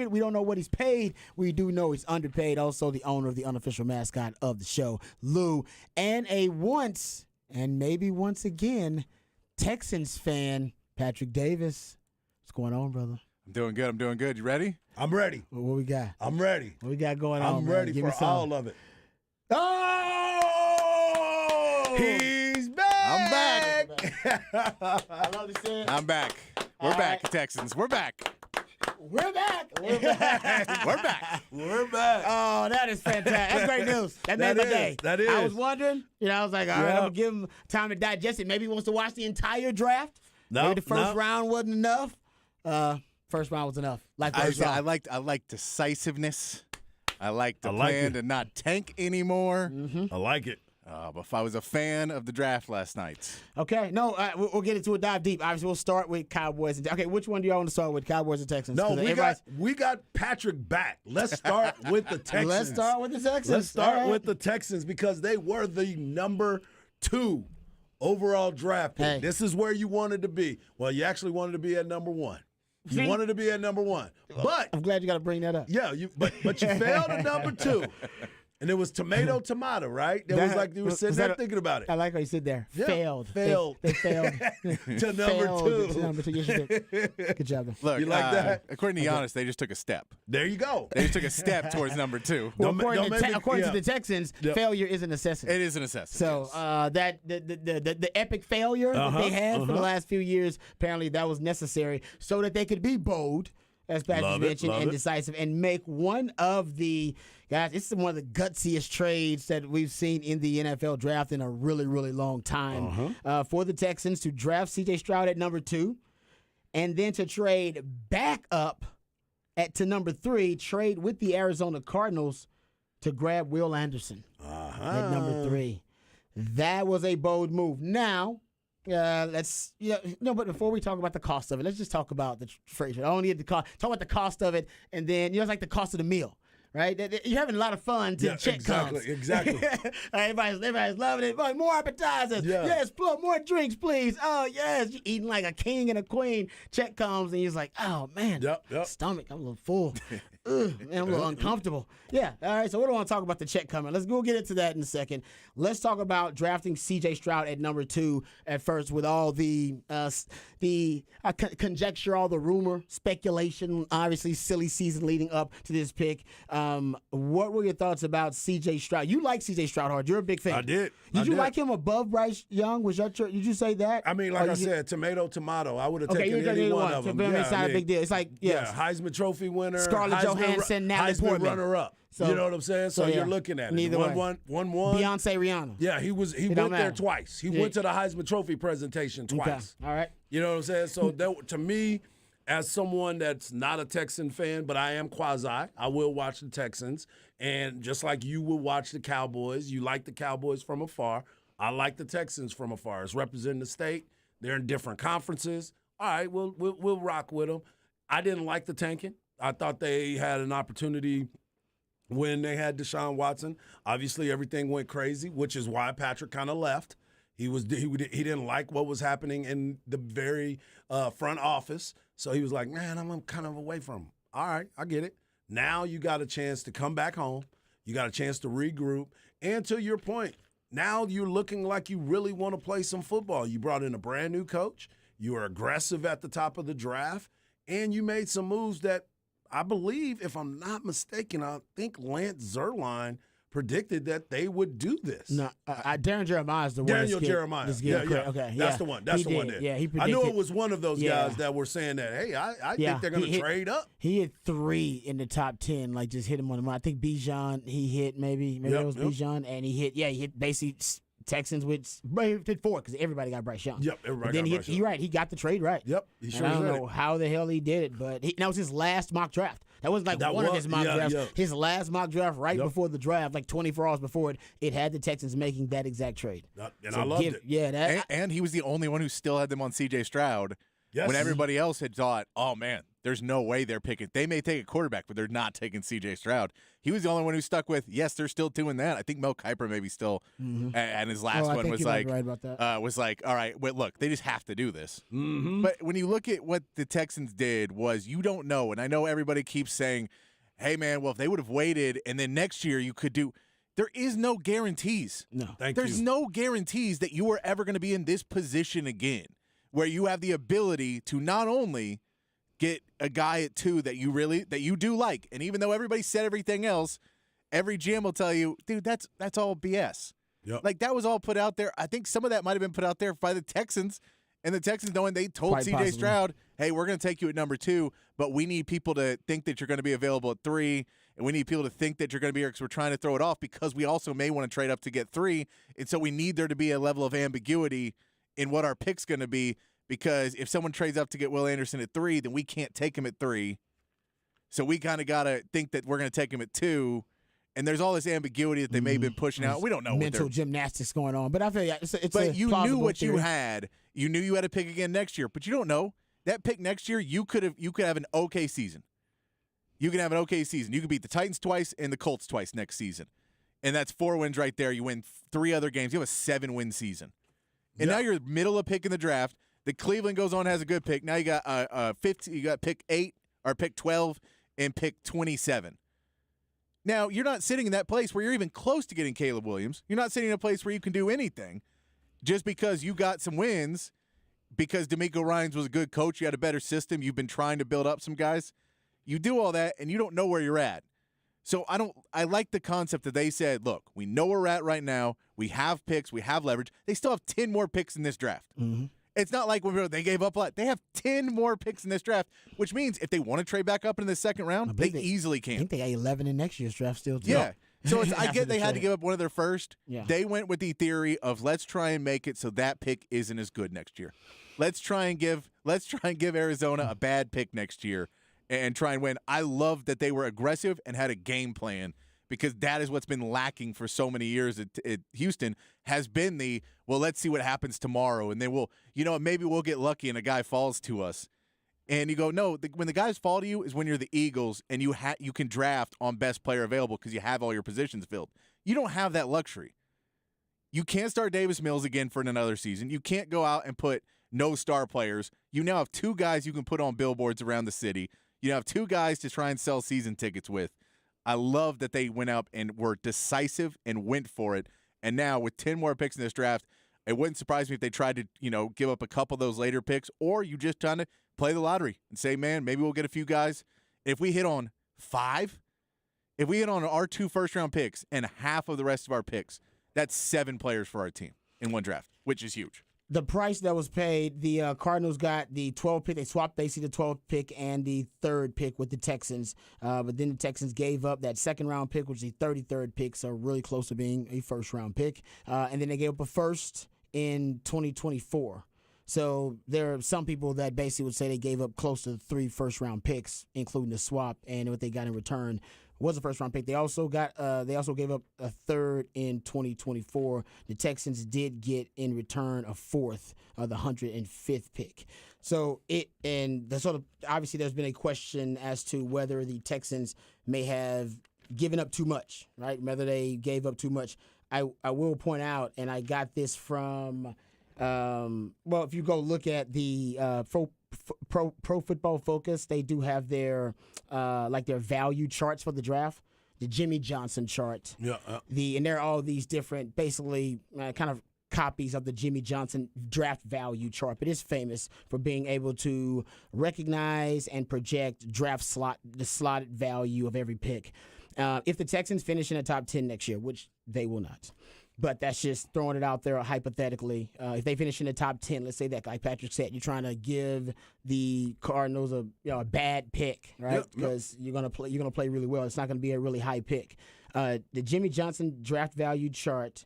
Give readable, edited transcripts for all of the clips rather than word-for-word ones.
We don't know what he's paid. We do know he's underpaid. Also, the owner of the unofficial mascot of the show, Lou, and a once, and maybe once again, Texans fan, Patrick Davis. What's going on, brother? I'm doing good. You ready? I'm ready. What we got? I'm ready. What we got going on, I'm man? ready Give for me some. all of it. Oh! He's back. I'm back. I love to say it. I'm back. We're All back, right. Texans. We're back. We're back. We're back. We're back. We're back. Oh, that is fantastic. That's great news. That made my day. That is. I was wondering, I was like, all right, Yeah. I'm going to give him time to digest it. Maybe he wants to watch the entire draft. No, Maybe the first no. round wasn't enough. First round was enough. Like first I round. like decisiveness. I like the I like plan it. to not tank anymore. I like it. But if I was a fan of the draft last night, Okay, no, we'll get into a dive deep. Obviously, we'll start with Cowboys. Okay, which one do y'all want to start with, Cowboys or Texans? No, 'Cause we got Patrick back. Let's start with the Texans. Let's start with the Texans. Let's start All right. with the Texans because they were the number 2 overall draft pick. Hey. This is where you wanted to be. Well, you actually wanted to be at number 1. You See? wanted to be at number 1. But I'm glad you got to bring that up. yeah, but you failed at number 2. And it was tomato, right? That was like you were was sitting that there a- thinking about it. I like how you sit there. Yeah, Failed. failed. They failed. To number Failed 2. to number 2. Yes, you did. Good job. Though. look. You like that? According to Giannis, they just took a step. There you go. They just took a step towards number 2. Well, Don't according make me- to yeah. the Texans, Yep. failure is a necessity. It is a necessity. So yes. that the epic failure that they had for the last few years, apparently that was necessary so that they could be bold, as Patrick Love it, mentioned, love and it. decisive, and make one of the guys. It's one of the gutsiest trades that we've seen in the NFL draft in a really, really long time. For the Texans to draft C.J. Stroud at number 2, and then to trade back up to number 3, trade with the Arizona Cardinals to grab Will Anderson at number 3. That was a bold move. Now, let's but before we talk about the cost of it, let's just talk about the trade. I don't need the cost. Talk about the cost of it, and then it's like the cost of the meal, right? You're having a lot of fun till the check comes. Exactly. Everybody's loving it. Oh, more appetizers. Yeah. Yes, more drinks, please. Oh yes, you're eating like a king and a queen. Check comes, and you're like, oh man, Yep. stomach, I'm a little full. Ugh, man, I'm a little uncomfortable. Yeah. All right. So we don't want to talk about the check coming. Let's go get into that in a second. Let's talk about drafting C.J. Stroud at number 2 at first, with all the conjecture, all the rumor, speculation. Obviously, silly season leading up to this pick. What were your thoughts about C.J. Stroud? You like C.J. Stroud hard. You're a big fan. I did. Did you like him above Bryce Young? Did you say that? I mean, like I said, tomato. I would have Okay, taken you're any one one. of them. It's not a big deal. It's like Heisman Trophy winner, Scarlett Johansson, Natalie Heisman Portman. runner-up. So- You know what I'm saying? So yeah. you're looking at it. Neither way. One. Beyonce, Rihanna. Yeah, he went don't there matter. twice. He Yeah. went to the Heisman Trophy presentation twice. Okay. All right. You know what I'm saying? So to me, as someone that's not a Texan fan, but I am quasi, I will watch the Texans. And just like you will watch the Cowboys, you like the Cowboys from afar. I like the Texans from afar. It's representing the state. They're in different conferences. All right, we'll rock with them. I didn't like the tanking. I thought they had an opportunity when they had Deshaun Watson. Obviously, everything went crazy, which is why Patrick kind of left. He didn't like what was happening in the very front office, so he was like, "Man, I'm kind of away from him." All right, I get it. Now you got a chance to come back home. You got a chance to regroup, and to your point, now you're looking like you really want to play some football. You brought in a brand new coach. You were aggressive at the top of the draft, and you made some moves that I believe, if I'm not mistaken, I think Lance Zierlein predicted that they would do this. No, Darren Jeremiah is the one. Daniel Jeremiah. Yeah. Okay, That's the one. That's He the one did. there. Yeah, he I predicted. knew it was one of those Yeah. guys that were saying that, hey, I Yeah, think they're going he to hit- trade up. He hit 3 in the top 10, like just hit him on the money. I think Bijan, he hit maybe Yep, that was yep. Bijan, and he hit basically Texans with he did 4 because everybody got Bryce Young. Yep, everybody But then got Bryce Young. You're right, he got the trade right. Yep, he And sure I don't did know it. how the hell he did it, but that was his last mock draft. That wasn't like That one of was- his mock yeah, drafts. yeah. His last mock draft right Yep. before the draft, like 24 hours before it, it had the Texans making that exact trade. And So I loved it. Yeah, that And he was the only one who still had them on C.J. Stroud Yes. when everybody else had thought, oh, man, there's no way they're picking. They may take a quarterback, but they're not taking C.J. Stroud. He was the only one who stuck with, yes, they're still doing that. I think Mel Kiper maybe still, and his last one was like, right about that. all right, wait, look, they just have to do this. But when you look at what the Texans did was you don't know, and I know everybody keeps saying, hey, man, well, if they would have waited and then next year you could do – there is no guarantees. No. There's no guarantees that you are ever going to be in this position again where you have the ability to not only – get a guy at 2 that you do like. And even though everybody said everything else, every GM will tell you, dude, that's all BS. Yep. Like that was all put out there. I think some of that might have been put out there by the Texans, and the Texans knowing they told Quite CJ possibly. Stroud, hey, we're going to take you at number 2, but we need people to think that you're going to be available at 3, and we need people to think that you're going to be here because we're trying to throw it off because we also may want to trade up to get 3. And so we need there to be a level of ambiguity in what our pick's going to be. Because if someone trades up to get Will Anderson at 3, then we can't take him at 3. So we kind of got to think that we're going to take him at 2. And there's all this ambiguity that they may have been pushing out. We don't know mental gymnastics going on. But I feel like it's but a you knew plausible what theory. you had. You knew you had to pick again next year. But you don't know. That pick next year, you could have an okay season. You can have an okay season. You can beat the Titans twice and the Colts twice next season. And that's 4 wins right there. You win 3 other games. You have a 7-win season. And now you're middle of pick in the draft. The Cleveland goes on, has a good pick. Now you got 15. You got pick 8 or pick 12 and pick 27. Now you're not sitting in that place where you're even close to getting Caleb Williams. You're not sitting in a place where you can do anything, just because you got some wins. Because DeMeco Ryans was a good coach, you had a better system. You've been trying to build up some guys. You do all that, and you don't know where you're at. So I like the concept that they said, look, we know where we're at right now. We have picks. We have leverage. They still have 10 more picks in this draft. It's not like they gave up a lot. They have 10 more picks in this draft, which means if they want to trade back up in the second round, they easily I can. think they got 11 in next year's draft still, too. Yeah. So I After get the they had to trade. give up one of their first. Yeah. They went with the theory of let's try and make it so that pick isn't as good next year. Let's try and give Arizona a bad pick next year and try and win. I love that they were aggressive and had a game plan, because that is what's been lacking for so many years at Houston, has been well, let's see what happens tomorrow, and then maybe we'll get lucky and a guy falls to us. And you go, no, when the guys fall to you is when you're the Eagles and you can draft on best player available because you have all your positions filled. You don't have that luxury. You can't start Davis Mills again for another season. You can't go out and put no star players. You now have 2 guys you can put on billboards around the city. You have 2 guys to try and sell season tickets with. I love that they went up and were decisive and went for it. And now with 10 more picks in this draft, it wouldn't surprise me if they tried to, give up a couple of those later picks, or you just trying to play the lottery and say, man, maybe we'll get a few guys. If we hit on 5, if we hit on our 2 first-round picks and half of the rest of our picks, that's 7 players for our team in one draft, which is huge. The price that was paid, the Cardinals got the 12th pick. They swapped basically the 12th pick and the 3rd pick with the Texans. But then the Texans gave up that 2nd-round pick, which is the 33rd pick, so really close to being a first-round pick. And then they gave up a first in 2024. So there are some people that basically would say they gave up close to 3 first-round picks, including the swap, and what they got in return was a first-round pick. They also gave up a 3rd in 2024. The Texans did get in return a 4th, the 105th pick. So obviously there's been a question as to whether the Texans may have given up too much, right? Whether they gave up too much. I will point out, and I got this from, if you go look at the Pro Football Focus, they do have their their value charts for the draft, the Jimmy Johnson chart. Yeah. And there are all these different, basically, kind of copies of the Jimmy Johnson draft value chart, but it's famous for being able to recognize and project the slotted value of every pick. If the Texans finish in the top 10 next year, which they will not, but that's just throwing it out there hypothetically. If they finish in the top 10, let's say that, like Patrick said, you're trying to give the Cardinals a bad pick, right? Because you're gonna play really well. It's not gonna be a really high pick. The Jimmy Johnson draft value chart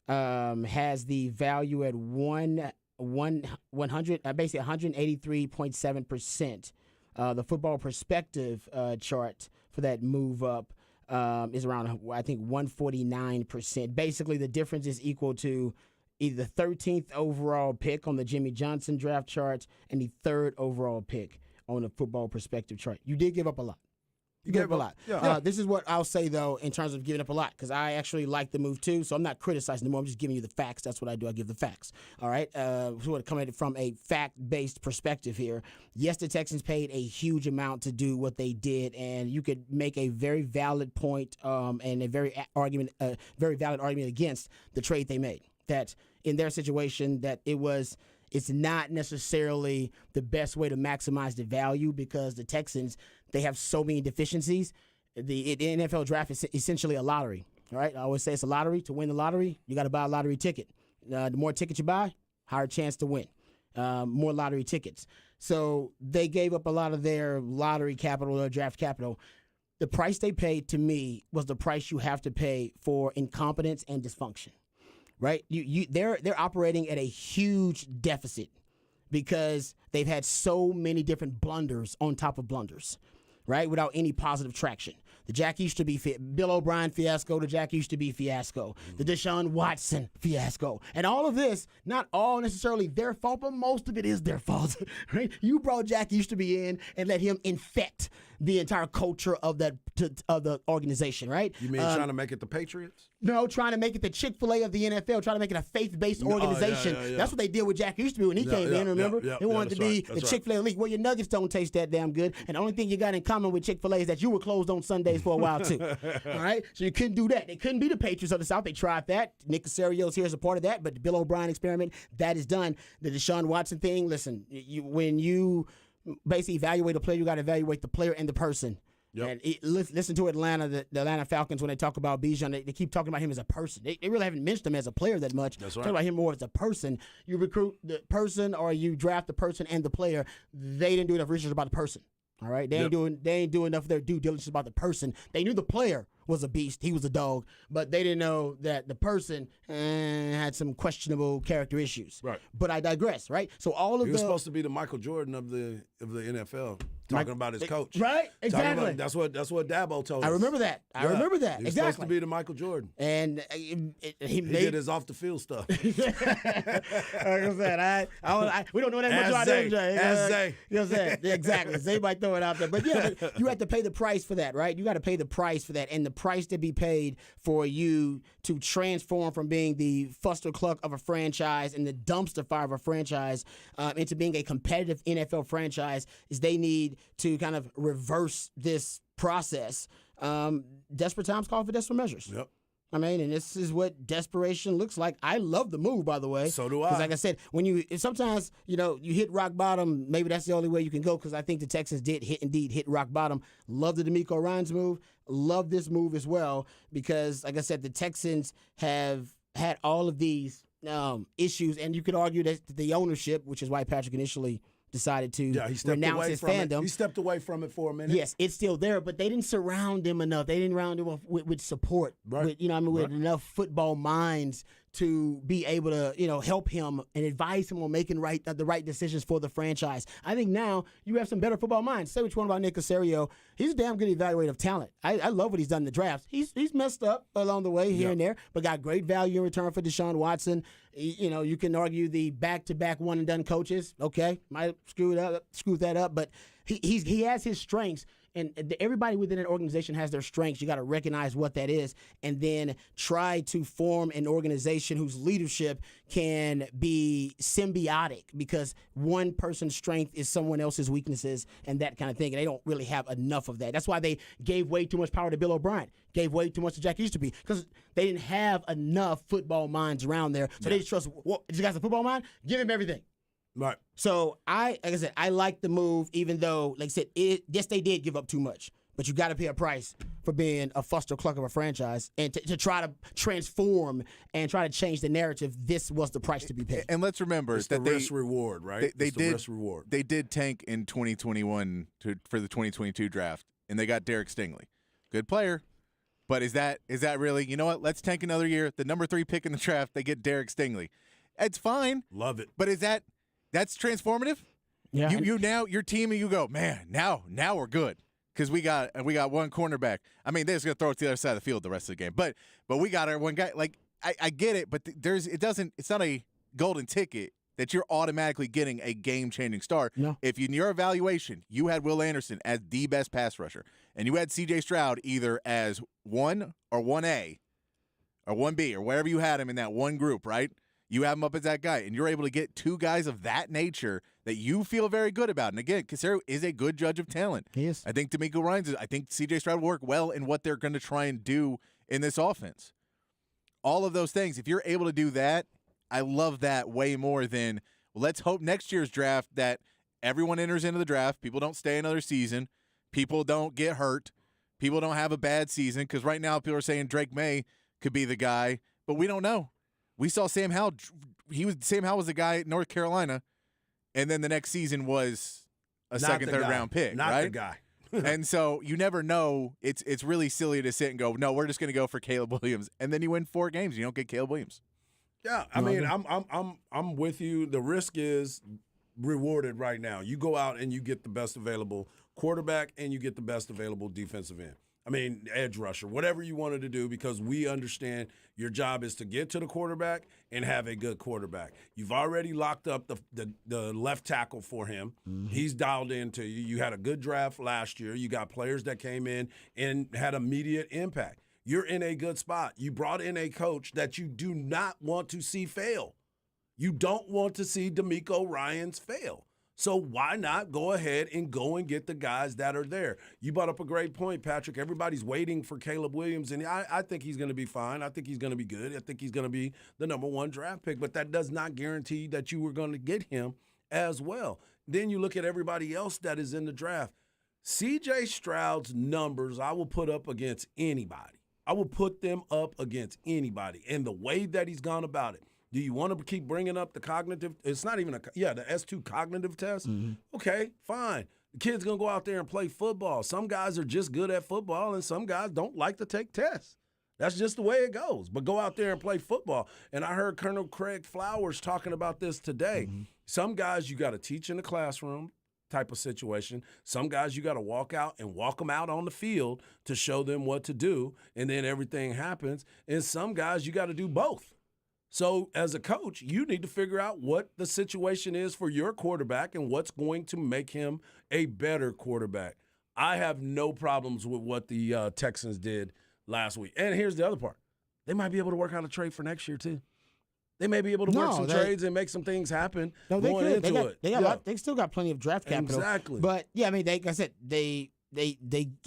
has the value at 183.7%. The Football Perspective chart for that move up is around, I think, 149%. Basically, the difference is equal to either the 13th overall pick on the Jimmy Johnson draft chart and the 3rd overall pick on a football perspective, Trey. You did give up a lot. You gave up a lot. Yeah. This is what I'll say, though, in terms of giving up a lot, because I actually like the move, too. So I'm not criticizing anymore. I'm just giving you the facts. That's what I do. I give the facts. All right? So coming from a fact-based perspective here, yes, the Texans paid a huge amount to do what they did, and you could make a very valid point and a very valid argument against the trade they made. That in their situation, that it's not necessarily the best way to maximize the value because the Texans, they have so many deficiencies. The NFL draft is essentially a lottery, right? I always say it's a lottery. To win the lottery, you got to buy a lottery ticket. The more tickets you buy, higher chance to win. More lottery tickets. So they gave up a lot of their lottery capital, their draft capital. The price they paid, to me, was the price you have to pay for incompetence and dysfunction. Right, they're operating at a huge deficit because they've had so many different blunders on top of blunders, right, without any positive traction. The Jack Easterby Bill O'Brien fiasco, the Jack Easterby fiasco, the Deshaun Watson fiasco, and all of this, not all necessarily their fault, but most of it is their fault. Right, you brought Jack Easterby in and let him infect the entire culture of the organization, right? You mean trying to make it the Patriots? No, trying to make it the Chick-fil-A of the NFL, trying to make it a faith-based organization. Yeah. That's what they did with Jack Easterby when he came in, remember? They wanted to be the Chick-fil-A elite. Well, your nuggets don't taste that damn good, and the only thing you got in common with Chick-fil-A is that you were closed on Sundays for a while, too. All right? So you couldn't do that. They couldn't be the Patriots of the South. They tried that. Nick Caserio's here as a part of that, but the Bill O'Brien experiment, that is done. The Deshaun Watson thing, listen, when you basically evaluate a player, you got to evaluate the player and the person. Yep. And listen to Atlanta, the Atlanta Falcons, when they talk about Bijan, they keep talking about him as a person. They really haven't mentioned him as a player that much. That's right. Talk about him more as a person. You recruit the person or you draft the person and the player. They didn't do enough research about the person. All right, they ain't doing enough of their due diligence about the person. They knew the player was a beast, he was a dog, but they didn't know that the person had some questionable character issues. Right. But I digress. Right. So all of he was supposed to be the Michael Jordan of the NFL, talking about his coach. Right. Exactly. That's what Dabo told us. I remember that. I remember that. He was exactly. supposed to be the Michael Jordan, and he did his off the field stuff. Like I said, we don't know that much about Zay. him. Zay. You know what I'm saying? Exactly. Zay might throw it out there. But but you have to pay the price for that, right? You got to pay the price for that. And the price to be paid for you to transform from being the fuster cluck of a franchise and the dumpster fire of a franchise into being a competitive NFL franchise is they need to kind of reverse this process. Desperate times call for desperate measures. Yep. I mean, and this is what desperation looks like. I love the move, by the way. So do I. Because like I said, sometimes, you hit rock bottom, maybe that's the only way you can go, because I think the Texans did hit rock bottom. Love the DeMeco Ryans move. Love this move as well, because, like I said, the Texans have had all of these issues, and you could argue that the ownership, which is why Patrick initially decided to renounce his fandom. He stepped away from it for a minute. Yes, it's still there, but they didn't surround him enough. They didn't surround him with support, right. with enough football minds to be able to, help him and advise him on making the right decisions for the franchise. I think now you have some better football minds. Say what you want about Nick Caserio. He's a damn good evaluator of talent. I love what he's done in the drafts. He's messed up along the way here and there, but got great value in return for Deshaun Watson. You can argue the back-to-back one-and-done coaches. Okay, might screw that up, but he has his strengths. And everybody within an organization has their strengths. You got to recognize what that is and then try to form an organization whose leadership can be symbiotic, because one person's strength is someone else's weaknesses and that kind of thing. And they don't really have enough of that. That's why they gave way too much power to Bill O'Brien, gave way too much to Jack Easterby, because they didn't have enough football minds around there. So they just trust, this guy's a football mind? Give him everything. Right. So like I said, I like the move, even though, like I said, yes, they did give up too much. But you got to pay a price for being a fuster cluck of a franchise, and to try to transform and try to change the narrative. This was the price to be paid. And let's remember it's that the risk reward, right? They did risk reward. They did tank in 2021 for the 2022 draft, and they got Derek Stingley, good player. But is that really? You know what? Let's tank another year. The number 3 pick in the draft, they get Derek Stingley. It's fine. Love it. But that's transformative? Yeah. You now your team and you go, man, now we're good. Because we got one cornerback. I mean, they're just gonna throw it to the other side of the field the rest of the game. But we got our one guy. Like I get it, but it's not a golden ticket that you're automatically getting a game-changing star. No. If in your evaluation you had Will Anderson as the best pass rusher, and you had C.J. Stroud either as 1 or 1A or 1B or wherever you had him in that one group, right? You have him up as that guy, and you're able to get two guys of that nature that you feel very good about. And again, Caserio is a good judge of talent. He is. I think D'Amico Ryans I think C.J. Stroud will work well in what they're going to try and do in this offense. All of those things, if you're able to do that, I love that way more than, well, let's hope next year's draft that everyone enters into the draft, people don't stay another season, people don't get hurt, people don't have a bad season, because right now people are saying Drake May could be the guy, but we don't know. We saw Sam Howell. Sam Howell was the guy at North Carolina, and then the next season was a second, third round pick, not right? the guy. And so you never know. It's really silly to sit and go, no, we're just going to go for Caleb Williams, and then you win 4 games, you don't get Caleb Williams. Yeah, I mean, I'm with you. The risk is rewarded right now. You go out and you get the best available quarterback, and you get the best available defensive end. I mean, edge rusher, whatever you wanted to do, because we understand your job is to get to the quarterback and have a good quarterback. You've already locked up the left tackle for him. Mm-hmm. He's dialed into you. You had a good draft last year. You got players that came in and had immediate impact. You're in a good spot. You brought in a coach that you do not want to see fail. You don't want to see D'Amico Ryans fail. So why not go ahead and go and get the guys that are there? You brought up a great point, Patrick. Everybody's waiting for Caleb Williams, and I think he's going to be fine. I think he's going to be good. I think he's going to be the number 1 draft pick, but that does not guarantee that you were going to get him as well. Then you look at everybody else that is in the draft. C.J. Stroud's numbers I will put up against anybody. I will put them up against anybody. And the way that he's gone about it, do you want to keep bringing up the cognitive? It's not even the S2 cognitive test. Mm-hmm. Okay, fine. The kid's going to go out there and play football. Some guys are just good at football, and some guys don't like to take tests. That's just the way it goes. But go out there and play football. And I heard Colonel Craig Flowers talking about this today. Mm-hmm. Some guys you got to teach in the classroom type of situation. Some guys you got to walk out and walk them out on the field to show them what to do, and then everything happens. And some guys you got to do both. So as a coach, you need to figure out what the situation is for your quarterback and what's going to make him a better quarterback. I have no problems with what the Texans did last week. And here's the other part. They might be able to work out a trade for next year too. They may be able to work some trades and make some things happen going into it. They still got plenty of draft capital. Exactly. But, yeah, I mean, like I said, they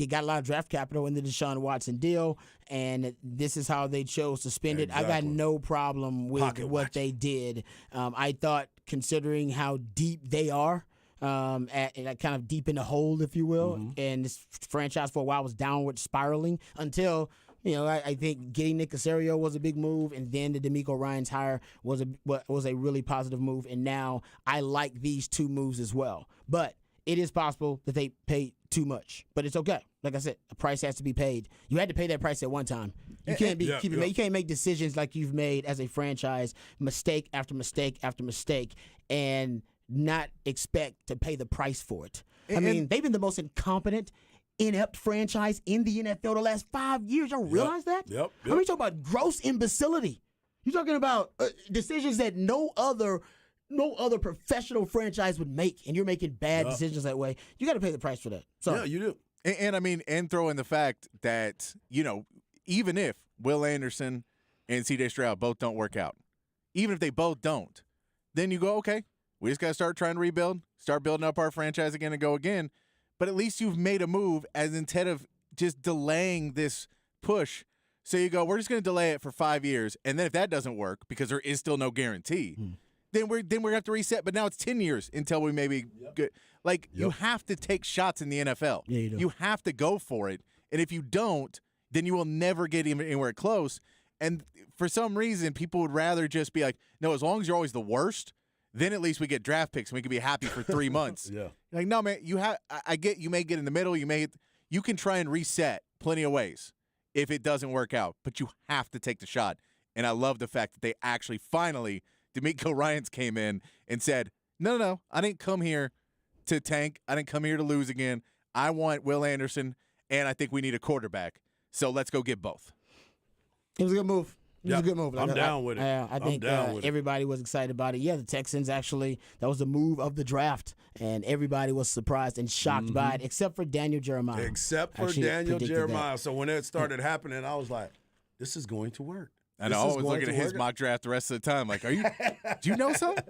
got a lot of draft capital in the Deshaun Watson deal, and this is how they chose to spend it. I got no problem with what they did. I thought, considering how deep they are, at kind of deep in the hole, if you will, and this franchise for a while was downward spiraling until – I think getting Nick Caserio was a big move, and then the D'Amico Ryans hire was a really positive move. And now I like these 2 moves as well. But it is possible that they paid too much, but it's okay. Like I said, a price has to be paid. You had to pay that price at one time. You can't you can't make decisions like you've made as a franchise, mistake after mistake after mistake, and not expect to pay the price for it. I mean, they've been the most incompetent, inept franchise in the NFL the last 5 years. Y'all realize that? Yep. I mean, you're talking about gross imbecility. You're talking about decisions that no other professional franchise would make, and you're making bad decisions that way. You got to pay the price for that. So, yeah, you do. And I mean, and throw in the fact that, even if Will Anderson and C.J. Stroud both don't work out, even if they both don't, then you go, okay, we just got to start trying to rebuild, start building up our franchise again and go again. But at least you've made a move as instead of just delaying this push. So you go, we're just going to delay it for 5 years. And then if that doesn't work, because there is still no guarantee, then we're going to have to reset. But now it's 10 years until we maybe good. Like, you have to take shots in the NFL. Yeah, you do. You have to go for it. And if you don't, then you will never get even anywhere close. And for some reason, people would rather just be like, no, as long as you're always the worst, then at least we get draft picks and we can be happy for 3 months. Yeah. Like, no, man, I get you may get in the middle, you can try and reset plenty of ways if it doesn't work out, but you have to take the shot. And I love the fact that they actually finally, D'Amico Ryans came in and said, no, I didn't come here to tank. I didn't come here to lose again. I want Will Anderson, and I think we need a quarterback. So let's go get both. It was a good move. It was a good move. I'm down with it. I think everybody was excited about it. Yeah, the Texans actually, that was the move of the draft, and everybody was surprised and shocked by it, except for Daniel Jeremiah. Except for Daniel Jeremiah. So when it started happening, I was like, this is going to work. I know. I was looking at his mock draft the rest of the time. Like, do you know something?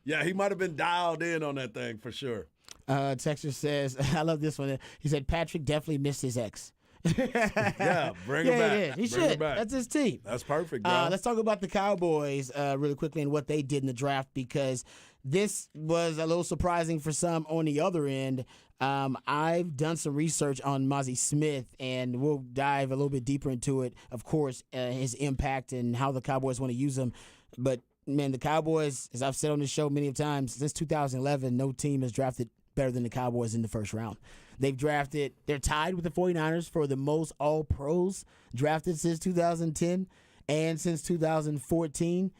Yeah, he might have been dialed in on that thing for sure. Texter says, I love this one. He said, Patrick definitely missed his ex. Yeah, bring him back. He should. That's his team. That's perfect, bro. Let's talk about the Cowboys really quickly and what they did in the draft, because this was a little surprising for some on the other end. I've done some research on Mozzie Smith, and we'll dive a little bit deeper into it, of course, his impact and how the Cowboys want to use him. But, man, the Cowboys, as I've said on this show many times, since 2011, no team has drafted better than the Cowboys in the first round. They're tied with the 49ers for the most all-pros drafted since 2010 and since 2014.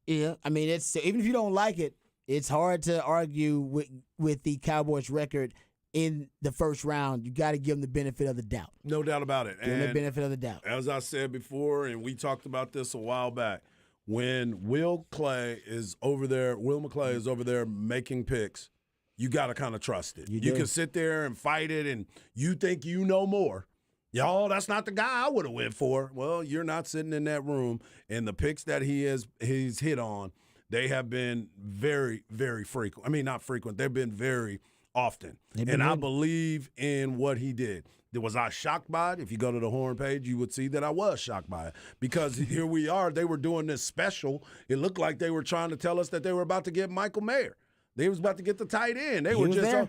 Yeah, I mean, it's even if you don't like it, it's hard to argue with the Cowboys record in the first round. You got to give them the benefit of the doubt. No doubt about it. Give them the benefit of the doubt. As I said before, and we talked about this a while back, when Will McClay is over there making picks, you got to kind of trust it. You can sit there and fight it, and you think you know more. Y'all, that's not the guy I would have went for. Well, you're not sitting in that room, and the picks that he's hit on, they have been very, very frequent. I mean, not frequent. They've been very often. I believe in what he did. Was I shocked by it? If you go to the Horn page, you would see that I was shocked by it. Because here we are. They were doing this special. It looked like they were trying to tell us that they were about to get Michael Mayer. They was about to get the tight end. The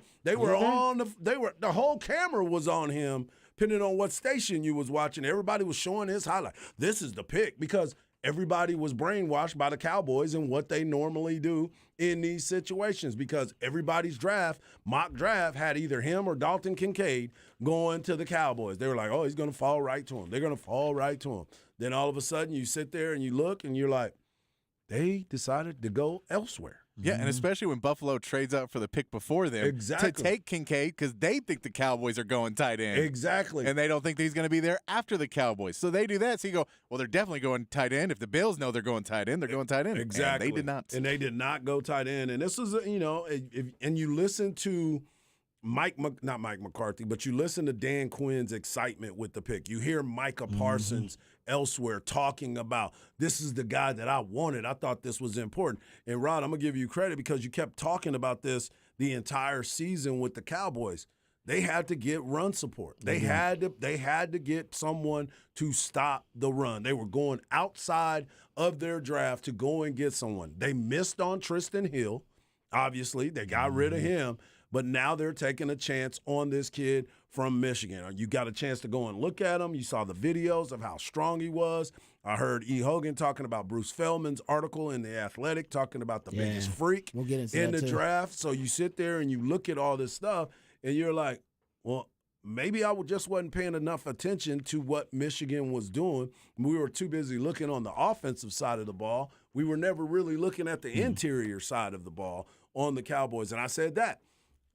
whole camera was on him, depending on what station you was watching. Everybody was showing his highlight. This is the pick, because everybody was brainwashed by the Cowboys and what they normally do in these situations, because everybody's mock draft had either him or Dalton Kincaid going to the Cowboys. They were like, oh, he's going to fall right to him. They're going to fall right to him. Then all of a sudden you sit there and you look and you're like, they decided to go elsewhere. Yeah, and especially when Buffalo trades up for the pick before them to take Kincaid, because they think the Cowboys are going tight end. Exactly. And they don't think that he's going to be there after the Cowboys. So they do that. So you go, well, they're definitely going tight end. If the Bills know they're going tight end, they're going tight end. Exactly. And they did not. And they did not go tight end. And this is, and you listen to not Mike McCarthy, but you listen to Dan Quinn's excitement with the pick. You hear Micah Parsons elsewhere talking about, this is the guy that I wanted. I thought this was important. And Rod, I'm going to give you credit because you kept talking about this the entire season with the Cowboys. They had to get run support. They had to get someone to stop the run. They were going outside of their draft to go and get someone. They missed on Tristan Hill. Obviously, they got rid of him. But now they're taking a chance on this kid from Michigan. You got a chance to go and look at him. You saw the videos of how strong he was. I heard E. Hogan talking about Bruce Feldman's article in The Athletic, talking about the biggest freak in the draft. So you sit there and you look at all this stuff, and you're like, well, maybe I just wasn't paying enough attention to what Michigan was doing. We were too busy looking on the offensive side of the ball. We were never really looking at the interior side of the ball on the Cowboys. And I said that.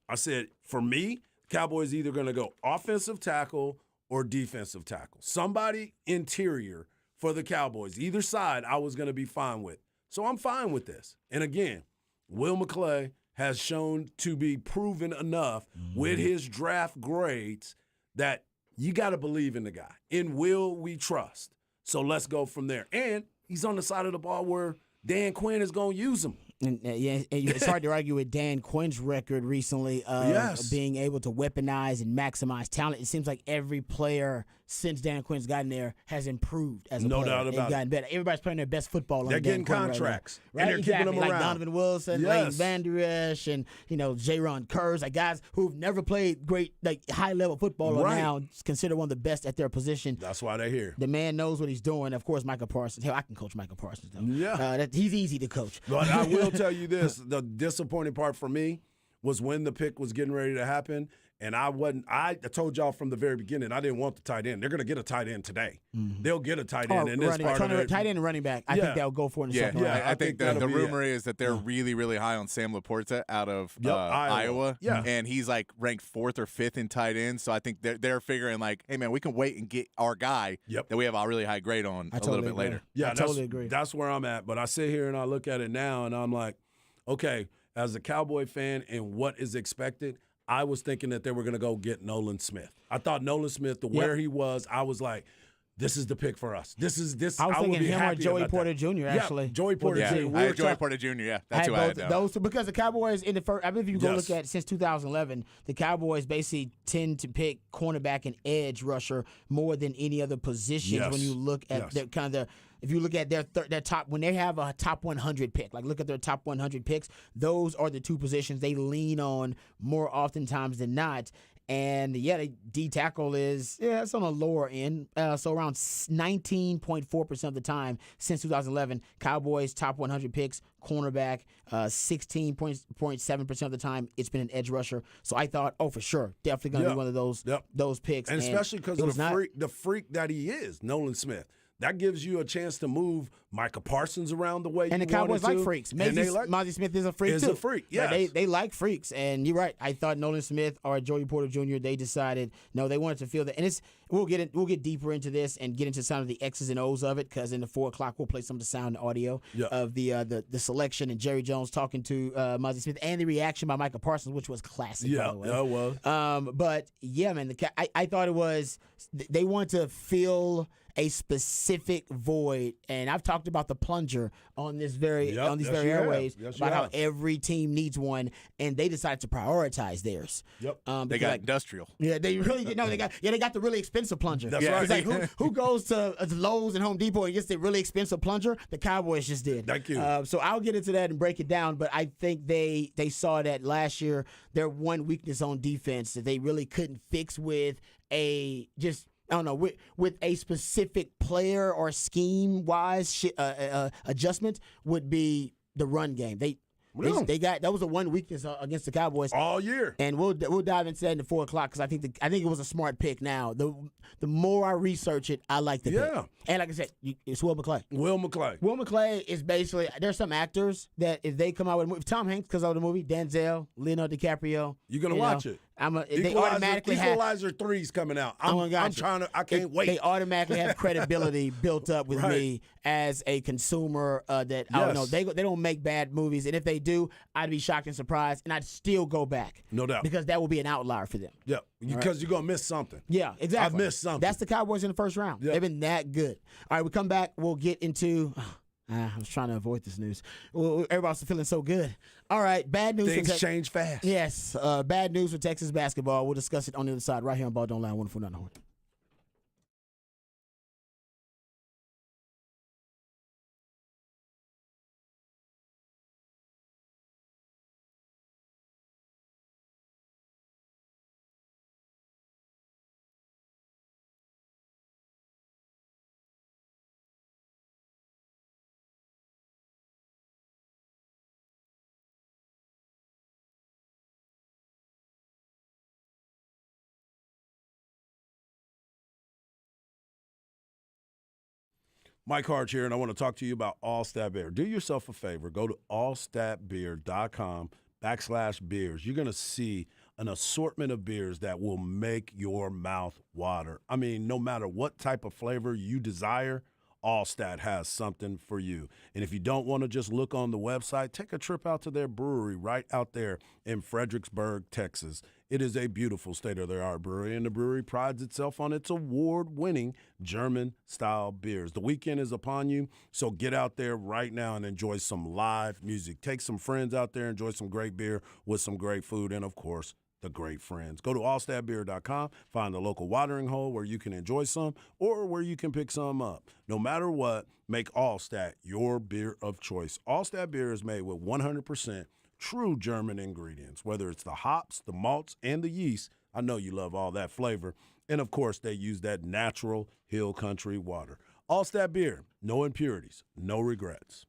I said, for me, Cowboys either going to go offensive tackle or defensive tackle. Somebody interior for the Cowboys. Either side I was going to be fine with. So I'm fine with this. And again, Will McClay has shown to be proven enough with his draft grades that you got to believe in the guy. In Will we trust. So let's go from there. And he's on the side of the ball where Dan Quinn is going to use him. And it's hard to argue with Dan Quinn's record recently of being able to weaponize and maximize talent. It seems like every player since Dan Quinn's gotten there has improved as a player. No doubt about it. Gotten better. Everybody's playing their best football. They're getting contracts. Right? And they're keeping them around. Like Donovan Wilson, Leighton Vander Esch, and Jaron Kearse, like guys who've never played great, like high-level football are now considered one of the best at their position. That's why they're here. The man knows what he's doing. Of course, Micah Parsons. Hell, I can coach Micah Parsons, though. Yeah. He's easy to coach. But I will tell you this, the disappointing part for me, was when the pick was getting ready to happen. And I told y'all from the very beginning, I didn't want the tight end. They're going to get a tight end today. They'll get a tight end in this part of it. Tight end and running back. I think they'll go for it in the second round. I think the rumor is that they're really, really high on Sam Laporta out of Iowa. Yeah. And he's like ranked 4th or 5th in tight ends. So I think they're figuring like, hey, man, we can wait and get our guy that we have a really high grade on a little bit later. Yeah, I totally agree. That's where I'm at. But I sit here and I look at it now and I'm like, okay, as a Cowboy fan and what is expected, I was thinking that they were going to go get Nolan Smith. I thought Nolan Smith, where he was, I was like, this is the pick for us. This. I was thinking him or Joey Porter that. Jr. Actually, Joey Porter Jr. I had Joey Porter Jr. Yeah, that's who I had. Those two, because the Cowboys in the first. I mean, if you go look at since 2011, the Cowboys basically tend to pick cornerback and edge rusher more than any other positions. When you look at their kind of if you look at their top, when they have a top 100 pick, like look at their top 100 picks, those are the two positions they lean on more oftentimes than not. And the D tackle is it's on a lower end, so around 19.4% of the time since 2011, Cowboys top 100 picks, cornerback, 16.7% of the time it's been an edge rusher. So I thought, for sure, definitely going to be one of those picks, and especially because of the freak that he is, Nolan Smith. That gives you a chance to move Micah Parsons around the way you wanted to. And the Cowboys like freaks. Mazi Smith is a freak, too. Is a freak, yes. They like freaks. And you're right. I thought Nolan Smith or Joey Porter Jr., they decided, no, they wanted to feel that. And we'll get deeper into this and get into some of the X's and O's of it, because in the 4 o'clock we'll play some of the sound and audio of the selection and Jerry Jones talking to Mazi Smith and the reaction by Micah Parsons, which was classic, by the way. Yeah, it was. But, yeah, man, I thought it was they wanted to fill a specific void, and I've talked about the plunger on these very airways about how every team needs one, and they decided to prioritize theirs. They got industrial. Yeah, they really did. No, they got the really expensive plunger. That's right. It's like who goes to Lowe's and Home Depot and gets the really expensive plunger? The Cowboys just did. Thank you. So I'll get into that and break it down, but I think they saw that last year their one weakness on defense that they really couldn't fix with with a specific player or scheme-wise adjustment would be the run game. They got that was the one weakness against the Cowboys all year, and we'll dive into that in the 4 o'clock because I think it was a smart pick. Now the more I research it, I like the pick. And like I said, it's Will McClay. Will McClay is basically, there's some actors that if they come out with a movie, if Tom Hanks comes out with a movie, Denzel, Leonardo DiCaprio, you're gonna watch it. They automatically Equalizer 3's coming out. I can't wait. They automatically have credibility built up with me as a consumer. I don't know. They don't make bad movies, and if they do, I'd be shocked and surprised, and I'd still go back. No doubt, because that will be an outlier for them. Yeah, because you're gonna miss something. Yeah, exactly. I've missed something. That's the Cowboys in the first round. They've been that good. All right, we come back. We'll get into. I was trying to avoid this news. Everybody's feeling so good. All right, bad news. Things change fast. Yes, bad news for Texas basketball. We'll discuss it on the other side right here on Ball Don't Lie. Wonderful, not horn. Mike Hart here, and I want to talk to you about All Stat Beer. Do yourself a favor. Go to allstatbeer.com/beers. You're going to see an assortment of beers that will make your mouth water. I mean, no matter what type of flavor you desire, Allstat has something for you. And if you don't want to just look on the website, take a trip out to their brewery right out there in Fredericksburg, Texas. It is a beautiful state-of-the-art brewery, and the brewery prides itself on its award-winning German-style beers. The weekend is upon you, so get out there right now and enjoy some live music. Take some friends out there, enjoy some great beer with some great food, and, of course, the great friends. Go to allstatbeer.com, find a local watering hole where you can enjoy some or where you can pick some up. No matter what, make Allstat your beer of choice. Allstat beer is made with 100% true German ingredients, whether it's the hops, the malts, and the yeast. I know you love all that flavor. And, of course, they use that natural hill country water. Allstat beer, no impurities, no regrets.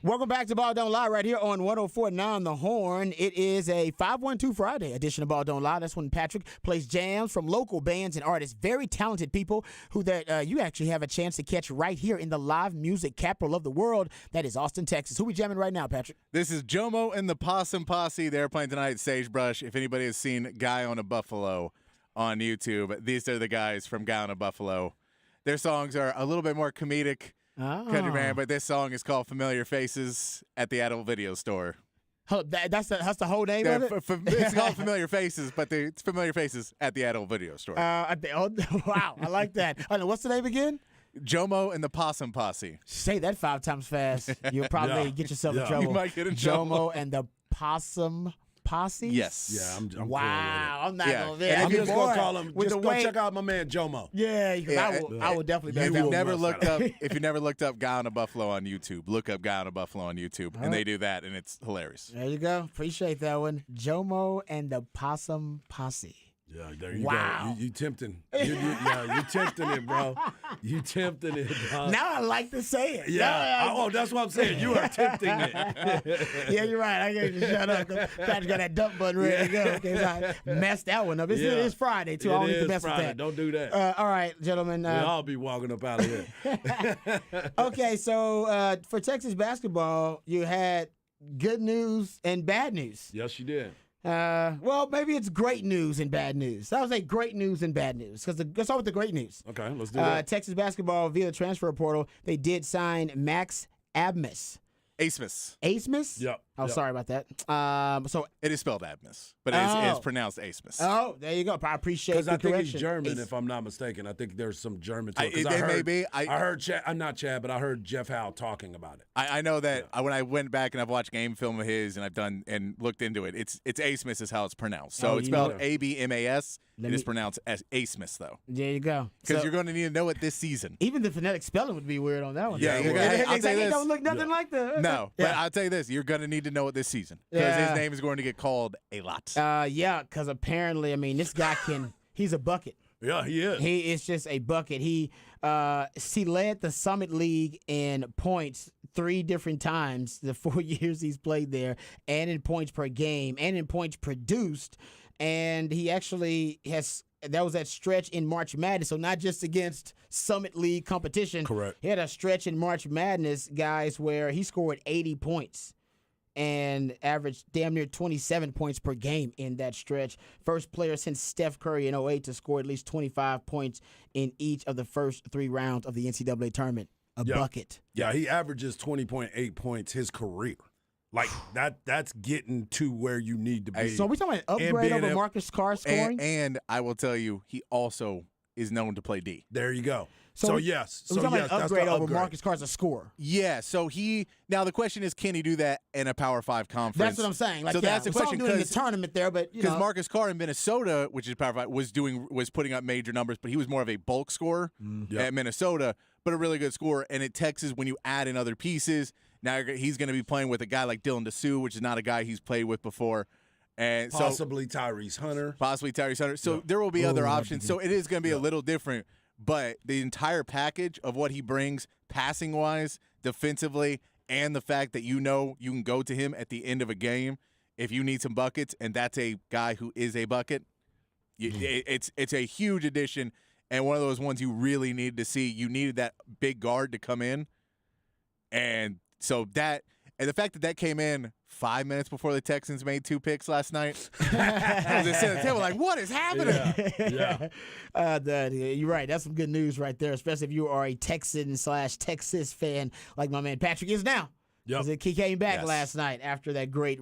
Welcome back to Ball Don't Lie right here on 104.9 The Horn. It is a 512 Friday edition of Ball Don't Lie. That's when Patrick plays jams from local bands and artists, very talented people who that you actually have a chance to catch right here in the live music capital of the world. That is Austin, Texas. Who we jamming right now, Patrick? This is Jomo and the Possum Posse. They're playing tonight at Sagebrush. If anybody has seen Guy on a Buffalo on YouTube, these are the guys from Guy on a Buffalo. Their songs are a little bit more comedic. Country band, but this song is called Familiar Faces at the Adult Video Store. That's the whole name of it? It's called Familiar Faces, but it's Familiar Faces at the Adult Video Store. Wow, I like that. What's the name again? Jomo and the Possum Posse. Say that 5 times fast. You'll probably get yourself in trouble. You might get in trouble. Jomo and the Possum Posse? Yes. Yeah, I'm cool wow, I'm not Yeah. going to And I'm just going to call him. with Just the go way- check out my man, Jomo. Yeah, I will definitely. If back you've that never one. looked up, Guy on a Buffalo on YouTube, look up Guy on a Buffalo on YouTube, and they do that, and it's hilarious. There you go. Appreciate that one. Jomo and the Possum Posse. Yeah, there you Wow. go. You tempting. You tempting it, bro. You tempting it, dog. Now I like to say it. Yeah. That's what I'm saying. You are tempting it. Yeah, you're right. I got to shut up. Patrick got that dump button ready to go. Okay, so I messed that one up. It's Friday, too. I don't need to mess Friday. with that. Don't do that. All right, gentlemen. We'll all be walking up out of here. Okay, so for Texas basketball, you had good news and bad news. Yes, you did. Well, maybe it's great news and bad news. I would say great news and bad news because let's start with the great news. Okay, let's do that. Texas basketball via the transfer portal, they did sign Max Abmas. Asmus. Asmus? Yep. Oh, yep. sorry about that. So, It is spelled Admus, but it's pronounced Asmus. oh, there you go. I appreciate the Because I think correction. he's German, As- if I'm not mistaken. I think there's some German to it. 'Cause It may be. I heard Chad, not Chad, but I heard Jeff Howe talking about it. I know that when I went back and I've watched game film of his and I've done and looked into it, it's Asmus is how it's pronounced. So Oh, it's you know. spelled Abmas. Let It is me- pronounced as Asmus though, There you go. because So, you're going to need to know it this season. even the phonetic spelling would be weird on that one. Yeah, you're It- gonna- it- I'll it's tell like you it this. don't look nothing like the. No, Yeah. but I'll tell you this: you're going to need to know it this season because Yeah. his name is going to get called a lot. Yeah, because apparently, I mean, this guy he's a bucket. Yeah, he is. He is just a bucket. He led the Summit League in points 3 different times the 4 years he's played there, and in points per game, and in points produced. And he actually that was that stretch in March Madness, so not just against Summit League competition. Correct. He had a stretch in March Madness, guys, where he scored 80 points and averaged damn near 27 points per game in that stretch. First player since Steph Curry in 2008 to score at least 25 points in each of the first 3 rounds of the NCAA tournament. A Yeah. bucket. Yeah, he averages 20.8 points his career. Like that's getting to where you need to be. So are we talking about an And upgrade being over able- Marcus Carr scoring? And I will tell you, he also is known to play D. There you go. So So, we- yes. we're So talking yes, about an that's upgrade the over upgrade. Marcus Carr as a scorer. Yeah, so now the question is, can he do that in a Power 5 conference? That's what I'm saying. Like, so yeah, that's the we saw him question doing it in the because tournament there, but you know, Marcus Carr in Minnesota, which is Power 5, was putting up major numbers, but he was more of a bulk scorer Yep. at Minnesota, but a really good scorer. And at Texas, when you add in other pieces, now he's going to be playing with a guy like Dylan DeSue, which is not a guy he's played with before. And Possibly Tyrese Hunter. possibly Tyrese Hunter. So there will be other options. So it is going to be a little different, but the entire package of what he brings, passing wise, defensively, and the fact that you can go to him at the end of a game if you need some buckets, and that's a guy who is a bucket. It's a huge addition, and one of those ones you really needed to see. You needed that big guard to come in, and so that. And the fact that came in 5 minutes before the Texans made 2 picks last night, I was just sitting at the table like, what is happening? Yeah. You're right. That's some good news right there, especially if you are a Texan/Texas fan like my man Patrick is now. Yep. Because he came back Yes. last night after that great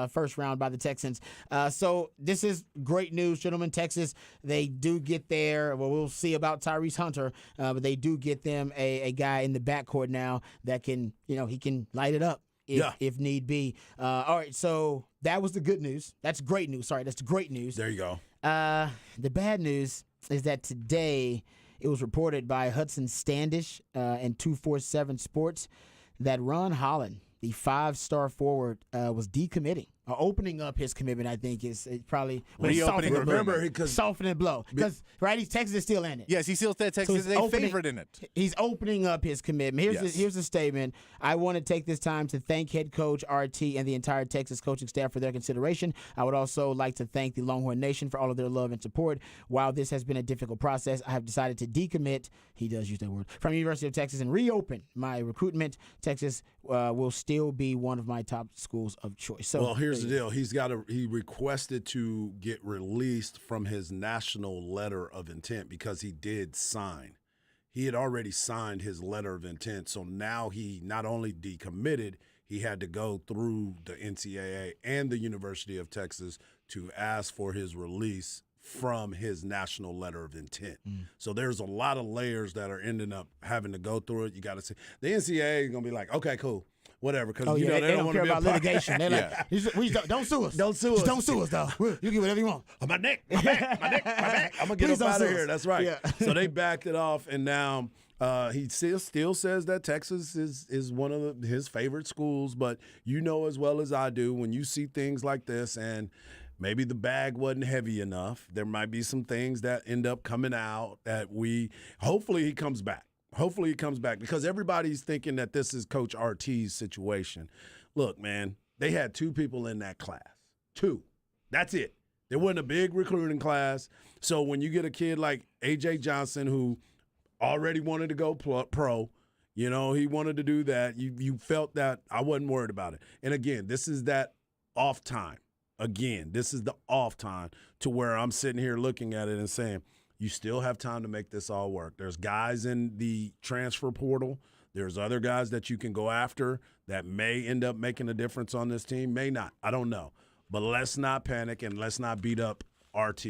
first round by the Texans. So this is great news, gentlemen. Texas, they do get there. Well, we'll see about Tyrese Hunter, but they do get them a guy in the backcourt now that can, he can light it up if need be. All right, so that was the good news. That's great news. Sorry, that's great news. There you go. The bad news is that today it was reported by Hudson Standish and 247 Sports that Ron Holland, the 5-star forward, was decommitting opening up his commitment, I think, is probably Reopening the Remember, blow. because softening the blow. Because, right, Texas is still in it. Yes, he still said Texas is a favorite in it. He's opening up his commitment. Here's the statement. I want to take this time to thank head coach RT and the entire Texas coaching staff for their consideration. I would also like to thank the Longhorn Nation for all of their love and support. While this has been a difficult process, I have decided to decommit, he does use that word, from University of Texas and reopen my recruitment. Texas will still be one of my top schools of choice. So, well, here's the deal. He requested to get released from his national letter of intent because he did sign. He had already signed his letter of intent, so now he not only decommitted, he had to go through the NCAA and the University of Texas to ask for his release from his national letter of intent. So there's a lot of layers that are ending up having to go through it. You got to see. The NCAA is going to be like, okay, cool. Whatever, because they don't want care to be about litigation. They're like, don't sue us. Don't sue us. Just don't sue us, though. You get whatever you want. My neck, my back, my neck, my back. I'm gonna get Please up out don't of sue here. us. That's right. Yeah. So they backed it off, and now he still says that Texas is one of his favorite schools. But you know as well as I do, when you see things like this, and maybe the bag wasn't heavy enough, there might be some things that end up coming out that hopefully he comes back. Hopefully he comes back because everybody's thinking that this is Coach RT's situation. Look, man, they had 2 people in that class. 2. That's it. There wasn't a big recruiting class. So when you get a kid like A.J. Johnson who already wanted to go pro, he wanted to do that, you felt that I wasn't worried about it. And again, this is that off time. Again, this is the off time to where I'm sitting here looking at it and saying, you still have time to make this all work. There's guys in the transfer portal. There's other guys that you can go after that may end up making a difference on this team, may not. I don't know. But let's not panic and let's not beat up RT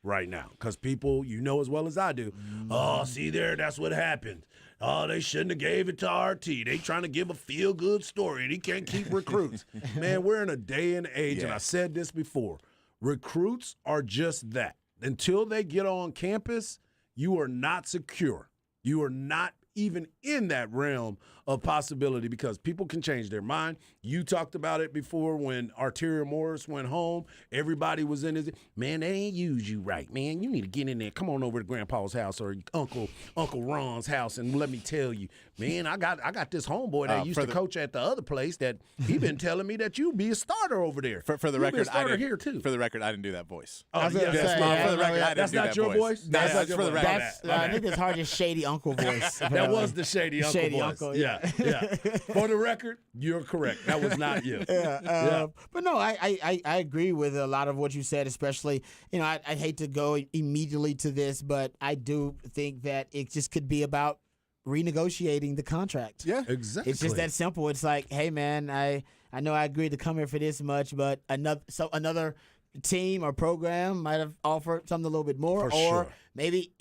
right now because people, you know as well as I do, oh, see there, that's what happened. Oh, they shouldn't have gave it to RT. They trying to give a feel-good story and he can't keep recruits. Man, we're in a day and age, and I said this before, recruits are just that. Until they get on campus, you are not secure. You are not even in that realm of possibility because people can change their mind. You talked about it before when Arteria Morris went home. Everybody was in his, man, they ain't use you right, man. You need to get in there. Come on over to Grandpa's house or Uncle Ron's house and let me tell you, man, I got this homeboy that used to coach at the other place that he been telling me that you be a starter over there. For the record, I didn't here too. For the record, I didn't do that voice. Oh, for the record, I that's not your voice. That's for the record. I think it's hard to shady uncle voice. That was the shady uncle Shady voice. uncle, yeah. For the record, you're correct. That was not you. But no, I agree with a lot of what you said, especially, I hate to go immediately to this, but I do think that it just could be about renegotiating the contract. Yeah, exactly. It's just that simple. It's like, hey, man, I know I agreed to come here for this much, but another team or program might have offered something a little bit more, maybe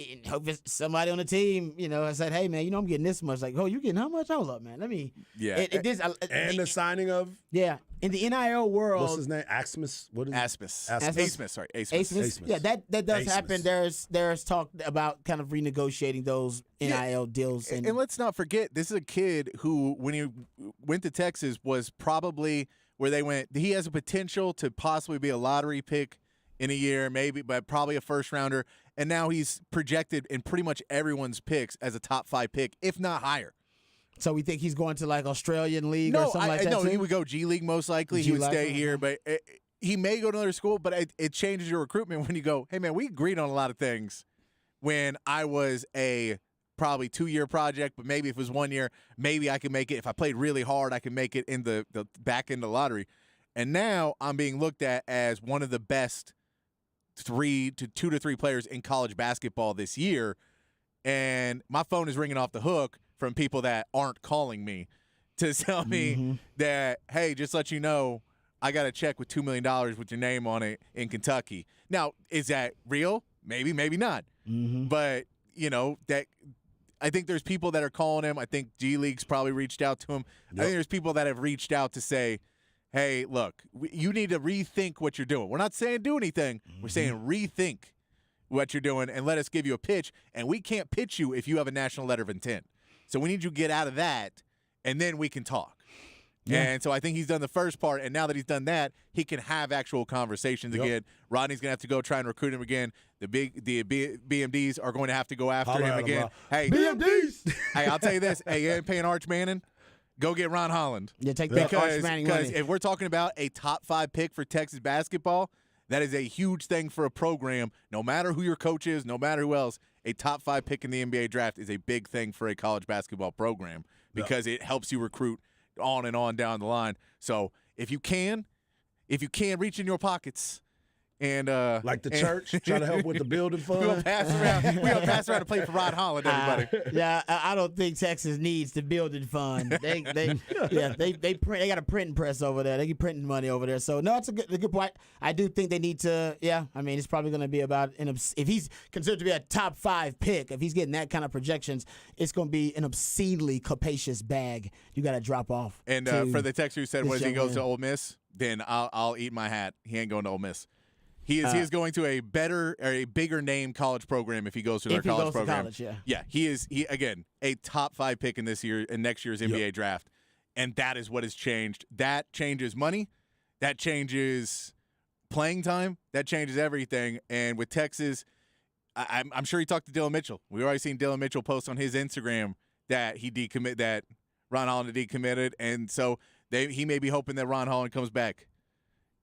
somebody on the team, has said, hey, man, I'm getting this much. Like, oh, you getting how much? Hold up, man. Let me. Yeah. The signing of. Yeah. In the NIL world. What's his name? Asmus? What is Asmus. Asmus. Asmus. Yeah, that does happen. There's talk about kind of renegotiating those NIL deals. And let's not forget, this is a kid who, when he went to Texas, was probably where they went. He has a potential to possibly be a lottery pick in a year, maybe, but probably a first rounder. And now he's projected in pretty much everyone's picks as a top 5 pick, if not higher. So we think he's going to like Australian League or something like that? No, he would go G League most likely. He would stay here, but he may go to another school. But it changes your recruitment when you go, hey, man, we agreed on a lot of things when I was a probably 2-year project, but maybe if it was 1 year, maybe I could make it. If I played really hard, I could make it in the back end of the lottery. And now I'm being looked at as one of the best 2 to 3 players in college basketball this year. And my phone is ringing off the hook from people that aren't calling me to tell me that, hey, just let you know, I got a check with $2 million with your name on it in Kentucky. Now, is that real? Maybe, maybe not. But, that I think there's people that are calling him. I think G League's probably reached out to him. Yep. I think there's people that have reached out to say, hey, look, you need to rethink what you're doing. We're not saying do anything. We're saying rethink what you're doing and let us give you a pitch. And we can't pitch you if you have a national letter of intent. So we need you to get out of that, and then we can talk. Yeah. And so I think he's done the first part, and now that he's done that, he can have actual conversations again. Rodney's going to have to go try and recruit him again. The BMDs are going to have to go after Holler him at him, again. Rob. Hey, BMDs. hey, I'll tell you this. Hey, you ain't paying Arch Manning? Go get Ron Holland. Yeah, take that Arch Manning money. Because if we're talking about a top 5 pick for Texas basketball, that is a huge thing for a program. No matter who your coach is, no matter who else, a top 5 pick in the NBA draft is a big thing for a college basketball program because it helps you recruit on and on down the line. So if you can reach in your pockets and Like the church, try to help with the building fund. we're gonna pass around and play for Ron Holland, everybody. Yeah, I don't think Texas needs the building fund. They got a printing press over there. They keep printing money over there. So no, it's a good point. I do think they need to. Yeah, I mean it's probably going to be about if he's considered to be a top 5 pick, if he's getting that kind of projections, it's going to be an obscenely capacious bag you got to drop off. And for the texter who said, this "What if he young goes man. to Ole Miss?" Then I'll eat my hat. He ain't going to Ole Miss. He is going to a better or a bigger name college program if he goes to their college program. He is again a top 5 pick in this year and next year's NBA draft, and that is what has changed. That changes money, that changes playing time, that changes everything. And with Texas, I'm sure he talked to Dylan Mitchell. We've already seen Dylan Mitchell post on his Instagram that that Ron Holland decommitted, and so he may be hoping that Ron Holland comes back.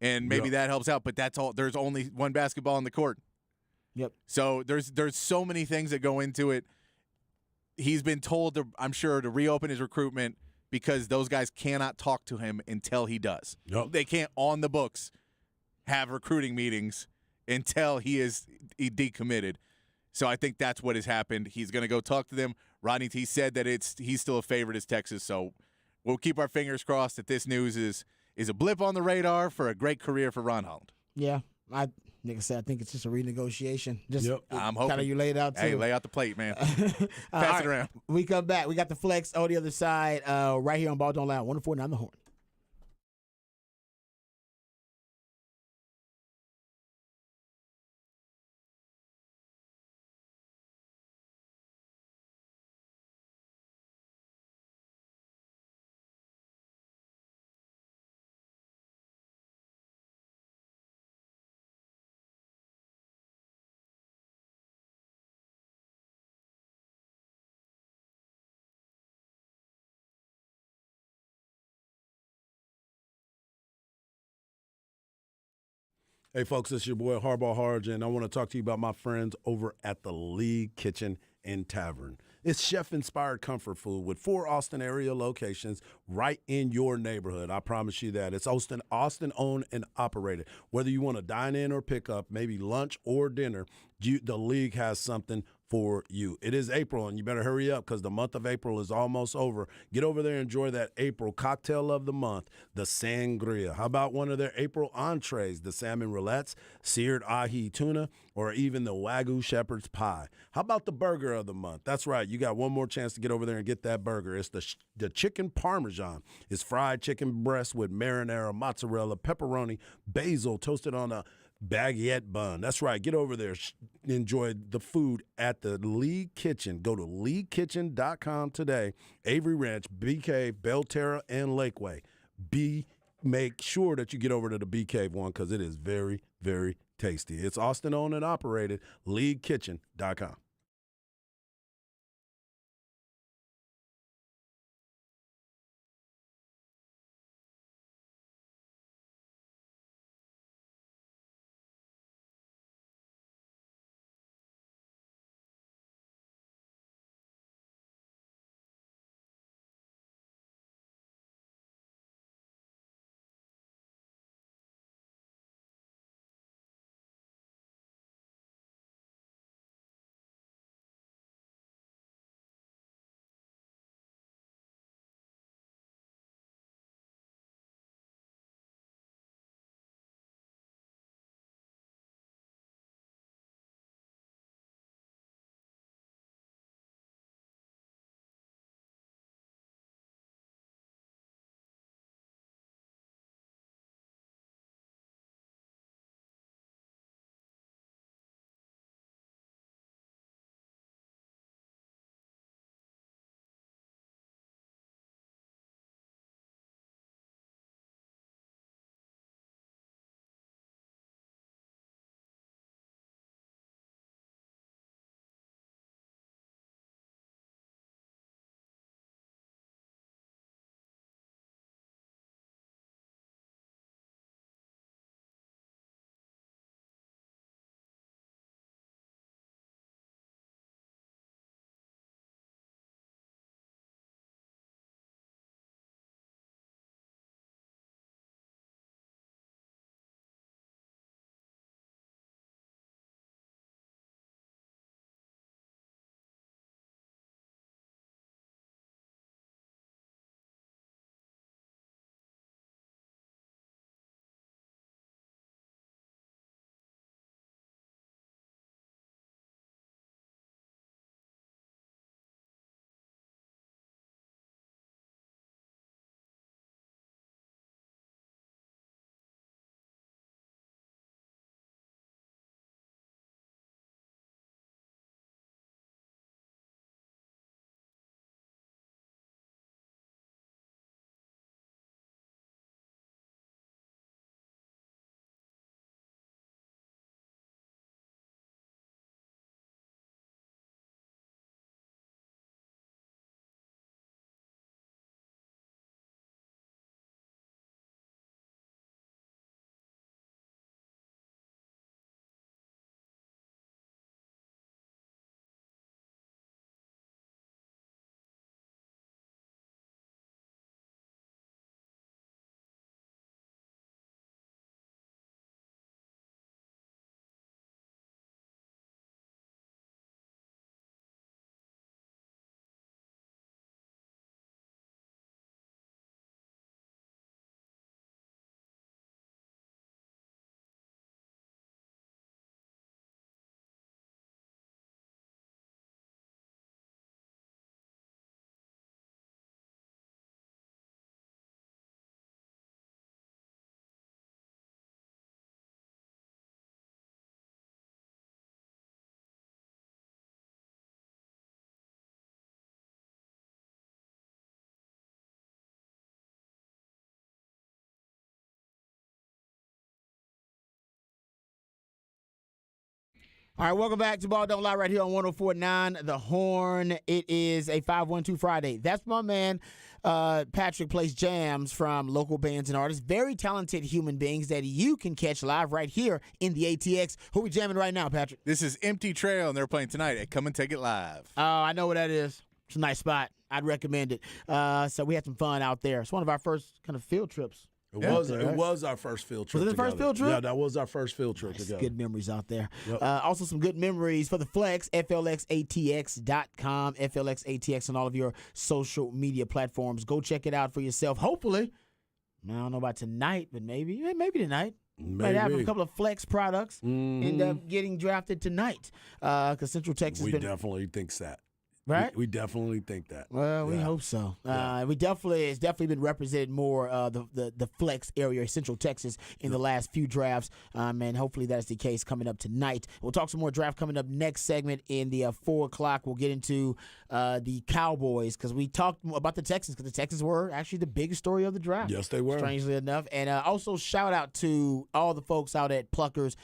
And maybe that helps out, but that's all. There's only one basketball on the court. Yep. So there's so many things that go into it. He's been told, I'm sure, to reopen his recruitment because those guys cannot talk to him until he does. Yep. They can't, on the books, have recruiting meetings until he is decommitted. So I think that's what has happened. He's going to go talk to them. Rodney T said that he's still a favorite as Texas, so we'll keep our fingers crossed that this news is a blip on the radar for a great career for Ron Holland. Yeah, like I said, I think it's just a renegotiation. Just I'm hoping. kind of you laid out too. Hey, lay out the plate, man. Pass it around. We come back. We got the flex on the other side right here on Ball Don't Lie, 104.9 The Horn. Hey, folks, this is your boy Hardball Harge, and I want to talk to you about my friends over at the Lee Kitchen and Tavern. It's chef-inspired comfort food with 4 Austin area locations right in your neighborhood. I promise you that. It's Austin owned and operated. Whether you want to dine in or pick up, maybe lunch or dinner, the League has something for you. It is April, and you better hurry up because the month of April is almost over. Get over there and enjoy that April cocktail of the month, the sangria. How about one of their April entrees, the salmon roulets, seared ahi tuna, or even the Wagyu shepherd's pie? How about the burger of the month? That's right. You got one more chance to get over there and get that burger. It's the chicken parmesan. It's fried chicken breast with marinara, mozzarella, pepperoni, basil, toasted on a baguette bun. That's right. Get over there. Enjoy the food at the Lee Kitchen. Go to leekitchen.com today. Avery Ranch, Bee Cave, Belterra, and Lakeway. Make sure that you get over to the Bee Cave one because it is very, very tasty. It's Austin owned and operated. leekitchen.com. All right, welcome back to Ball Don't Lie right here on 104.9 The Horn. It is a 512 Friday. That's my man, Patrick plays jams from local bands and artists. Very talented human beings that you can catch live right here in the ATX. Who we jamming right now, Patrick? This is Empty Trail, and they're playing tonight at Come and Take It Live. Oh, I know where that is. It's a nice spot. I'd recommend it. So we had some fun out there. It's one of our first kind of field trips. It was our first field trip. Was it the first field trip? Yeah, that was our first field trip together. Good memories out there. Yep. Also, some good memories for the Flex, FLXATX.com, FLXATX on all of your social media platforms. Go check it out for yourself. Hopefully, I don't know about tonight, but maybe tonight. Might have a couple of Flex products end up getting drafted tonight because Central Texas We definitely think that. Right? We definitely think that. Well, we hope so. It's definitely been represented more the flex area, Central Texas, in the last few drafts, and hopefully that's the case coming up tonight. We'll talk some more draft coming up next segment in the 4 o'clock. We'll get into the Cowboys because we talked about the Texans because the Texans were actually the biggest story of the draft. Yes, they were. Strangely enough. And also shout out to all the folks out at Pluckers.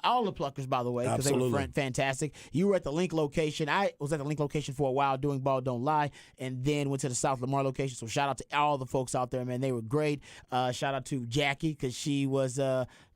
All the Pluckers, by the way, because they were fantastic. You were at the Link location. I was at the Link location for a while doing Ball Don't Lie, and then went to the South Lamar location. So shout out to all the folks out there, man. They were great. Shout out to Jackie because she was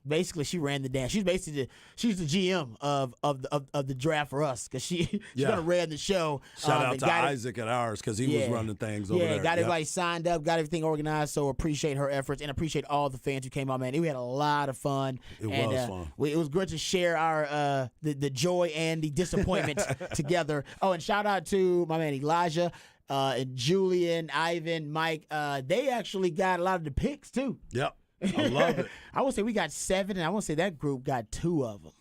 basically she ran the dance. She's the GM of the draft for us because she kind of ran the show. Shout out to Isaac at ours because he was running things over there. Yeah, got everybody signed up, got everything organized. So appreciate her efforts and appreciate all the fans who came out, man. We had a lot of fun. It was fun. It was great to share our the joy and the disappointment together. Oh, and shout out to my man Elijah. And Julian, Ivan, Mike, they actually got a lot of the picks too. Yep. I love it. I would say we got 7, and I want to say that group got 2 of them.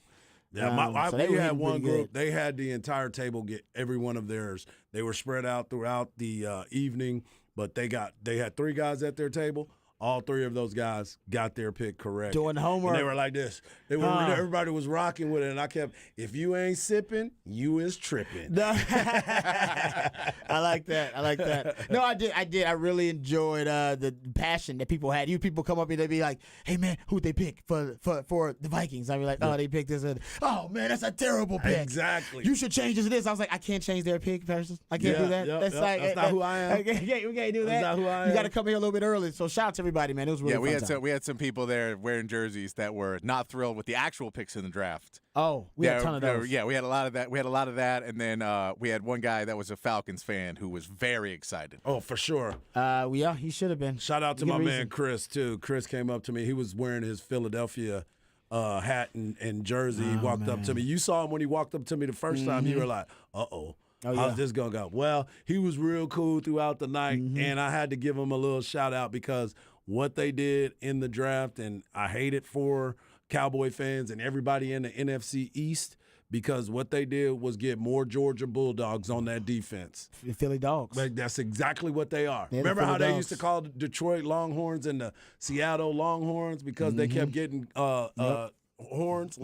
Yeah, we had one group. They had the entire table get every one of theirs. They were spread out throughout the evening, but they had 3 guys at their table. All 3 of those guys got their pick correct. Doing homework. And they were like this. Everybody was rocking with it, and I kept, if you ain't sipping, you is tripping. I like that. No, I did. I really enjoyed the passion that people had. People come up and they'd be like, hey, man, who'd they pick for the Vikings? I'd be like, oh, they picked this. Oh, man, that's a terrible pick. Exactly. You should change this to this. I was like, I can't change their pick, person. I can't do that. That's not who I am. We can't do that. That's not who I am. You got to come here a little bit early. So shout out to everybody, man. It was really fun. We had some people there wearing jerseys that were not thrilled with the actual picks in the draft. Oh, we had a ton of those. Yeah, we had a lot of that. And then we had one guy that was a Falcons fan who was very excited. Oh, for sure. Yeah, he should have been. Shout out to my man Chris too. Chris came up to me. He was wearing his Philadelphia hat and jersey. He walked up to me. You saw him when he walked up to me the first time. You were like, uh-oh. How's this going to go? Well, he was real cool throughout the night, and I had to give him a little shout-out because what they did in the draft, and I hate it for Cowboy fans and everybody in the NFC East because what they did was get more Georgia Bulldogs on that defense. Philly Dogs. Like, that's exactly what they are. They're Remember how they Dogs. used to call the Detroit Longhorns and the Seattle Longhorns because they kept getting Longhorns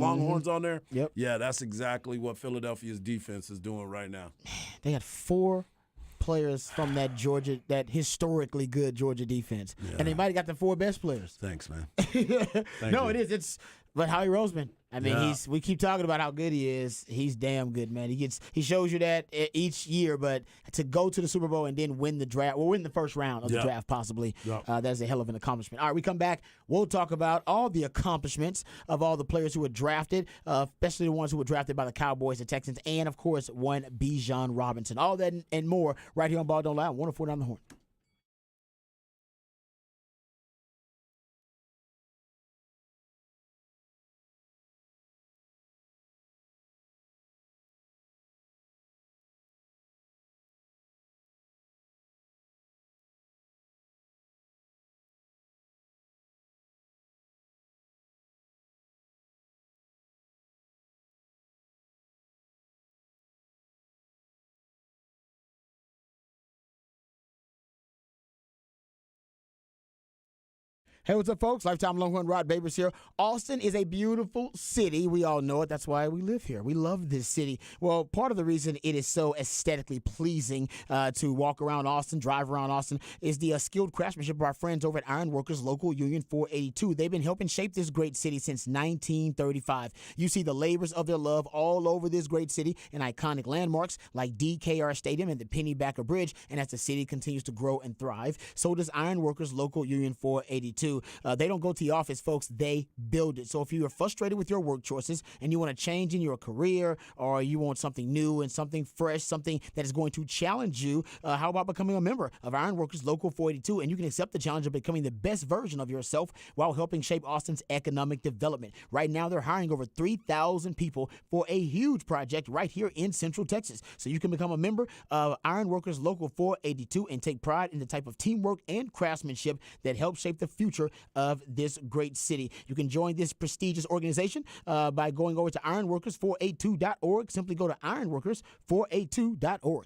on there? Yep. Yeah, that's exactly what Philadelphia's defense is doing right now. They had 4 players from that historically good Georgia defense. Yeah. And they might have got the 4 best players. Thanks, man. It is. But Howie Roseman, I mean, we keep talking about how good he is. He's damn good, man. He shows you that each year, but to go to the Super Bowl and then win the draft, win the first round of the draft possibly, that's a hell of an accomplishment. All right, we come back. We'll talk about all the accomplishments of all the players who were drafted, especially the ones who were drafted by the Cowboys, the Texans, and, of course, one Bijan Robinson. All that and more right here on Ball Don't Lie, 104 down the horn. Hey, what's up, folks? Lifetime Longhorn Rod Babers here. Austin is a beautiful city. We all know it. That's why we live here. We love this city. Well, part of the reason it is so aesthetically pleasing to walk around Austin, drive around Austin, is the skilled craftsmanship of our friends over at Ironworkers Local Union 482. They've been helping shape this great city since 1935. You see the labors of their love all over this great city in iconic landmarks like DKR Stadium and the Pennybacker Bridge. And as the city continues to grow and thrive, so does Ironworkers Local Union 482. They don't go to the office, folks. They build it. So if you are frustrated with your work choices and you want to change in your career, or you want something new and something fresh, something that is going to challenge you, how about becoming a member of Ironworkers Local 482? And you can accept the challenge of becoming the best version of yourself while helping shape Austin's economic development. Right now, they're hiring over 3,000 people for a huge project right here in Central Texas. So you can become a member of Ironworkers Local 482 and take pride in the type of teamwork and craftsmanship that helps shape the future of this great city. You can join this prestigious organization by going over to ironworkers482.org. Simply go to ironworkers482.org.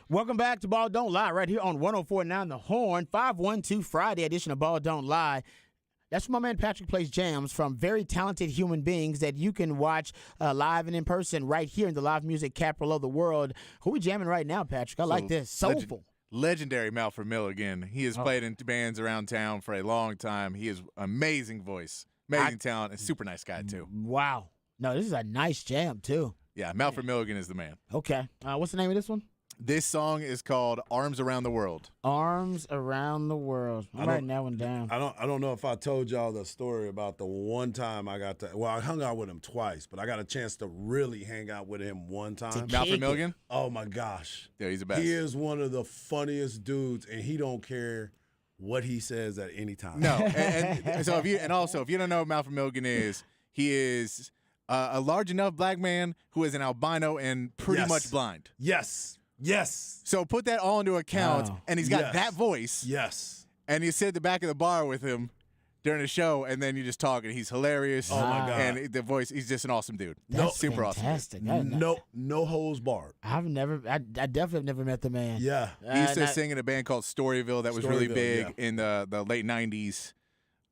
Welcome back to Ball Don't Lie right here on 104.9 The Horn, 512 Friday edition of Ball Don't Lie. That's where my man Patrick plays jams from very talented human beings that you can watch live and in person right here in the live music capital of the world. Who we jamming right now, Patrick? I like this. Soulful. Legendary Malford Milligan. He has played in bands around town for a long time. He has amazing voice, amazing talent, and super nice guy, too. Wow. No, this is a nice jam, too. Yeah, Malford Milligan is the man. Okay. What's the name of this one? This song is called Arms Around the World. Arms Around the World. I'm writing that one down. I don't know if I told y'all the story about the one time I hung out with him twice, but I got a chance to really hang out with him one time. Malford Milligan? Oh my gosh. Yeah, he's the best. He is one of the funniest dudes, and he don't care what he says at any time. No, and so if you don't know who Malford Milligan is, he is a large enough black man who is an albino and pretty much blind. Yes. So put that all into account, and he's got that voice. Yes. And you sit at the back of the bar with him during the show, and then you just talk, and he's hilarious. Oh my God. And the voice, he's just an awesome dude. That's super fantastic. awesome. No holds barred. I definitely have never met the man. Yeah. He used to sing in a band called Storyville that was really Storyville, big in the late 90s.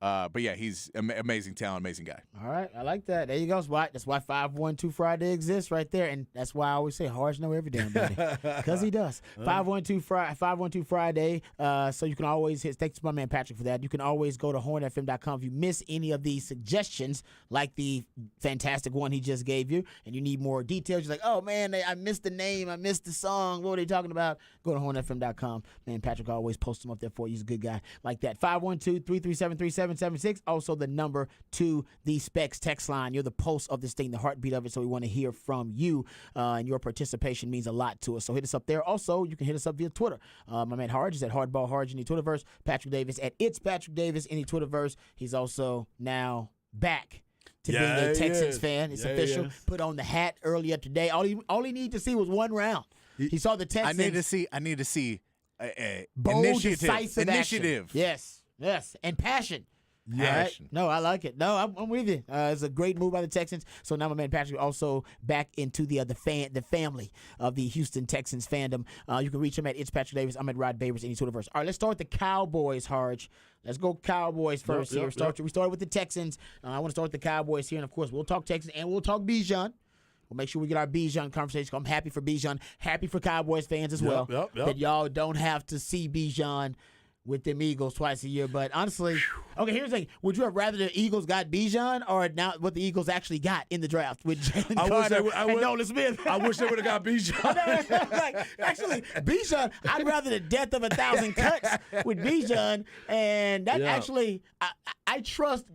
But yeah, he's amazing talent, amazing guy. All right, I like that. There you go. That's why 512 Friday exists right there, and that's why I always say Harge know every damn day, because he does. 512 Friday. So you can always thanks to my man Patrick for that. You can always go to hornfm.com if you miss any of these suggestions, like the fantastic one he just gave you, and you need more details. You're like, oh man, I missed the name, I missed the song. What were they talking about? Go to hornfm.com. Man, Patrick always posts them up there for you. He's a good guy like that. 512-337-3776. Also the number to the Specs text line. You're the pulse of this thing, the heartbeat of it, so we want to hear from you, and your participation means a lot to us. So hit us up there. Also, you can hit us up via Twitter. My man Harge is at Hardball Harge in the Twitterverse. Patrick Davis at It's Patrick Davis in the Twitterverse. He's also now back to being a Texans fan. It's official. Put on the hat earlier today. All he needed to see was one round. He saw the Texans. I need to see bold, initiative. decisive Initiative. Action. Yes, and passion. Yeah. Right. No, I like it. No, I'm with you. It's a great move by the Texans. So now my man Patrick also back into the family of the Houston Texans fandom. You can reach him at It's Patrick Davis. I'm at Rod Babers in the Twitterverse. All right, let's start with the Cowboys, Harge. Let's go Cowboys first here. We started with the Texans. I want to start with the Cowboys here, and of course we'll talk Texans and we'll talk Bijan. We'll make sure we get our Bijan conversation. I'm happy for Bijan. Happy for Cowboys fans as well. That y'all don't have to see Bijan with them Eagles twice a year. But honestly, okay, here's the thing. Would you have rather the Eagles got Bijan or now what the Eagles actually got in the draft with Jalen Carter and Nolan Smith? I wish they would have got Bijan. Actually, Bijan, I'd rather the death of 1,000 cuts with Bijan. And that actually, I trust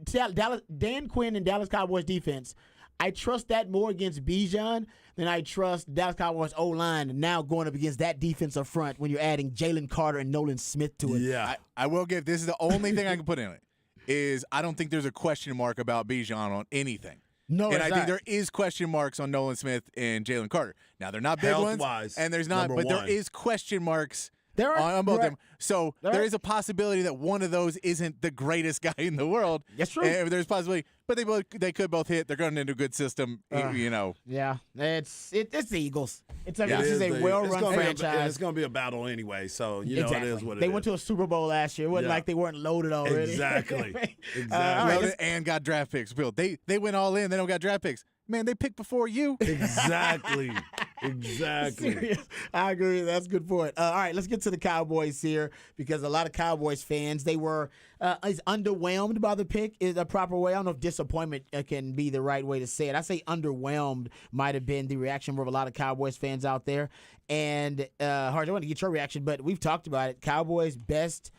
Dan Quinn and Dallas Cowboys defense. I trust that more against Bijan than I trust Dallas Cowboys O-line now going up against that defensive front when you're adding Jalen Carter and Nolan Smith to it. Yeah. I will give, this is the only thing I can put in it, is I don't think there's a question mark about Bijan on anything. No, and I think there is question marks on Nolan Smith and Jalen Carter. Now, they're not big ones, and there's not, but there is question marks on both of them. So there is a possibility that one of those isn't the greatest guy in the world. That's true. There's a possibility, but they could both hit. They're going into a good system, you know. Yeah, it's the Eagles. It's a well-run franchise. It's going to be a battle anyway, so you know it is what it is. They went to a Super Bowl last year. It wasn't like they weren't loaded already. Exactly. Loaded and got draft picks. Bill, they went all in. They don't got draft picks. Man, they picked before you. Exactly. Serious. I agree. That's a good point. All right, let's get to the Cowboys here because a lot of Cowboys fans, they were underwhelmed by the pick is a proper way. I don't know if disappointment can be the right way to say it. I say underwhelmed might have been the reaction of a lot of Cowboys fans out there. And, Harge, I want to get your reaction, but we've talked about it. Cowboys' best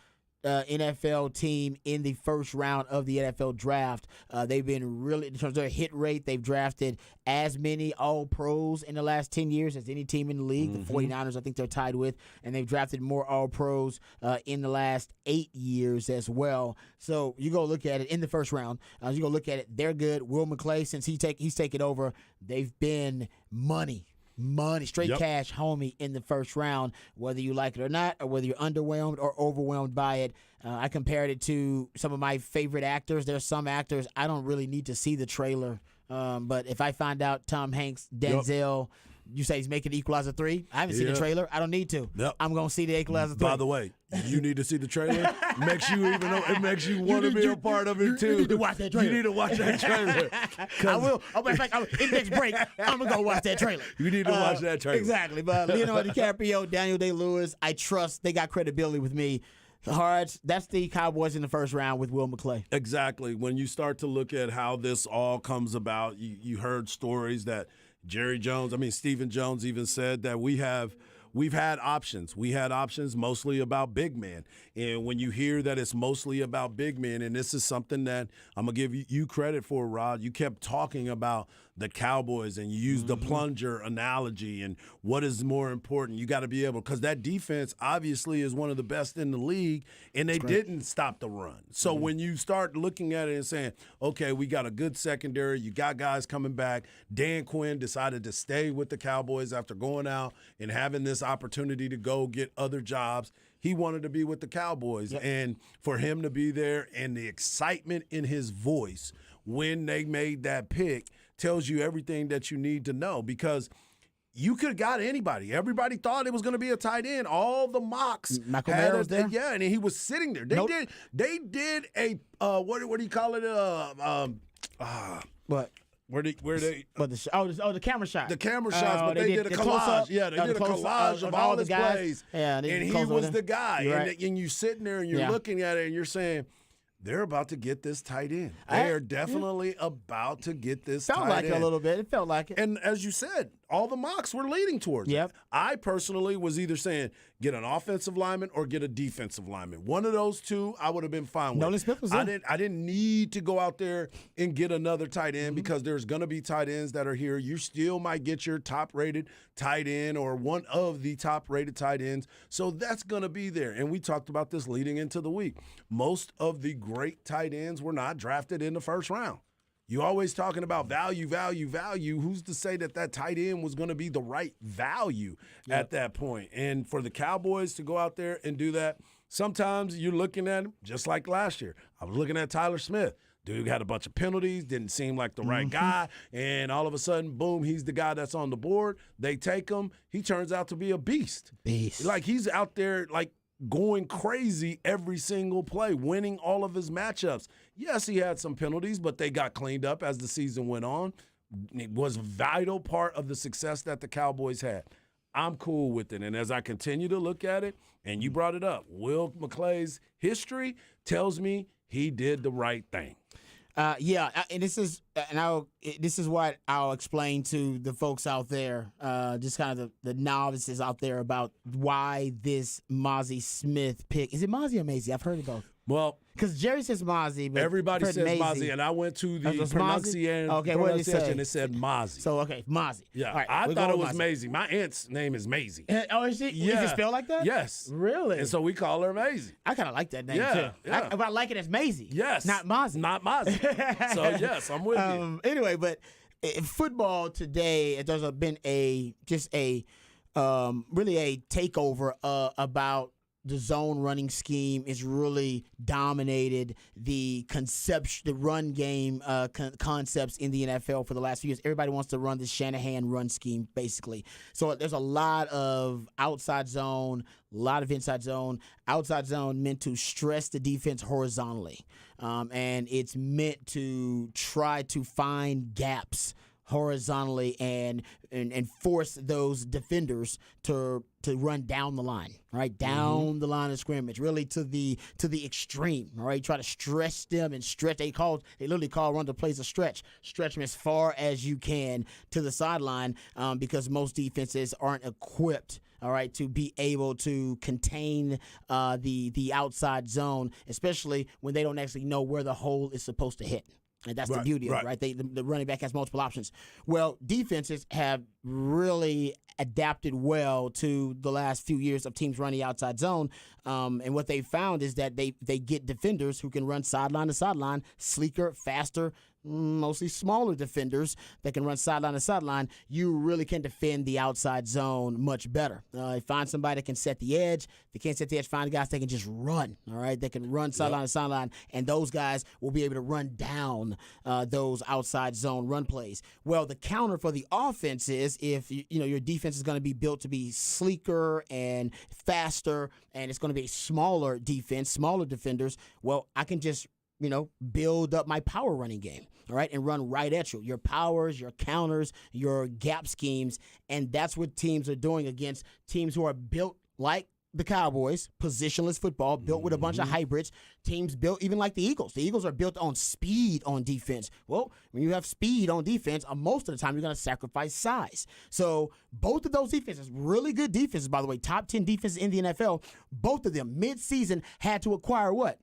NFL team in the first round of the NFL draft. They've been really, in terms of their hit rate, they've drafted as many All-Pros in the last 10 years as any team in the league. The 49ers, I think they're tied with, and they've drafted more All-Pros in the last 8 years as well. So you go look at it in the first round. You go look at it, they're good. Will McClay, since he's taken over, they've been money, straight cash, homie, in the first round, whether you like it or not, or whether you're underwhelmed or overwhelmed by it. I compared it to some of my favorite actors. There's some actors I don't really need to see the trailer, but if I find out Tom Hanks, Denzel, You say he's making the Equalizer 3? I haven't seen the Yeah. trailer. I don't need to. Yep. I'm going to see the Equalizer 3. By the way, you need to see the trailer. Makes you even know. It makes you want to be a part of it too. You need to watch that trailer. You need to watch that trailer. I will. Oh, in fact, in next break, I'm going to go watch that trailer. You need to watch that trailer. Exactly. But Leonardo DiCaprio, Daniel Day-Lewis, I trust they got credibility with me. Hards, that's the Cowboys in the first round with Will McClay. Exactly. When you start to look at how this all comes about, you heard stories that Stephen Jones even said that we've had options. We had options mostly about big men. And when you hear that it's mostly about big men, and this is something that I'm going to give you credit for, Rod, you kept talking about the Cowboys and you used the plunger analogy and what is more important. You got to be able, because that defense obviously is one of the best in the league, and they didn't stop the run. So when you start looking at it and saying, okay, we got a good secondary, you got guys coming back. Dan Quinn decided to stay with the Cowboys after going out and having this opportunity to go get other jobs. He wanted to be with the Cowboys. Yep. And for him to be there and the excitement in his voice when they made that pick tells you everything that you need to know, because you could have got anybody. Everybody thought it was going to be a tight end. All the mocks. Michael had Mayer it, was there? Yeah, and he was sitting there. They did a what do you call it? But Where they the camera shot. the camera shots, but they did a collage. close-up. Yeah, they did a collage of all the his guys. plays. Yeah, and he close was over the there. guy. You're And, right. and you're sitting there and you're Yeah. looking at it and you're saying, they're about to get this tight end. They are definitely about to get this Felt tight like end. it a little bit. It felt like it. And as you said, all the mocks were leading towards Yep. it. I personally was either saying get an offensive lineman or get a defensive lineman. One of those two, I would have been fine with. Nolan Smith was in. I didn't need to go out there and get another tight end because there's going to be tight ends that are here. You still might get your top-rated tight end or one of the top-rated tight ends. So that's going to be there. And we talked about this leading into the week. Most of the great tight ends were not drafted in the first round. You always talking about value, value, value. Who's to say that tight end was going to be the right value at that point? And for the Cowboys to go out there and do that, sometimes you're looking at him just like last year. I was looking at Tyler Smith. Dude had a bunch of penalties, didn't seem like the right guy, and all of a sudden, boom, he's the guy that's on the board. They take him. He turns out to be a beast. Like he's out there like going crazy every single play, winning all of his matchups. Yes, he had some penalties, but they got cleaned up as the season went on. It was a vital part of the success that the Cowboys had. I'm cool with it. And as I continue to look at it, and you brought it up, Will McClay's history tells me he did the right thing. And this is what I'll explain to the folks out there, just kind of the novices out there about why this Mozzie Smith pick. Is it Mozzie or Maisie? I've heard it both. Well, because Jerry says Mozzie, but everybody I've heard says Maisie. Mozzie, and I went to the It's Mozzie? pronunciation. Okay, what did it say? It said Mozzie. So okay, Mozzie. Yeah, All right, I we're thought it going was Mozzie. Maisie. My aunt's name is Maisie. Oh, is it? Yeah. Is it spelled like that? Yes. Really? And so we call her Maisie. I kind of like that name Yeah, too. yeah. But I like it as Maisie. Yes. Not Mozzie. Not Mozzie. So, yes, I'm with you. Anyway, but in football today, there's been really a takeover about the zone running scheme. Is really dominated the run game concepts in the NFL for the last few years. Everybody wants to run the Shanahan run scheme, basically. So there's a lot of outside zone, a lot of inside zone. Outside zone meant to stress the defense horizontally, and it's meant to try to find gaps horizontally and force those defenders to run down the line, right? Down the line of scrimmage, really to the extreme, all right? Try to stretch them and stretch. They literally call run the plays a stretch. Stretch them as far as you can to the sideline, because most defenses aren't equipped, all right, to be able to contain the outside zone, especially when they don't actually know where the hole is supposed to hit. And that's the beauty of it, right? The running back has multiple options. Well, defenses have really adapted well to the last few years of teams running outside zone. And what they found is that they get defenders who can run sideline to sideline, sleeker, faster, mostly smaller defenders that can run sideline to sideline, you really can defend the outside zone much better. Find somebody that can set the edge. If they can't set the edge, find guys that can just run, all right? They can run sideline to sideline, and those guys will be able to run down those outside zone run plays. Well, the counter for the offense is if your defense is going to be built to be sleeker and faster, and it's going to be a smaller defense, smaller defenders, well, I can just build up my power running game, all right, and run right at you. Your powers, your counters, your gap schemes, and that's what teams are doing against teams who are built like the Cowboys, positionless football, built with a bunch of hybrids. Teams built even like the Eagles. The Eagles are built on speed on defense. Well, when you have speed on defense, most of the time you're going to sacrifice size. So both of those defenses, really good defenses, by the way, top 10 defenses in the NFL, both of them mid-season had to acquire what?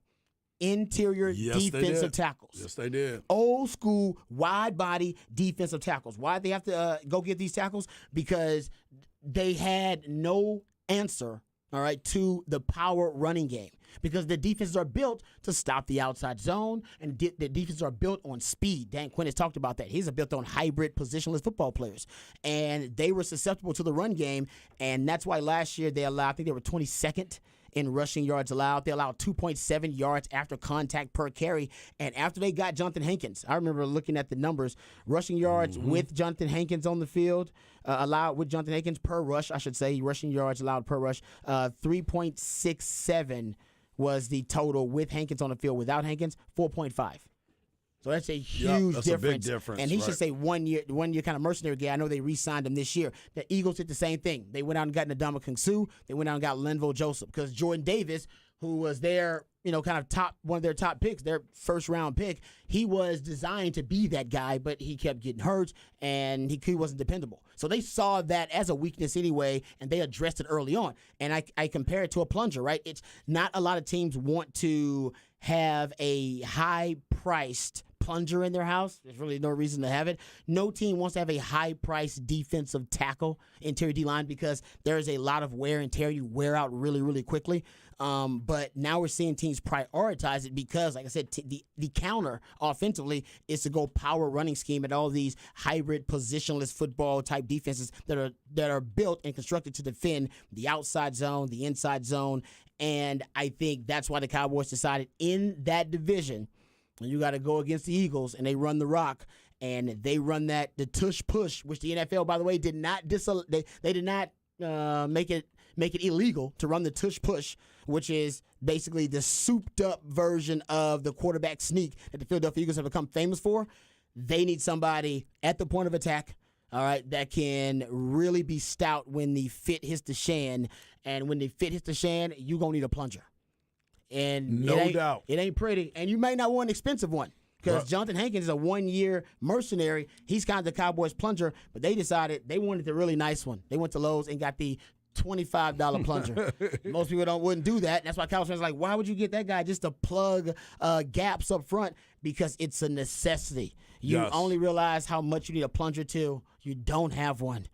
Interior defensive tackles. Yes, they did. Old school, wide body defensive tackles. Why did they have to go get these tackles? Because they had no answer, all right, to the power running game. Because the defenses are built to stop the outside zone, and the defenses are built on speed. Dan Quinn has talked about that. He's built on hybrid positionless football players. And they were susceptible to the run game, and that's why last year they allowed, I think they were 22nd in rushing yards allowed. They allowed 2.7 yards after contact per carry. And after they got Jonathan Hankins, I remember looking at the numbers, rushing yards with Jonathan Hankins on the field, allowed with Jonathan Hankins per rush, I should say, rushing yards allowed per rush, 3.67 was the total with Hankins on the field. Without Hankins, 4.5. So that's a huge that's difference. A big difference. And he should say 1 year kind of mercenary guy. I know they re-signed him this year. The Eagles did the same thing. They went out and got Ndamukong Suh. They went out and got Linval Joseph because Jordan Davis, who was their, kind of one of their top picks, their first-round pick, he was designed to be that guy, but he kept getting hurt, and he wasn't dependable. So they saw that as a weakness anyway, and they addressed it early on. And I compare it to a plunger, right? It's not a lot of teams want to have a high-priced plunger in their house. There's really no reason to have it. No team wants to have a high-priced defensive tackle, interior D-line, because there is a lot of wear and tear. You wear out really, really quickly. But now we're seeing teams prioritize it because, like I said, the counter offensively is to go power running scheme at all these hybrid positionless football type defenses that are built and constructed to defend the outside zone, the inside zone. And I think that's why the Cowboys decided in that division, you got to go against the Eagles, and they run the rock, and they run the tush push, which the NFL, by the way, did not they did not make it illegal to run the tush push, which is basically the souped up version of the quarterback sneak that the Philadelphia Eagles have become famous for. They need somebody at the point of attack, all right, that can really be stout when the fit hits the shan, and when the fit hits the shan, you're going to need a plunger. And no doubt. It ain't pretty. And you may not want an expensive one because Jonathan Hankins is a 1-year mercenary. He's kind of the Cowboys plunger, but they decided they wanted the really nice one. They went to Lowe's and got the $25 plunger. Most people wouldn't do that. That's why Cowboys fans are like, why would you get that guy just to plug gaps up front? Because it's a necessity. You only realize how much you need a plunger till you don't have one.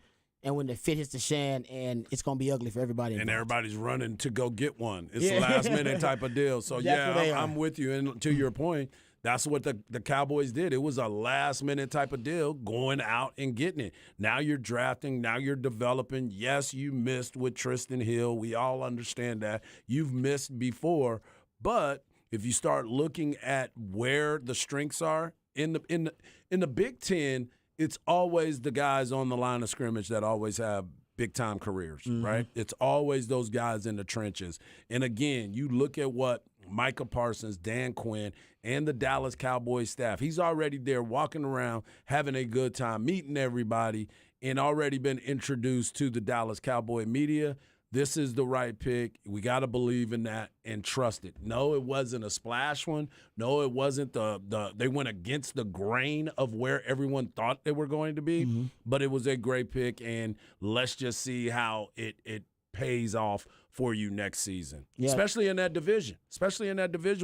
And when the fit hits the shan, and it's going to be ugly for everybody. And everybody's running to go get one. It's a last-minute type of deal. So, I'm with you. And to your point, that's what the Cowboys did. It was a last-minute type of deal, going out and getting it. Now you're drafting. Now you're developing. Yes, you missed with Tristan Hill. We all understand that. You've missed before. But if you start looking at where the strengths are, in the Big Ten, it's always the guys on the line of scrimmage that always have big-time careers, right? It's always those guys in the trenches. And, again, you look at what Micah Parsons, Dan Quinn, and the Dallas Cowboys staff, he's already there walking around, having a good time, meeting everybody, and already been introduced to the Dallas Cowboy media. This is the right pick. We got to believe in that and trust it. No, it wasn't a splash one. No, it wasn't they went against the grain of where everyone thought they were going to be. But it was a great pick, and let's just see how it pays off for you next season, especially in that division,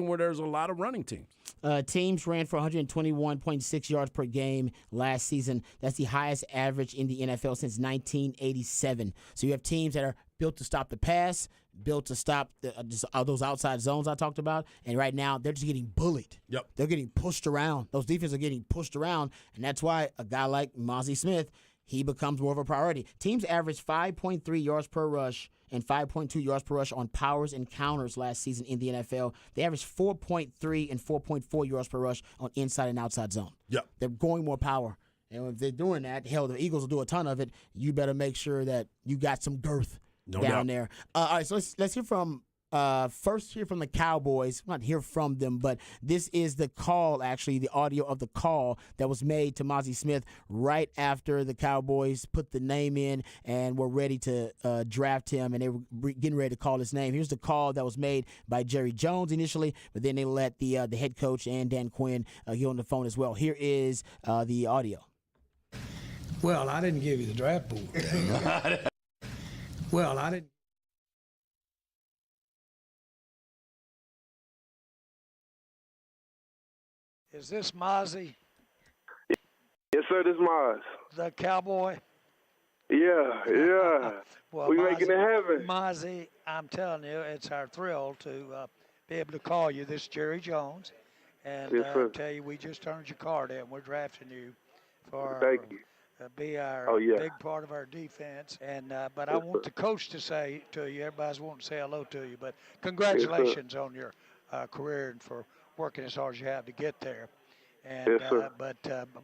where there's a lot of running teams. Teams ran for 121.6 yards per game last season. That's the highest average in the NFL since 1987. So you have teams that are built to stop the pass, built to stop those outside zones I talked about. And right now, they're just getting bullied. Yep. They're getting pushed around. Those defenses are getting pushed around, and that's why a guy like Mazi Smith, he becomes more of a priority. Teams averaged 5.3 yards per rush and 5.2 yards per rush on powers and counters last season in the NFL. They averaged 4.3 and 4.4 yards per rush on inside and outside zone. Yep. They're going more power. And if they're doing that, hell, the Eagles will do a ton of it. You better make sure that you got some girth down there. All right, so let's hear from first hear from the Cowboys. Not hear from them, but this is the call, actually, the audio of the call that was made to Mazi Smith right after the Cowboys put the name in and were ready to draft him, and they were getting ready to call his name. Here's the call that was made by Jerry Jones initially, but then they let the head coach and Dan Quinn get on the phone as well. Here is the audio. Well, I didn't give you the draft board. Well, I didn't. Is this Mazi, Yes, sir, this is Maz. the Cowboy? Yeah. Well, We making it happen. Mazi, I'm telling you, it's our thrill to be able to call you. This is Jerry Jones. And Yes, sir. tell you, we just turned your card in. We're drafting you for Thank you. be our Oh, yeah. big part of our defense. And but I want the coach to say to you, everybody's wanting to say hello to you, but congratulations on your career and for working as hard as you have to get there. And Yes, sir.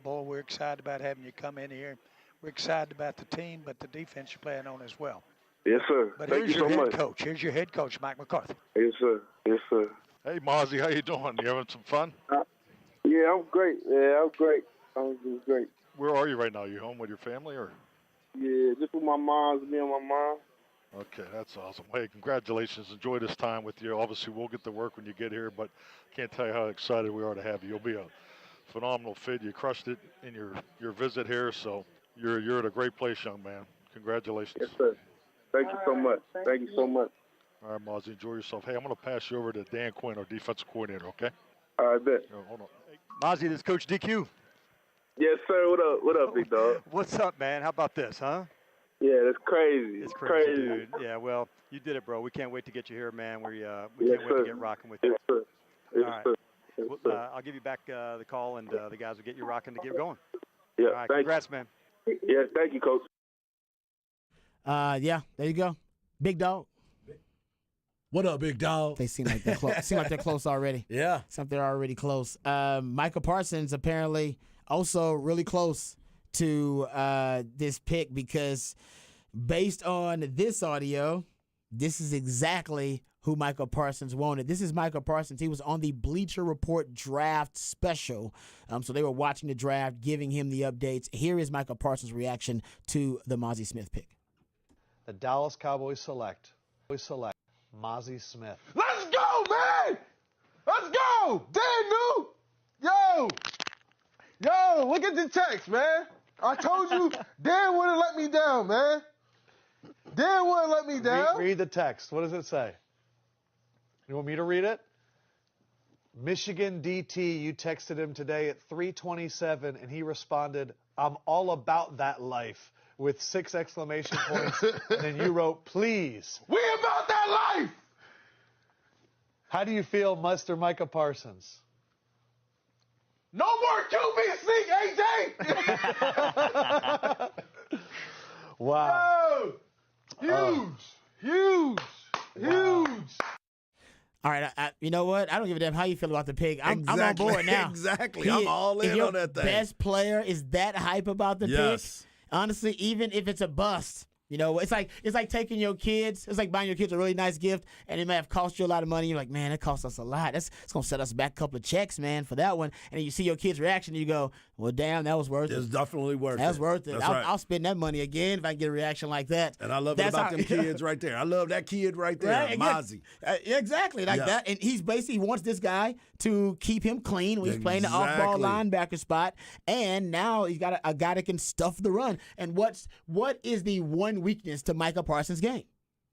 boy, we're excited about having you come in here. We're excited about the team, but the defense you're playing on as well. Yes, sir. But Thank here's you your so head much. coach. Here's your head coach, Mike McCarthy. Yes, sir. Yes, sir. Hey, Mozzie, how you doing? You having some fun? Yeah, I'm great. Yeah, I'm great. I'm doing great. Where are you right now? You home with your family or? Yeah, just with my mom, me and my mom. Okay, that's awesome. Hey, congratulations. Enjoy this time with you. Obviously, we'll get to work when you get here, but can't tell you how excited we are to have you. You'll be a phenomenal fit. You crushed it in your visit here, so you're at a great place, young man. Congratulations. Yes, sir. Thank you so much. Thank you so much. All right, Mozzie, enjoy yourself. Hey, I'm going to pass you over to Dan Quinn, our defensive coordinator, okay? All right, bet. Hold on. Mozzie, this is Coach DQ. Yes, sir. What up? What up, big dog? What's up, man? How about this, huh? Yeah, that's crazy. It's crazy, dude. Yeah, well, you did it, bro. We can't wait to get you here, man. We Yes, can't wait sir. to get rocking with you. Yes, sir. Yes, All right. sir. Yes, Well, sir. I'll give you back the call, and the guys will get you rocking to get going. Yeah, All right, thank congrats, man. you. Yeah, thank you, Coach. Yeah, there you go. Big dog. What up, big dog? They seem like they're close. Seem like they're close already. Yeah. Seem like they're already close. Micah Parsons apparently also really close to this pick because based on this audio, this is exactly who Micah Parsons wanted. This is Micah Parsons. He was on the Bleacher Report draft special. So they were watching the draft, giving him the updates. Here is Micah Parsons' reaction to the Mazi Smith pick. The Dallas Cowboys select Mazi Smith. Let's go, man! Let's go! Dan New! Yo, look at the text, man. I told you Dan wouldn't let me down, man. Dan wouldn't let me down. Read the text. What does it say? You want me to read it? Michigan DT, you texted him today at 3:27, and he responded, "I'm all about that life," with 6 exclamation points. And then you wrote, "Please." We about that life! How do you feel, Mr. Micah Parsons? No more QB sneak, AJ! Wow. Yo! Huge! All right, you know what? I don't give a damn how you feel about the pick. I'm on board now. Exactly. I'm all in on that thing. If your best player is that hype about the Yes. pick, honestly, even if it's a bust, you know, it's like taking your kids. It's like buying your kids a really nice gift, and it may have cost you a lot of money. You're like, man, it cost us a lot. It's gonna set us back a couple of checks, man, for that one. And then you see your kid's reaction, and you go, well, damn, that was worth It's it. definitely worth it. That's worth it. That's I'll, right. I'll spend that money again if I get a reaction like that. And I love it That's about how- them kids right there. I love that kid right there, Right, Mazi. exactly like Yeah. that. And he's basically wants this guy to keep him clean when he's playing the off-ball Exactly. linebacker spot. And now he's got a guy that can stuff the run. And what is the one weakness to Micah Parsons' game?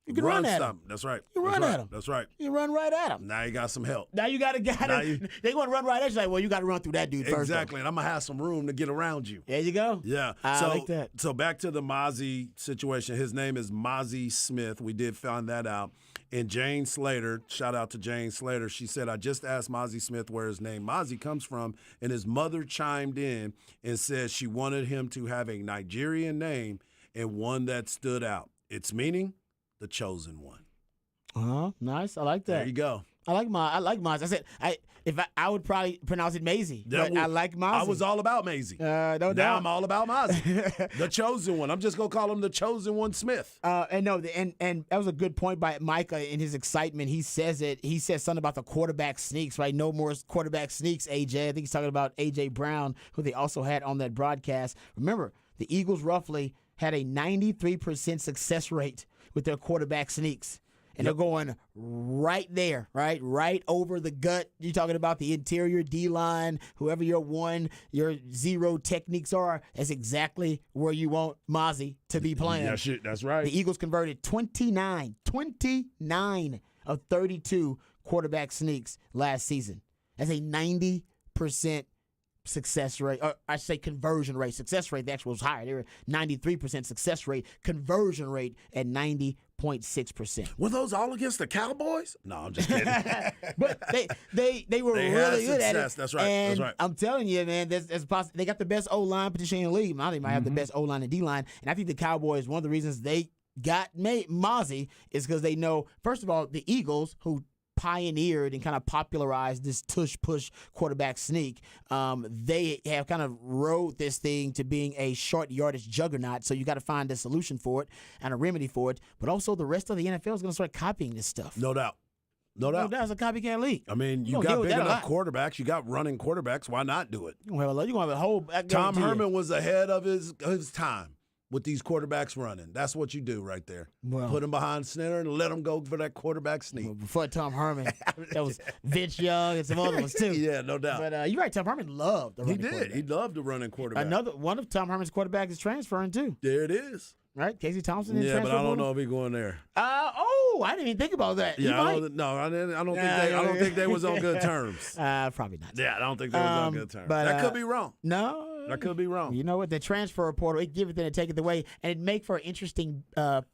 You can run at stop him. That's right. You That's run right. at him. That's right. You run right at him. Now you got some help. Now you got a guy that they want to run right at you. Like, well, you got to run through that dude first. Exactly, and I'm gonna have some room to get around you. There you go. Yeah. I like that. So back to the Mozzie situation. His name is Mozzie Smith. We did find that out. And Jane Slater, shout out to Jane Slater, she said, I just asked Mozzie Smith where his name Mozzie comes from, and his mother chimed in and said she wanted him to have a Nigerian name and one that stood out. Its meaning, the chosen one. Nice. I like that. There you go. I like Mozzie. I said I would probably pronounce it Maisie, but I like Mozzie. I was all about Maisie. No now doubt. I'm all about Mozzie. The chosen one. I'm just going to call him the chosen one Smith. And that was a good point by Micah in his excitement. He says something about the quarterback sneaks, right? No more quarterback sneaks, AJ. I think he's talking about A.J. Brown, who they also had on that broadcast. Remember, the Eagles roughly had a 93% success rate with their quarterback sneaks. And they're going right there, right over the gut. You're talking about the interior D-line, whoever your 1, your 0 techniques are. That's exactly where you want Mozzie to be playing. Yeah, shit, that's right. The Eagles converted 29 of 32 quarterback sneaks last season. That's a 90% success rate, or I say conversion rate. Success rate, the actual was higher. They were 93% success rate. Conversion rate at 90.6%. Were those all against the Cowboys? No, I'm just kidding. But they were They really had good at it. success. That's right. And That's right. I'm telling you, man, they got the best O-line potentially in the league. Now they might have the best O-line and D-line. And I think the Cowboys, one of the reasons they got Mozzie is because they know, first of all, the Eagles, who pioneered and kind of popularized this tush-push quarterback sneak. They have kind of rode this thing to being a short yardage juggernaut, so you got to find a solution for it and a remedy for it. But also the rest of the NFL is going to start copying this stuff. No doubt. No doubt. It's a copycat league. I mean, you got big enough quarterbacks. You got running quarterbacks. Why not do it? You're going to have a whole... Tom Herman was ahead of his time with these quarterbacks running. That's what you do right there. Well, put them behind center and let them go for that quarterback sneak. Well, before Tom Herman, that was Vince Young and some other ones too. Yeah, no doubt. But you're right. Tom Herman loved the running quarterback. He loved the running quarterback. One of Tom Herman's quarterbacks is transferring too. There it is. Right, Casey Thompson. Yeah, but I don't know if he's going there. I didn't even think about that. Yeah, I don't think they was on good terms. Probably not. Yeah, I don't think they was on good terms. But that could be wrong. No. I could be wrong. You know what? The transfer portal, it give it then, it take it away, and it make for interesting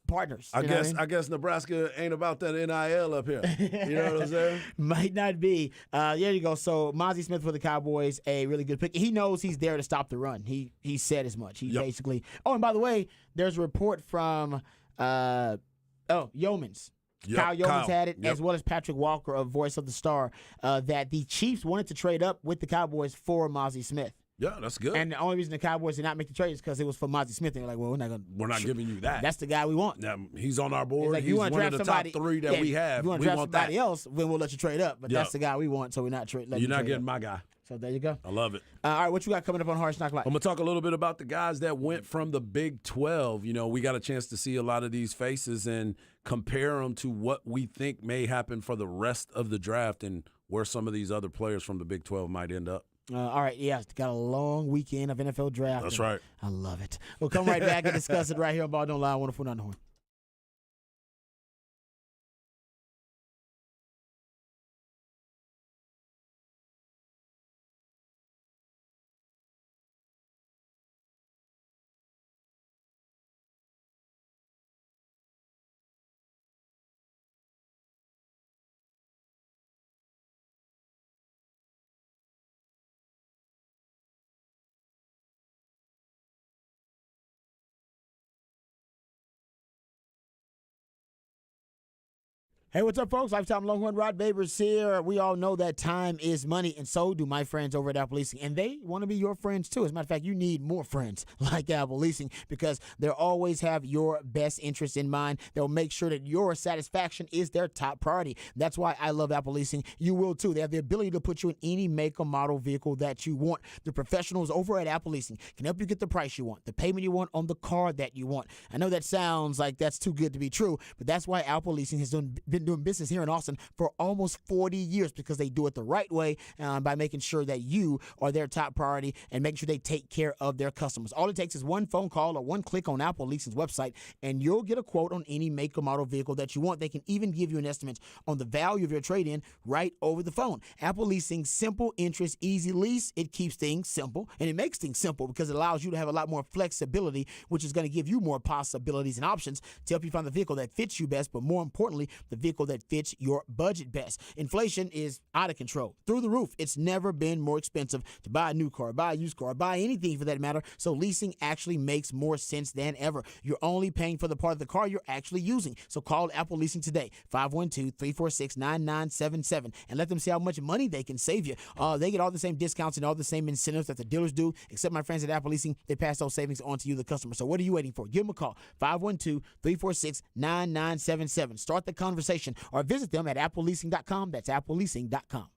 partners. I guess Nebraska ain't about that NIL up here. You know what I'm saying? Might not be. There you go. So Mozzie Smith for the Cowboys, a really good pick. He knows he's there to stop the run. He said as much. He basically. Oh, and by the way, there's a report from Yeomans. Kyle Yeomans had it, as well as Patrick Walker of Voice of the Star, that the Chiefs wanted to trade up with the Cowboys for Mozzie Smith. Yeah, that's good. And the only reason the Cowboys did not make the trade is because it was for Mozzie Smith. They were like, well, we're not giving you that. That's the guy we want. Now, he's on our board. Like, he's one of the top 3 that we have. If you want to draft somebody else, then we'll let you trade up. But that's the guy we want, so we're not letting you You're not trade getting up. my guy. So there you go. I love it. All right, what you got coming up on Hard Knock Live? I'm going to talk a little bit about the guys that went from the Big 12. You know, we got a chance to see a lot of these faces and compare them to what we think may happen for the rest of the draft and where some of these other players from the Big 12 might end up. All right, got a long weekend of NFL draft. That's right. I love it. We'll come right back and discuss it right here on Ball Don't Lie, 104.9 The Horn. Hey, what's up, folks? Lifetime Longhorn Rod Babers here. We all know that time is money, and so do my friends over at Apple Leasing. And they want to be your friends, too. As a matter of fact, you need more friends like Apple Leasing because they'll always have your best interest in mind. They'll make sure that your satisfaction is their top priority. That's why I love Apple Leasing. You will, too. They have the ability to put you in any make or model vehicle that you want. The professionals over at Apple Leasing can help you get the price you want, the payment you want on the car that you want. I know that sounds like that's too good to be true, but that's why Apple Leasing has been been doing business here in Austin for almost 40 years because they do it the right way by making sure that you are their top priority and making sure they take care of their customers. All it takes is one phone call or one click on Apple Leasing's website, and you'll get a quote on any make or model vehicle that you want. They can even give you an estimate on the value of your trade-in right over the phone. Apple Leasing, simple interest, easy lease. It keeps things simple, and it makes things simple because it allows you to have a lot more flexibility, which is going to give you more possibilities and options to help you find the vehicle that fits you best, but more importantly, the vehicle that fits your budget best. Inflation is out of control, through the roof. It's never been more expensive to buy a new car, buy a used car, buy anything for that matter. So leasing actually makes more sense than ever. You're only paying for the part of the car you're actually using. So call Apple Leasing today, 512-346-9977, and let them see how much money they can save you. They get all the same discounts and all the same incentives that the dealers do, except my friends at Apple Leasing, they pass those savings on to you, the customer. So what are you waiting for? Give them a call, 512-346-9977. Start the conversation or visit them at appleleasing.com. That's appleleasing.com.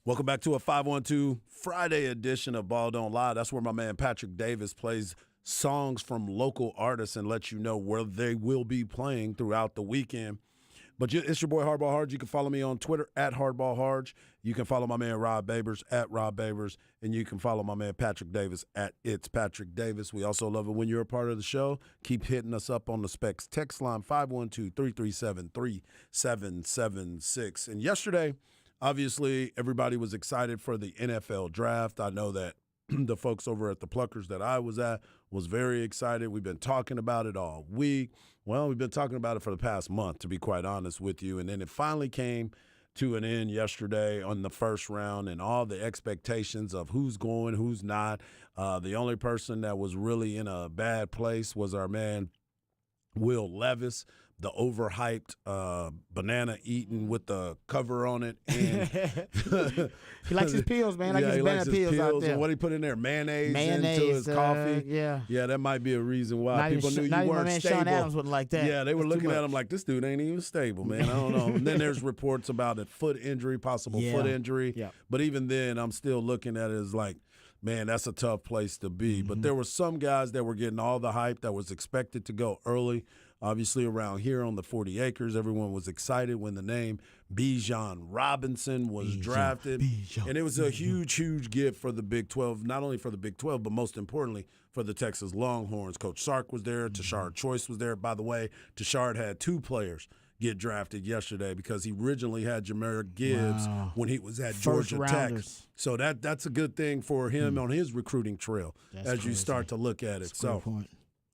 Welcome back to a 512 Friday edition of Ball Don't Lie. That's where my man Patrick Davis plays songs from local artists and lets you know where they will be playing throughout the weekend. But it's your boy Hardball Harge. You can follow me on Twitter at Hardball Harge. You can follow my man Rob Babers at Rob Babers. And you can follow my man Patrick Davis at It's Patrick Davis. We also love it when you're a part of the show. Keep hitting us up on the Specs text line 512-337-3776. And yesterday, obviously, everybody was excited for the NFL draft. I know that the folks over at the Pluckers that I was at was very excited. We've been talking about it all week. Well, we've been talking about it for the past month, to be quite honest with you. And then it finally came to an end yesterday on the first round and all the expectations of who's going, who's not. The only person that was really in a bad place was our man Will Levis, the overhyped banana eaten with the cover on it. And he likes his pills, man. Like yeah, his he likes his pills out pills. there. And what he put in there, mayonnaise into his coffee. Yeah, that might be a reason why people knew not you even weren't my man stable. Sean Adams wouldn't like that. Yeah, they were That's looking too at much. him like, this dude ain't even stable, man. I don't know. And then there's reports about a foot injury, possible foot injury. Yeah. But even then, I'm still looking at it as like, man, that's a tough place to be. But there were some guys that were getting all the hype that was expected to go early. Obviously, around here on the 40 acres, everyone was excited when the name Bijan Robinson was drafted. And it was a huge, huge gift for the Big 12, not only for the Big 12, but most importantly for the Texas Longhorns. Coach Sark was there. Tashard Choice was there. By the way, Tashard had two players get drafted yesterday because he originally had Jahmyr Gibbs when he was at First Georgia Tech. rounders. So that's a good thing for him on his recruiting trail as you start to look at it. That's a great point.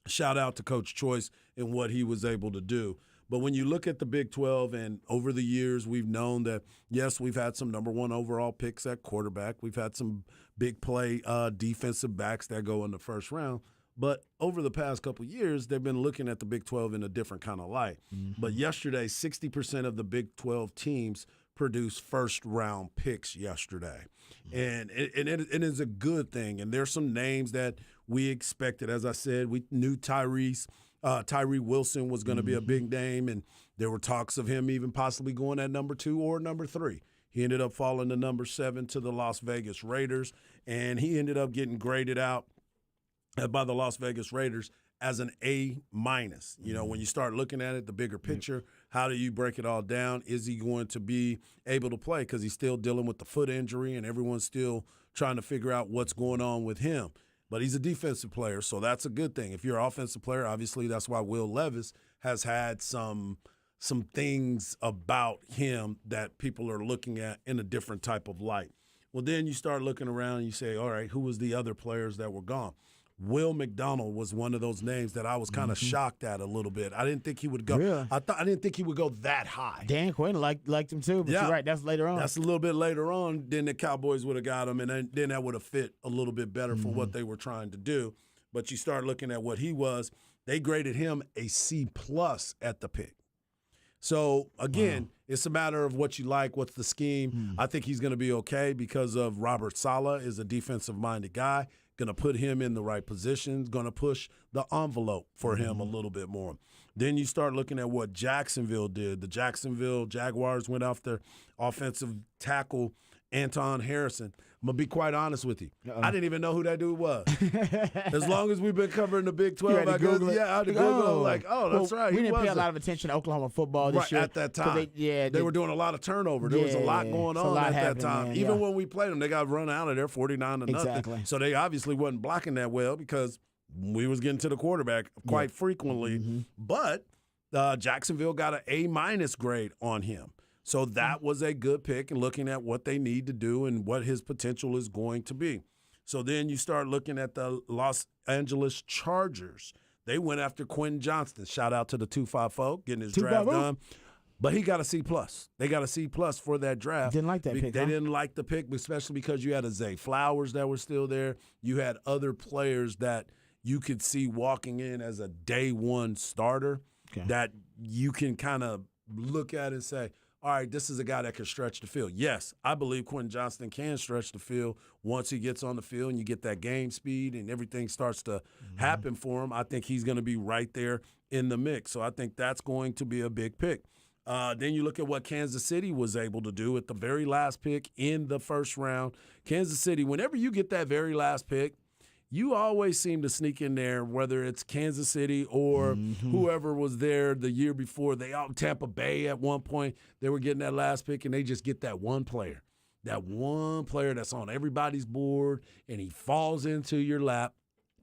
Shout out to Coach Choice and what he was able to do. But when you look at the Big 12, and over the years we've known that, yes, we've had some number one overall picks at quarterback. We've had some big play defensive backs that go in the first round. But over the past couple of years, they've been looking at the Big 12 in a different kind of light. But yesterday, 60% of the Big 12 teams produced first-round picks yesterday. And it is a good thing. And there's some names that we expected. As I said, we knew Tyree Wilson was going to be a big name, and there were talks of him even possibly going at number 2 or number 3. He ended up falling to number 7 to the Las Vegas Raiders, and he ended up getting graded out by the Las Vegas Raiders as an A-. You know, when you start looking at it, the bigger picture, how do you break it all down? Is he going to be able to play? Because he's still dealing with the foot injury, and everyone's still trying to figure out what's going on with him. But he's a defensive player, so that's a good thing. If you're an offensive player, obviously that's why Will Levis has had some things about him that people are looking at in a different type of light. Well, then you start looking around and you say, all right, who was the other players that were gone? Will McDonald was one of those names that I was kind of shocked at a little bit. I didn't think he would go. Really? I didn't think he would go that high. Dan Quinn liked him too, but you're right. That's later on. That's a little bit later on. Then the Cowboys would have got him, and then that would have fit a little bit better for what they were trying to do. But you start looking at what he was. They graded him a C+ at the pick. So, again, it's a matter of what you like, what's the scheme. I think he's going to be okay because of Robert Saleh is a defensive-minded guy, going to put him in the right positions, going to push the envelope for him a little bit more. Then you start looking at what Jacksonville did. The Jacksonville Jaguars went after offensive tackle Anton Harrison. I'm going to be quite honest with you. I didn't even know who that dude was. As long as we've been covering the Big 12, I had to Google it. I was like, that's right. We didn't pay a lot of attention to Oklahoma football this year. At that time. They were doing a lot of turnover. There was a lot going on at that time. Man, Even when we played them, they got run out of there 49-0. Exactly. So they obviously wasn't blocking that well because we was getting to the quarterback quite frequently. But Jacksonville got an A- grade on him. So that was a good pick and looking at what they need to do and what his potential is going to be. So then you start looking at the Los Angeles Chargers. They went after Quentin Johnston. Shout out to the 254 getting his draft done. But he got a C+. They got a C+ for that draft. Didn't like that pick. They didn't like the pick, especially because you had a Zay Flowers that was still there. You had other players that you could see walking in as a day one starter that you can kind of look at and say, all right, this is a guy that can stretch the field. Yes, I believe Quentin Johnston can stretch the field once he gets on the field and you get that game speed and everything starts to happen for him. I think he's going to be right there in the mix. So I think that's going to be a big pick. Then you look at what Kansas City was able to do at the very last pick in the first round. Kansas City, whenever you get that very last pick, you always seem to sneak in there, whether it's Kansas City or whoever was there the year before. Tampa Bay at one point, they were getting that last pick, and they just get that one player that's on everybody's board, and he falls into your lap.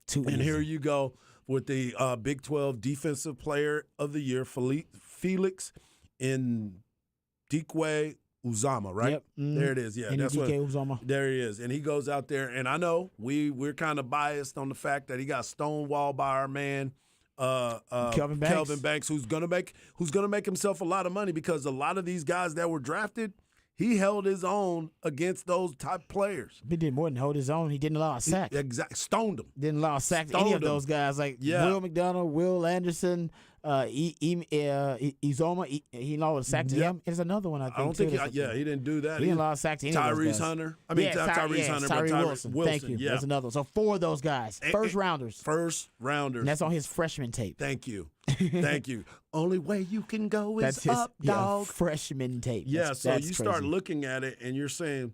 Here you go with the Big 12 Defensive Player of the Year, Felix Ndikwe Uzama, right? Yep. There it is. Yeah, that's what. Uzama. There he is, and he goes out there. And I know we're kind of biased on the fact that he got stonewalled by our man Kelvin Banks, who's gonna make himself a lot of money, because a lot of these guys that were drafted, he held his own against those type players. He did more than hold his own. He didn't allow a sack. Exactly, stoned them. Didn't allow a sack to any of those guys, like Will McDonald, Will Anderson, Izoma. He allowed a sack to him. There's another one, I think. I don't think he didn't do that. He didn't allow a sack to any of those guys. Tyrese Hunter. I mean, Tyrese Hunter, but Tyree Wilson. Thank you. Yeah. That's another one. So 4 of those guys, first rounders. And that's on his freshman tape. Thank you. Thank you. Only way you can go is up, dog. Freshman tape. Yeah, so that's you crazy. start looking at it and you're saying,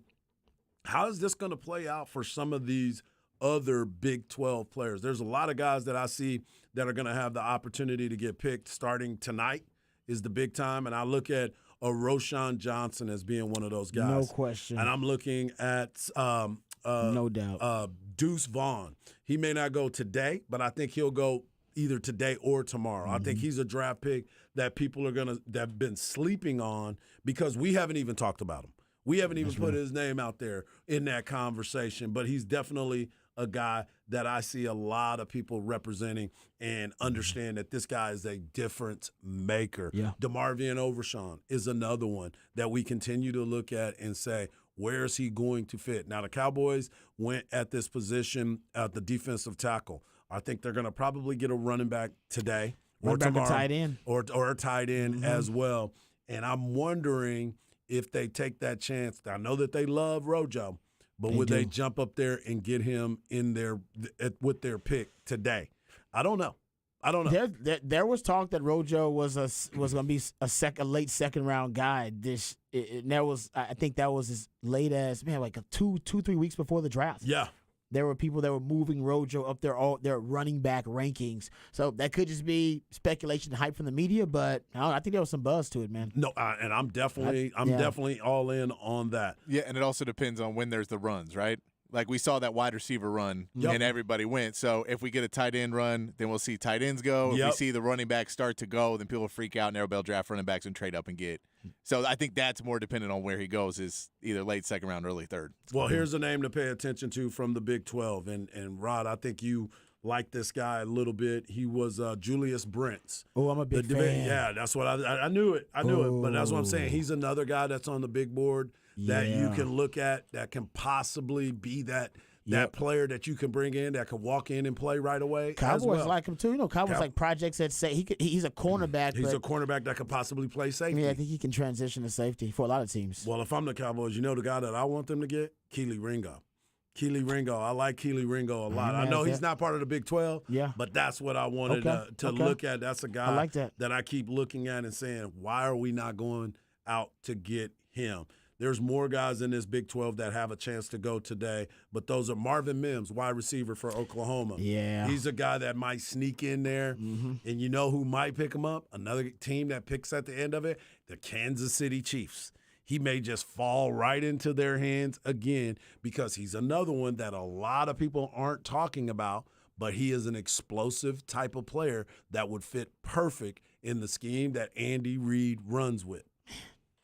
how is this going to play out for some of these other Big 12 players? There's a lot of guys that I see that are going to have the opportunity to get picked starting tonight is the big time. And I look at Roshan Johnson as being one of those guys. No question. And I'm looking at no doubt. Deuce Vaughn. He may not go today, but I think he'll go either today or tomorrow. I think he's a draft pick that people are that have been sleeping on because we haven't even talked about him. We haven't even put his name out there in that conversation, but he's definitely a guy that I see a lot of people representing and understand that this guy is a difference maker. Yeah. DeMarvion Overshawn is another one that we continue to look at and say, where is he going to fit? Now, the Cowboys went at this position at the defensive tackle. I think they're going to probably get a running back today or tomorrow. Or tight end. Or a tight end as well. And I'm wondering if they take that chance. I know that they love Rojo, but would they jump up there and get him in there with their pick today? I don't know. There was talk that Rojo was going to be a late second round guy. I think that was as late as like 2-3 weeks before the draft. Yeah. There were people that were moving Rojo up their running back rankings. So that could just be speculation and hype from the media, but I think there was some buzz to it, man. No, and I'm definitely all in on that. Yeah, and it also depends on when there's the runs, right? Like we saw that wide receiver run, and everybody went. So if we get a tight end run, then we'll see tight ends go. If we see the running backs start to go, then people freak out, narrow bell draft running backs and trade up and get. So I think that's more dependent on where he goes, is either late second round, early third. Well, here's a name to pay attention to from the Big 12. And Rod, I think you like this guy a little bit. He was Julius Brents. Oh, I'm a big fan. Yeah, that's what I knew it. I knew it. But that's what I'm saying. He's another guy that's on the big board that you can look at that can possibly be that player that you can bring in that can walk in and play right away. Cowboys like him too. Cowboys like projects that say he's a cornerback. He's a cornerback that could possibly play safety. Yeah, I think he can transition to safety for a lot of teams. Well, if I'm the Cowboys, the guy that I want them to get, Keely Ringo. I like Keely Ringo a lot. I know he's not part of the Big 12, but that's what I wanted to look at. That's a guy that I keep looking at and saying, why are we not going out to get him? There's more guys in this Big 12 that have a chance to go today, but those are Marvin Mims, wide receiver for Oklahoma. Yeah. He's a guy that might sneak in there, and you know who might pick him up? Another team that picks at the end of it, the Kansas City Chiefs. He may just fall right into their hands again because he's another one that a lot of people aren't talking about, but he is an explosive type of player that would fit perfect in the scheme that Andy Reid runs with.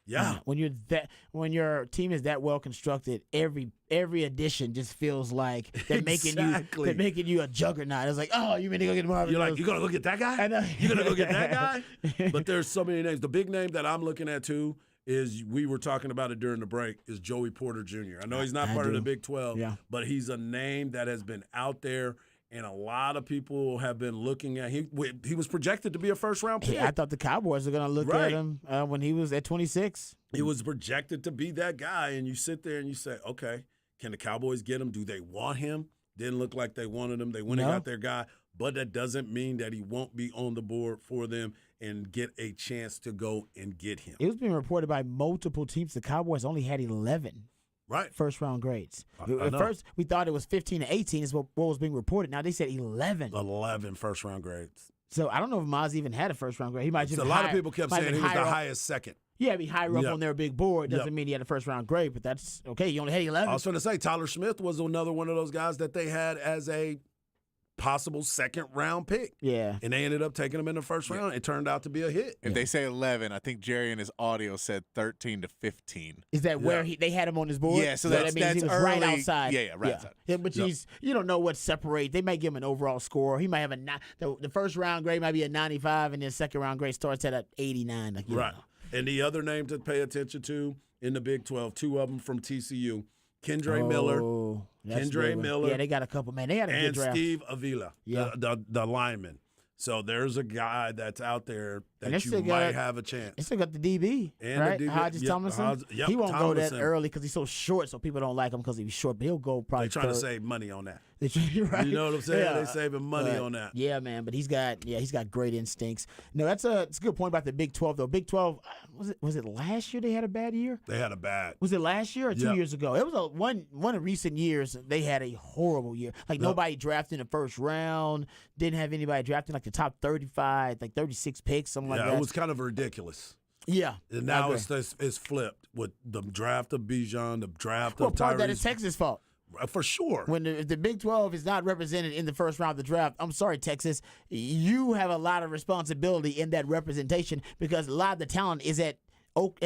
Yeah, when your team is that well constructed, every addition just feels like they're making you a juggernaut. It's like, oh, you mean to go get Marvin? You're like, you gonna go get that guy? You gonna go get that guy? But there's so many names. The big name that I'm looking at too is, we were talking about it during the break, is Joey Porter Jr. I know he's not part of the Big 12, but he's a name that has been out there. And a lot of people have been looking at him. He was projected to be a first-round pick. I thought the Cowboys were going to look at him when he was at 26. He was projected to be that guy, and you sit there and you say, okay, can the Cowboys get him? Do they want him? Didn't look like they wanted him. They went and got their guy, but that doesn't mean that he won't be on the board for them. and get a chance to go and get him. It was being reported by multiple teams. The Cowboys only had 11 Right. first-round grades. I At know. first, we thought it was 15 to 18 is what was being reported. Now they said 11. 11 first-round grades. So I don't know if Maz even had a first-round grade. He might just So a lot of people kept saying he was the higher up. highest second. Yeah, be higher up Yep. on their big board doesn't Yep. mean he had a first-round grade, but that's okay. You only had 11. I was going to say Tyler Smith was another one of those guys that they had as a possible second-round pick. Yeah. And they ended up taking him in the first round. It turned out to be a hit. If they say 11, I think Jerry in his audio said 13 to 15. Is that where they had him on his board? Yeah, so that that's- means he that's was right early. outside. Yeah, right outside. Yeah, but you don't know what separates. They might give him an overall score. He might have the first round grade might be a 95, and then second round grade starts at a 89. Like, you Right. know. And the other name to pay attention to in the Big 12, two of them from TCU, Kendre Miller Oh, that's Kendre Miller. Yeah, they got a couple, man. They had a good and draft. Steve Avila, Yeah. the lineman. So there's a guy that's out there And that they you still might got- have a chance. They still got the DB, And the right? DB, Hodges yep, Tomlinson. Hodges- yep, he won't go that Tomlinson. early because he's so short, so people don't like him because he's short. But he'll go probably. They're trying to third. save money on that. Right? You know what I'm saying? Yeah. They're saving money But, on that. Yeah, man. But he's got great instincts. No, it's a good point about the Big 12 though. Big 12 was it last year they had a bad year? They had a bad. Was it last year or 2 Yep. years ago? It was one of recent years they had a horrible year. Like nobody drafted in the first round. Didn't have anybody drafted like the top 35, like 36 picks, something like Yeah, that. it was kind of ridiculous. Yeah. And I now agree. it's flipped with the draft of Bijan, the draft Well, of part of that Tyrese. is Texas' fault. For sure. When the Big 12 is not represented in the first round of the draft, I'm sorry, Texas, you have a lot of responsibility in that representation because a lot of the talent is at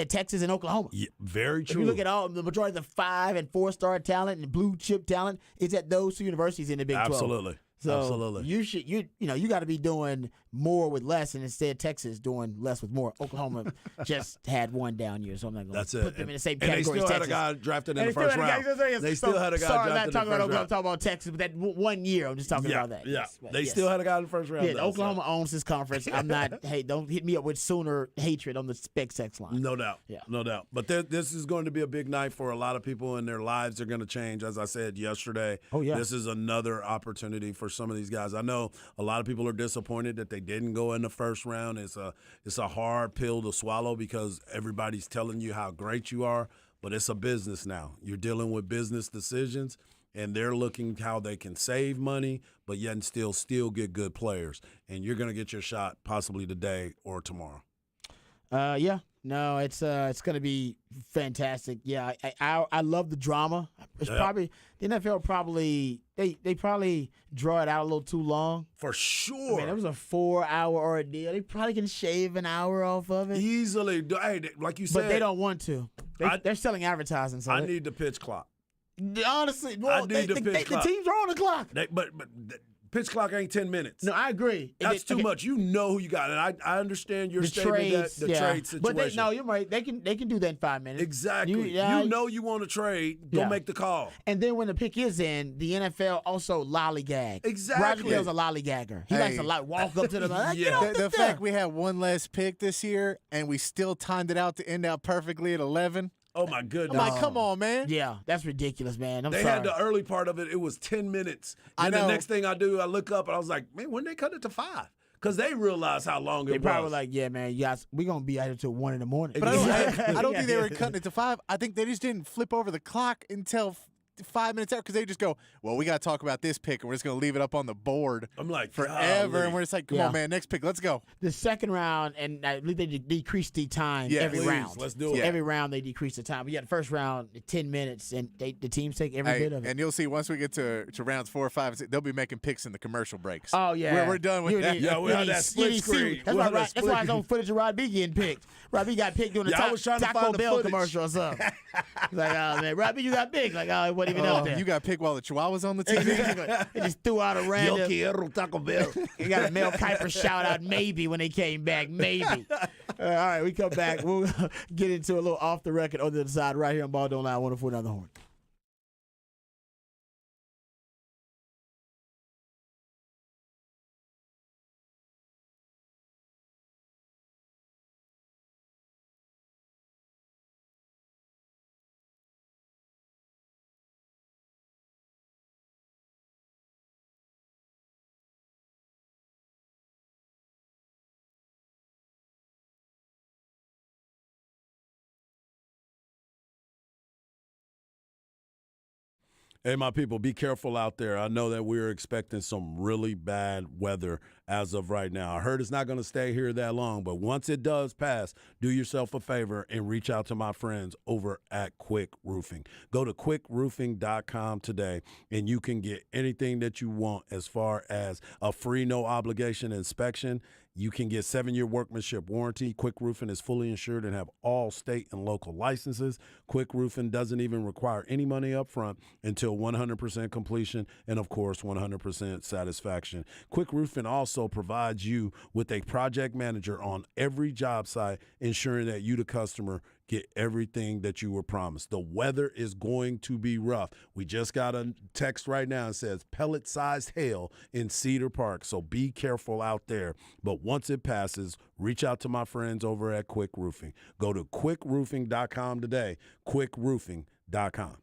Texas and Oklahoma. Yeah, very If true. you look at all the majority of the 5- and 4-star talent and blue chip talent, it's at those two universities in the Big 12. Absolutely. So Absolutely. you got to be doing more with less, and instead Texas doing less with more. Oklahoma just had one down year, so I'm not going That's to it. put them in the same And they category still as had Texas. a guy drafted in And the first round. They still had a guy sorry, I'm drafted not in the talking about first Oklahoma. I'm round. talking about Texas, but that one year, I'm just talking Yeah, about that. yeah. Yes, They yes. still had a guy in the first round. Yeah, though, Oklahoma owns this conference. I'm not. Hey, don't hit me up with Sooner hatred on the spec sex line. No doubt. Yeah. No doubt. But this is going to be a big night for a lot of people, and their lives are going to change. As I said yesterday, Oh, yeah. This is another opportunity for some of these guys. I know a lot of people are disappointed that they didn't go in the first round. It's a hard pill to swallow because everybody's telling you how great you are, but it's a business now. You're dealing with business decisions, and they're looking how they can save money, but yet and still get good players. And you're going to get your shot possibly today or tomorrow. Yeah. No, it's going to be fantastic. Yeah, I love the drama. It's Yeah. probably the NFL probably they probably draw it out a little too long. For sure. I mean, it was a 4-hour ordeal. They probably can shave an hour off of it, Easily. Hey, like you said. but they don't want to. They're selling advertising. So I need the pitch clock. honestly, well, need the pitch clock. the teams are on the clock. But the pitch clock ain't 10 minutes. No, I agree. That's too much. You know who you got, and I understand your The statement trades, that the yeah. trade situation. But no, you're right. They can do that in 5 minutes. Exactly. Yeah, you know you want to trade. Go Yeah. make the call. And then when the pick is in, the NFL also lollygag. Exactly. Roger Goodell's a lollygagger. He likes to walk up to the like, get off The the fact we had one less pick this year and we still timed it out to end out perfectly at 11. Oh my I'm goodness. like, come on, man. Yeah, that's ridiculous, man. I'm They sorry. had the early part of it. It was 10 minutes. I And the know. next thing I do, I look up and I was like, man, when they cut it to 5? Because they realized how long They it probably were was. like, yeah, man, you guys, we're going to be out here till 1 in the morning. But I don't Yeah. think they were cutting it to 5. I think they just didn't flip over the clock until 5 minutes out because they just go, well, we got to talk about this pick and we're just going to leave it up on the board I'm like, forever. golly. And we're just like, come Yeah. on, man, next pick, let's go. The second round, and I believe they decreased the time Yeah, every please, round. let's do it. Yeah. Every round they decrease the time. But yeah, the first round, 10 minutes, and the teams take every Hey, bit of it. and you'll see once we get to rounds 4 or 5, they'll be making picks in the commercial breaks. Oh yeah, We're done with You that. need- Yeah, we you had need- that split you need screen. see- That's We why, had that that's split why it's on footage of Rod B getting picked. Rod B got picked doing a Yeah, I was trying to Taco find the Bell footage. commercial or something. He's like, oh man, Rod B, you got picked. Like, oh, it wasn't even Oh, out there. you got picked while the Chihuahuas on the TV. They just threw out a Yo random. quiero Taco Bell. You got a Mel Kiper shout out, maybe when they came back, maybe. All right, we come back. We'll get into a little off the record on the other side right here on Ball Don't Lie 104.9 The Horn. Hey, my people, be careful out there. I know that we're expecting some really bad weather as of right now. I heard it's not going to stay here that long, but once it does pass, do yourself a favor and reach out to my friends over at Quick Roofing. Go to quickroofing.com today, and you can get anything that you want as far as a free, no obligation inspection. You can get 7-year workmanship warranty. Quick Roofing is fully insured and have all state and local licenses. Quick Roofing doesn't even require any money up front until 100% completion and, of course, 100% satisfaction. Quick Roofing also provides you with a project manager on every job site, ensuring that you, the customer, get everything that you were promised. The weather is going to be rough. We just got a text right now that says pellet-sized hail in Cedar Park, so be careful out there. But once it passes, reach out to my friends over at Quick Roofing. Go to quickroofing.com today, quickroofing.com.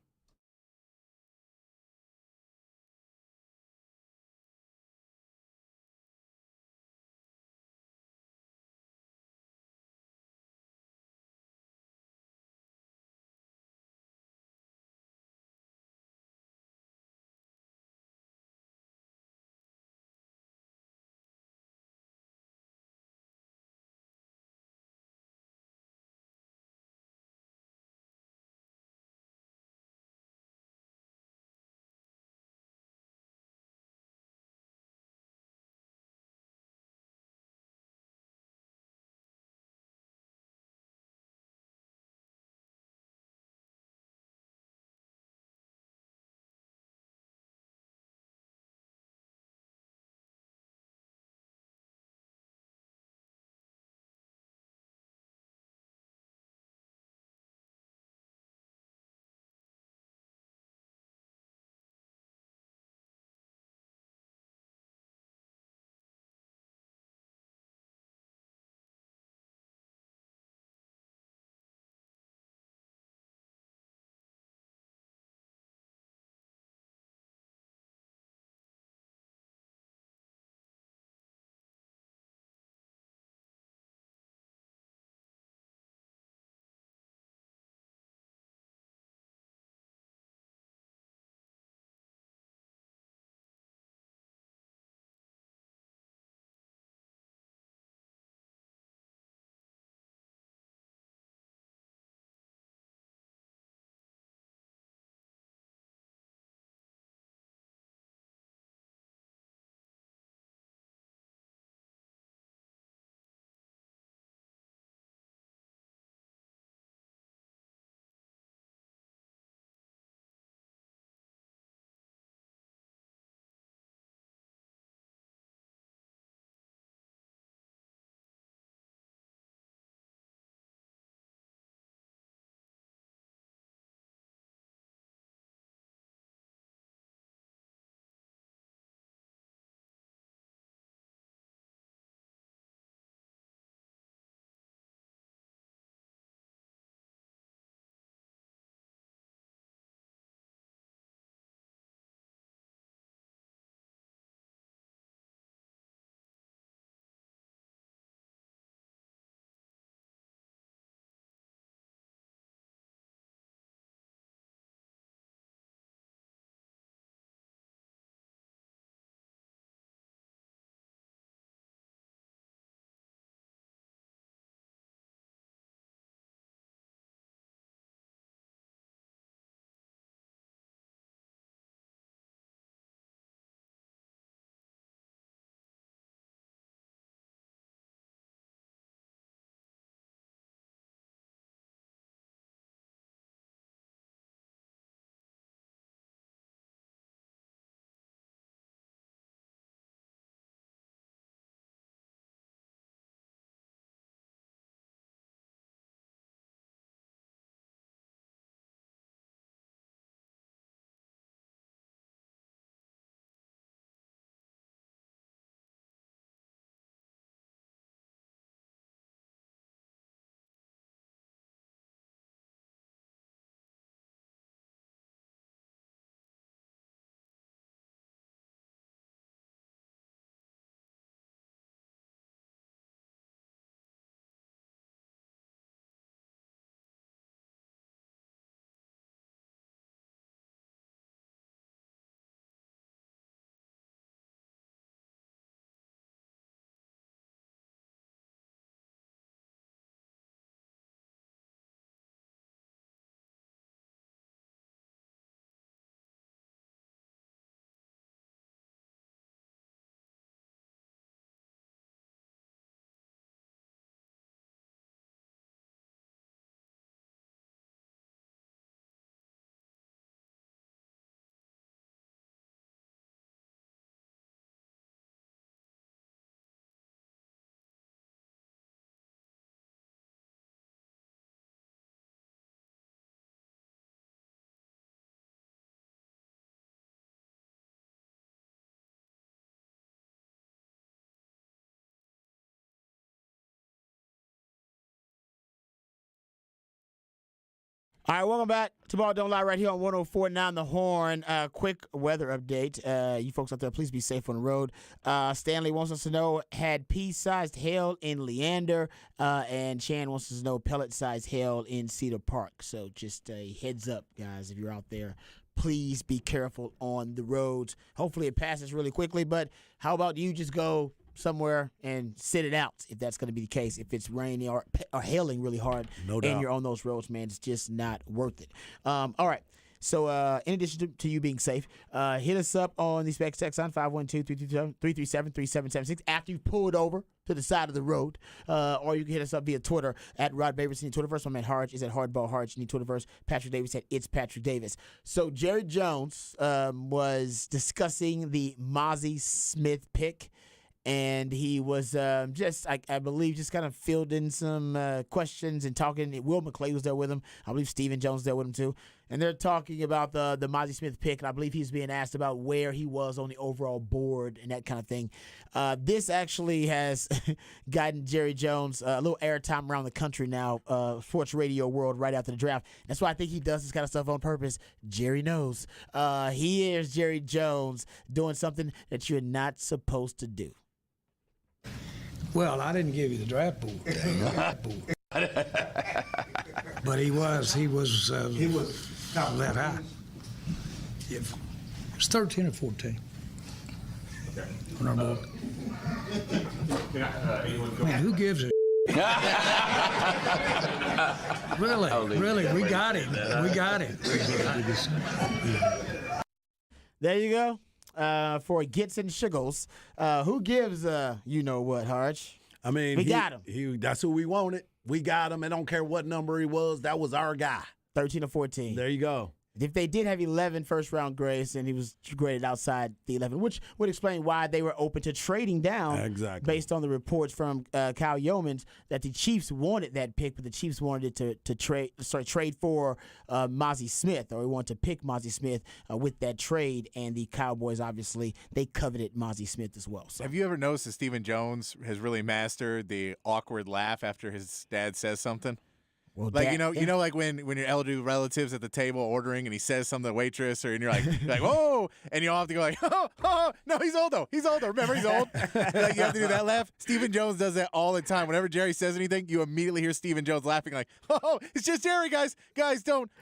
All right, welcome back to Ball Don't Lie right here on 104.9 The Horn. Quick weather update. You folks out there, please be safe on the road. Stanley wants us to know had pea-sized hail in Leander, and Chan wants us to know pellet-sized hail in Cedar Park. So just a heads up, guys, if you're out there, please be careful on the roads. Hopefully it passes really quickly, but how about you just go somewhere and sit it out if that's going to be the case. If it's raining or hailing really hard and you're on those roads, man, it's just not worth it. All right. So in addition to you being safe, hit us up on the Specs text on 512-337-3776 after you've pulled over to the side of the road. Or you can hit us up via Twitter at Rod Babers in the Twitterverse. My man Harge is at Hardball Harge in the Twitterverse. Patrick Davis at It's Patrick Davis. So Jerry Jones was discussing the Mozzie Smith pick. And he was I believe, just kind of fielding some questions and talking. Will McClay was there with him. I believe Stephen Jones was there with him, too. And they're talking about the Mozzie Smith pick, and I believe he's being asked about where he was on the overall board and that kind of thing. This actually has gotten Jerry Jones a little airtime around the country now, sports radio world, right after the draft. That's why I think he does this kind of stuff on purpose. Jerry knows. Here's Jerry Jones doing something that you're not supposed to do. Well, I didn't give you the draft board. But he was not that high. It was 13 or 14 on our board. Man, who gives a Really, we got him. There you go. For Gits and Shiggles. Who gives you know what, Harge? I mean, we got him. That's who we wanted. We got him. I don't care what number he was. That was our guy. 13 or 14. There you go. If they did have 11 first-round grades and he was graded outside the 11, which would explain why they were open to trading down based on the reports from Kyle Yeomans that the Chiefs wanted that pick, but the Chiefs wanted it to trade for Mozzie Smith, or they wanted to pick Mozzie Smith with that trade, and the Cowboys, obviously, they coveted Mozzie Smith as well. So. Have you ever noticed that Stephen Jones has really mastered the awkward laugh after his dad says something? Well, like you know, like when your elderly relatives at the table ordering and he says something to the waitress, and you're like whoa, and you all have to go like, oh, no, he's old though. Remember, he's old. Like you have to do that laugh. Stephen Jones does that all the time. Whenever Jerry says anything, you immediately hear Stephen Jones laughing like, oh, it's just Jerry, guys,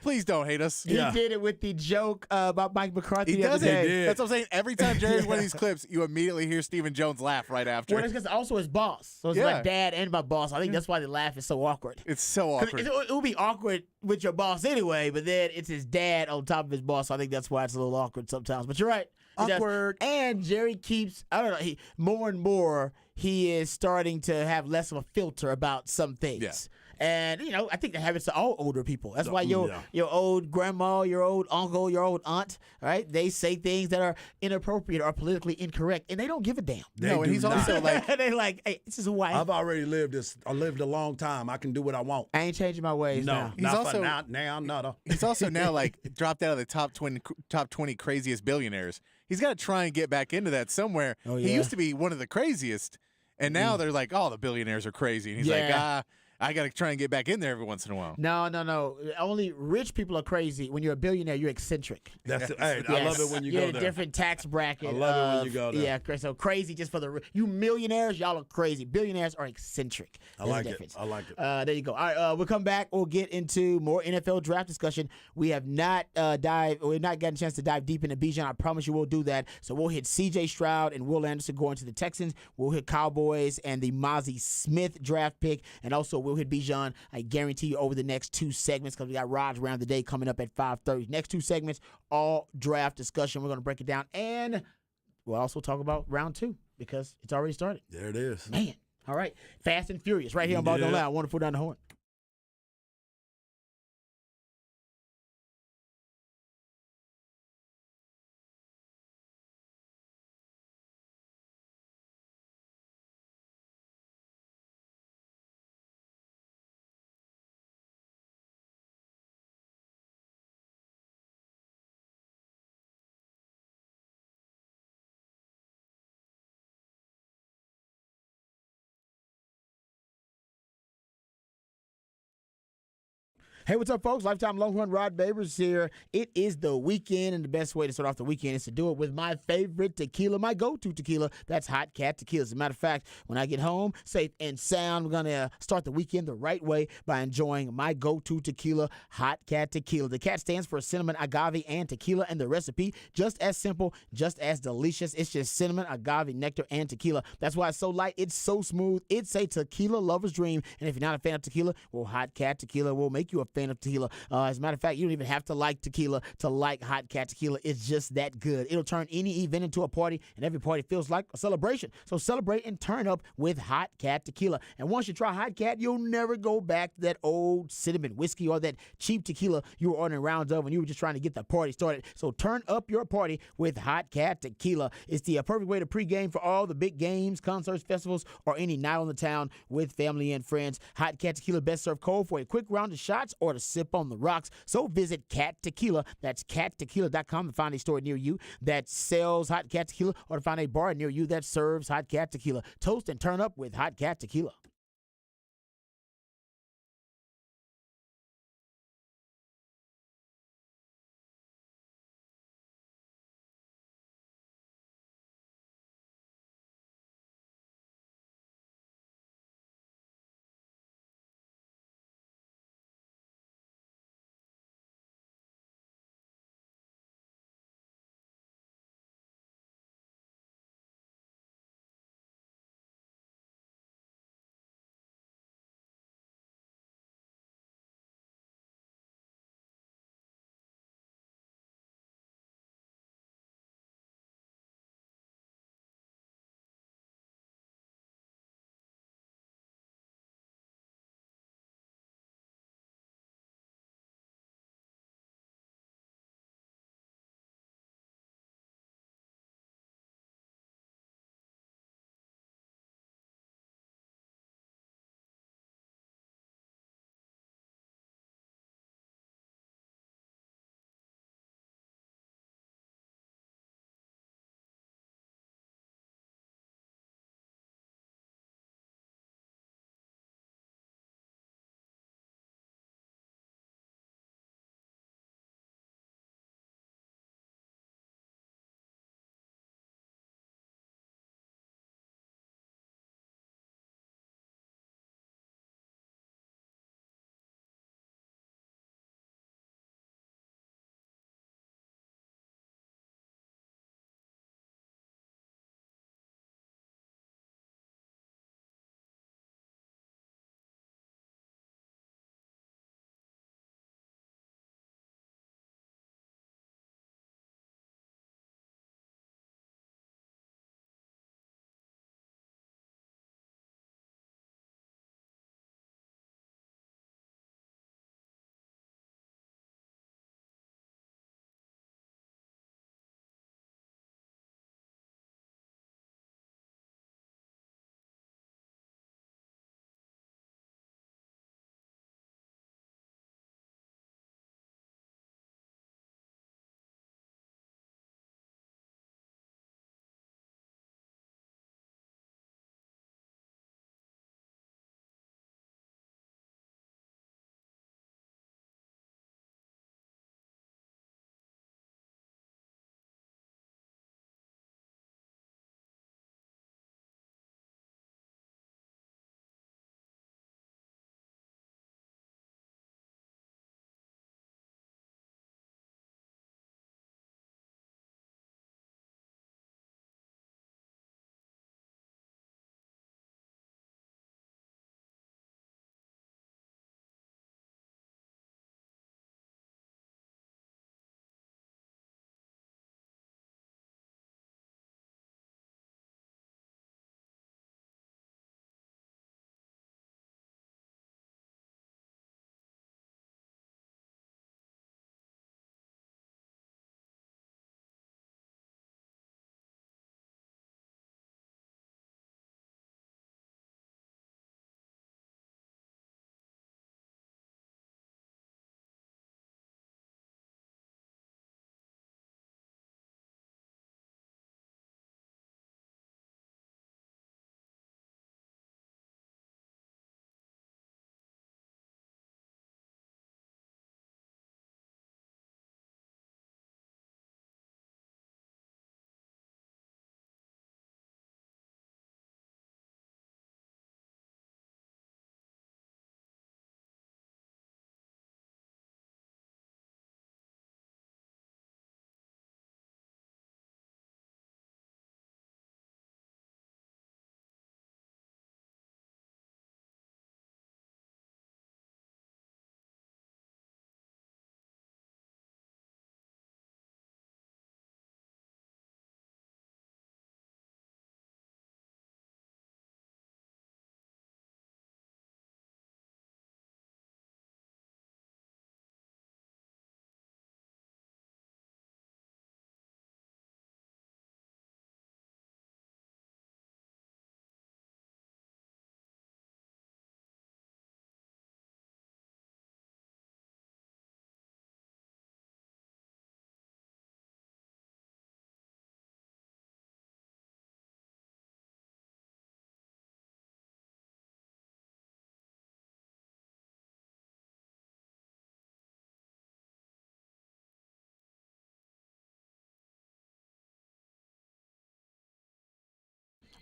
please don't hate us. He did it with the joke about Mike McCarthy. He the other day. That's what I'm saying. Every time Jerry's one of these clips, you immediately hear Stephen Jones laugh right after. Well, it's because also his boss. So it's my dad and my boss. I think that's why the laugh is so awkward. It's so awkward. It would be awkward with your boss anyway, but then it's his dad on top of his boss. So I think that's why it's a little awkward sometimes. But you're right. Awkward. And Jerry keeps, I don't know, more and more, he is starting to have less of a filter about some things. Yeah. And, I think that happens to all older people. That's why your old grandma, your old uncle, your old aunt, right? They say things that are inappropriate or politically incorrect, and they don't give a damn. And he's also like... They're like, hey, this is who I am. I've already lived this. I lived a long time. I can do what I want. I ain't changing my ways now. He's also now. He's also now like dropped out of the top 20 craziest billionaires. He's got to try and get back into that somewhere. Oh, yeah. He used to be one of the craziest, and now they're like, oh, the billionaires are crazy. And he's like, I got to try and get back in there every once in a while. No. Only rich people are crazy. When you're a billionaire, you're eccentric. That's I love it when you go there. You're in a different tax bracket. I love it when you go there. Yeah, so crazy just for you millionaires, y'all are crazy. Billionaires are eccentric. I like it. There you go. All right, we'll come back. We'll get into more NFL draft discussion. We have not gotten a chance to dive deep into Bijan. I promise you we'll do that. So we'll hit C.J. Stroud and Will Anderson going to the Texans. We'll hit Cowboys and the Mozzie Smith draft pick, and also we'll hit Bijan. I guarantee you over the next two segments, because we got Raj around the day coming up at 5:30. Next two segments, all draft discussion. We're going to break it down, and we'll also talk about round two because it's already started. There it is. Man. All right. Fast and Furious right here on Ball Don't Lie. Wonderful down the horn. Hey, what's up, folks? Lifetime Longhorn Rod Babers here. It is the weekend, and the best way to start off the weekend is to do it with my favorite tequila, my go-to tequila. That's Hot Cat Tequila. As a matter of fact, when I get home, safe and sound, we're going to start the weekend the right way by enjoying my go-to tequila, Hot Cat Tequila. The cat stands for cinnamon, agave, and tequila, and the recipe, just as simple, just as delicious. It's just cinnamon, agave, nectar, and tequila. That's why it's so light. It's so smooth. It's a tequila lover's dream. And if you're not a fan of tequila, well, Hot Cat Tequila will make you a fan of tequila. As a matter of fact, you don't even have to like tequila to like Hot Cat Tequila. It's just that good. It'll turn any event into a party, and every party feels like a celebration. So celebrate and turn up with Hot Cat Tequila. And once you try Hot Cat, you'll never go back to that old cinnamon whiskey or that cheap tequila you were ordering rounds of when you were just trying to get the party started. So turn up your party with Hot Cat Tequila. It's the perfect way to pregame for all the big games, concerts, festivals, or any night on the town with family and friends. Hot Cat Tequila best served cold for a quick round of shots or to sip on the rocks. So visit Cat Tequila. That's cattequila.com to find a store near you that sells Hot Cat Tequila, or to find a bar near you that serves Hot Cat Tequila. Toast and turn up with Hot Cat Tequila.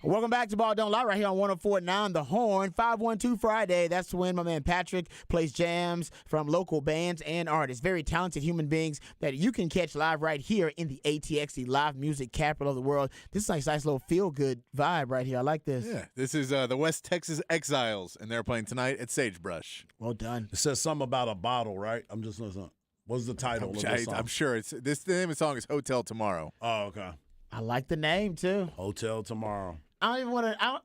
Welcome back to Ball Don't Lie right here on 104.9 The Horn. 512 Friday. That's when my man Patrick plays jams from local bands and artists. Very talented human beings that you can catch live right here in the ATX, the live music capital of the world. This is a nice little feel-good vibe right here. I like this. Yeah, this is the West Texas Exiles, and they're playing tonight at Sagebrush. Well done. It says something about a bottle, right? I'm just listening. What's the title of the song? I'm sure it's the name of the song is Hotel Tomorrow. Oh, okay. I like the name, too. Hotel Tomorrow. I don't even want to.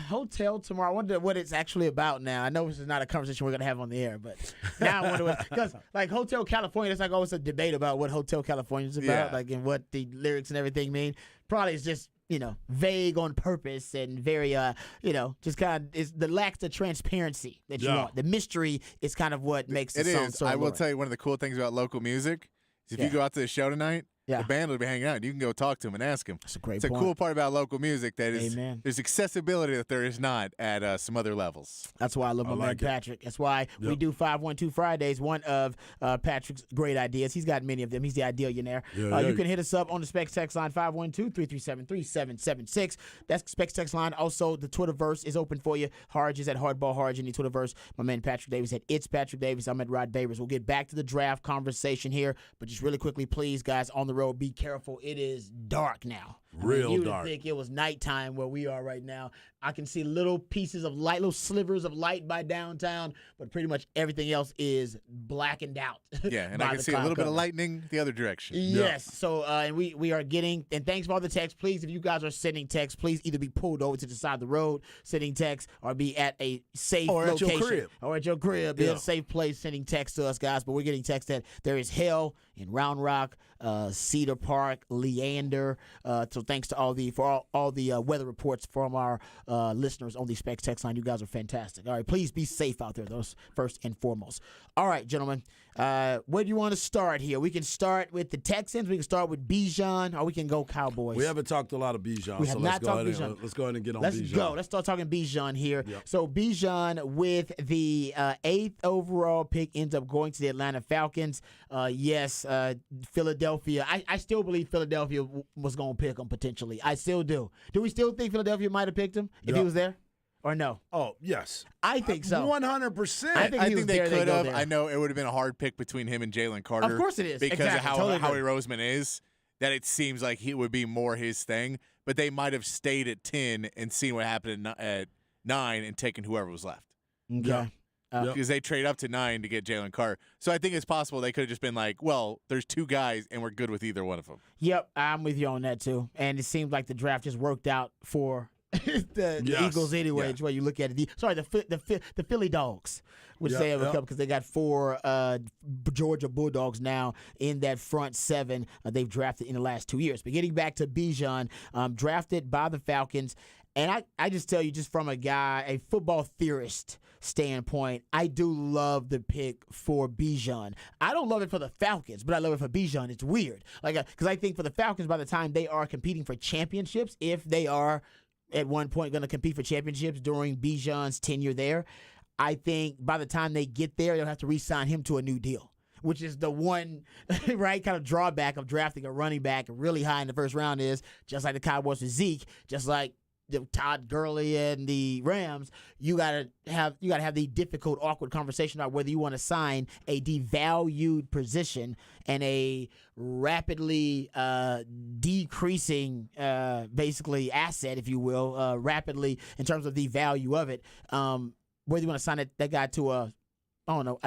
Hotel Tomorrow. I wonder what it's actually about now. I know this is not a conversation we're going to have on the air, but now I wonder what. Because, like, Hotel California, it's like always a debate about what Hotel California is about, like, and what the lyrics and everything mean. Probably it's just, vague on purpose and very, just kind of, the lacks the transparency that you want. The mystery is kind of what makes the song so I will alluring. tell you, one of the cool things about local music is if you go out to the show tonight, the band will be hanging out. You can go talk to them and ask them. That's a great It's point. a cool part about local music that is Amen. there's accessibility that there is not at some other levels. That's why I love my man Patrick. That's why we do 512 Fridays, one of Patrick's great ideas. He's got many of them. He's the idealionaire. You can hit us up on the Specs text line, 512-337-3776. That's Specs text line. Also, the Twitterverse is open for you. Harge is at Hardball Harge in the Twitterverse. My man Patrick Davis at It's Patrick Davis. I'm at Rod Babers. We'll get back to the draft conversation here, but just really quickly, please, guys, on the road, be careful. It is dark now. Real you dark. would think it was nighttime where we are right now. I can see little pieces of light, little slivers of light by downtown, but pretty much everything else is blackened out. Yeah, and I can see a little bit of lightning the other direction. Yes. So, and we are getting, and thanks for all the texts. Please, if you guys are sending texts, please either be pulled over to the side of the road sending texts or be at a safe location. At your crib. Or at your crib. Be at a safe place sending texts to us, guys. But we're getting texts that there is hell in Round Rock, Cedar Park, Leander. So thanks to all the weather reports from our listeners on the Specs text line. You guys are fantastic. All right, please be safe out there. Those first and foremost. All right, gentlemen. Where do you want to start here? We can start with the Texans. We can start with Bijan, or we can go Cowboys. We haven't talked a lot of Bijan. We have not talked Bijan. Let's go ahead and get on Let's Bijan. go. Let's start talking Bijan here. Yep. So Bijan with the 8th overall pick ends up going to the Atlanta Falcons. Philadelphia. I still believe Philadelphia was going to pick him potentially. I still do. Do we still think Philadelphia might have picked him if he was there? Or no? Oh, yes. I think so. 100%. I think they could have. there. I know it would have been a hard pick between him and Jalen Carter. Of course it is. Because exactly. of Totally Howie agree. Roseman is, that it seems like he would be more his thing. But they might have stayed at 10 and seen what happened at 9 and taken whoever was left. Okay. Because they trade up to 9 to get Jalen Carter. So I think it's possible they could have just been like, well, there's 2 guys and we're good with either one of them. Yep, I'm with you on that too. And it seems like the draft just worked out for the Eagles anyway. Where you look at it. The Philly Dogs, which they have a couple because they got 4 Georgia Bulldogs now in that front 7 they've drafted in the last 2 years. But getting back to Bijan, drafted by the Falcons, and I just tell you, just from a football theorist standpoint, I do love the pick for Bijan. I don't love it for the Falcons, but I love it for Bijan. It's weird, because I think for the Falcons, by the time they are competing for championships, if they are at one point going to compete for championships during Bijan's tenure there, I think by the time they get there, they'll have to re-sign him to a new deal, which is the one right kind of drawback of drafting a running back really high in the first round is, just like the Cowboys with Zeke, just like Todd Gurley and the Rams, you gotta have the difficult, awkward conversation about whether you want to sign a devalued position and a rapidly decreasing, basically asset, if you will, rapidly in terms of the value of it. Whether you want to sign that guy to a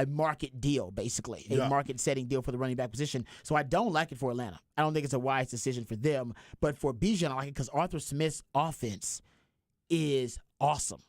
market deal, basically, a market-setting deal for the running back position. So I don't like it for Atlanta. I don't think it's a wise decision for them. But for Bijan, I like it because Arthur Smith's offense is awesome.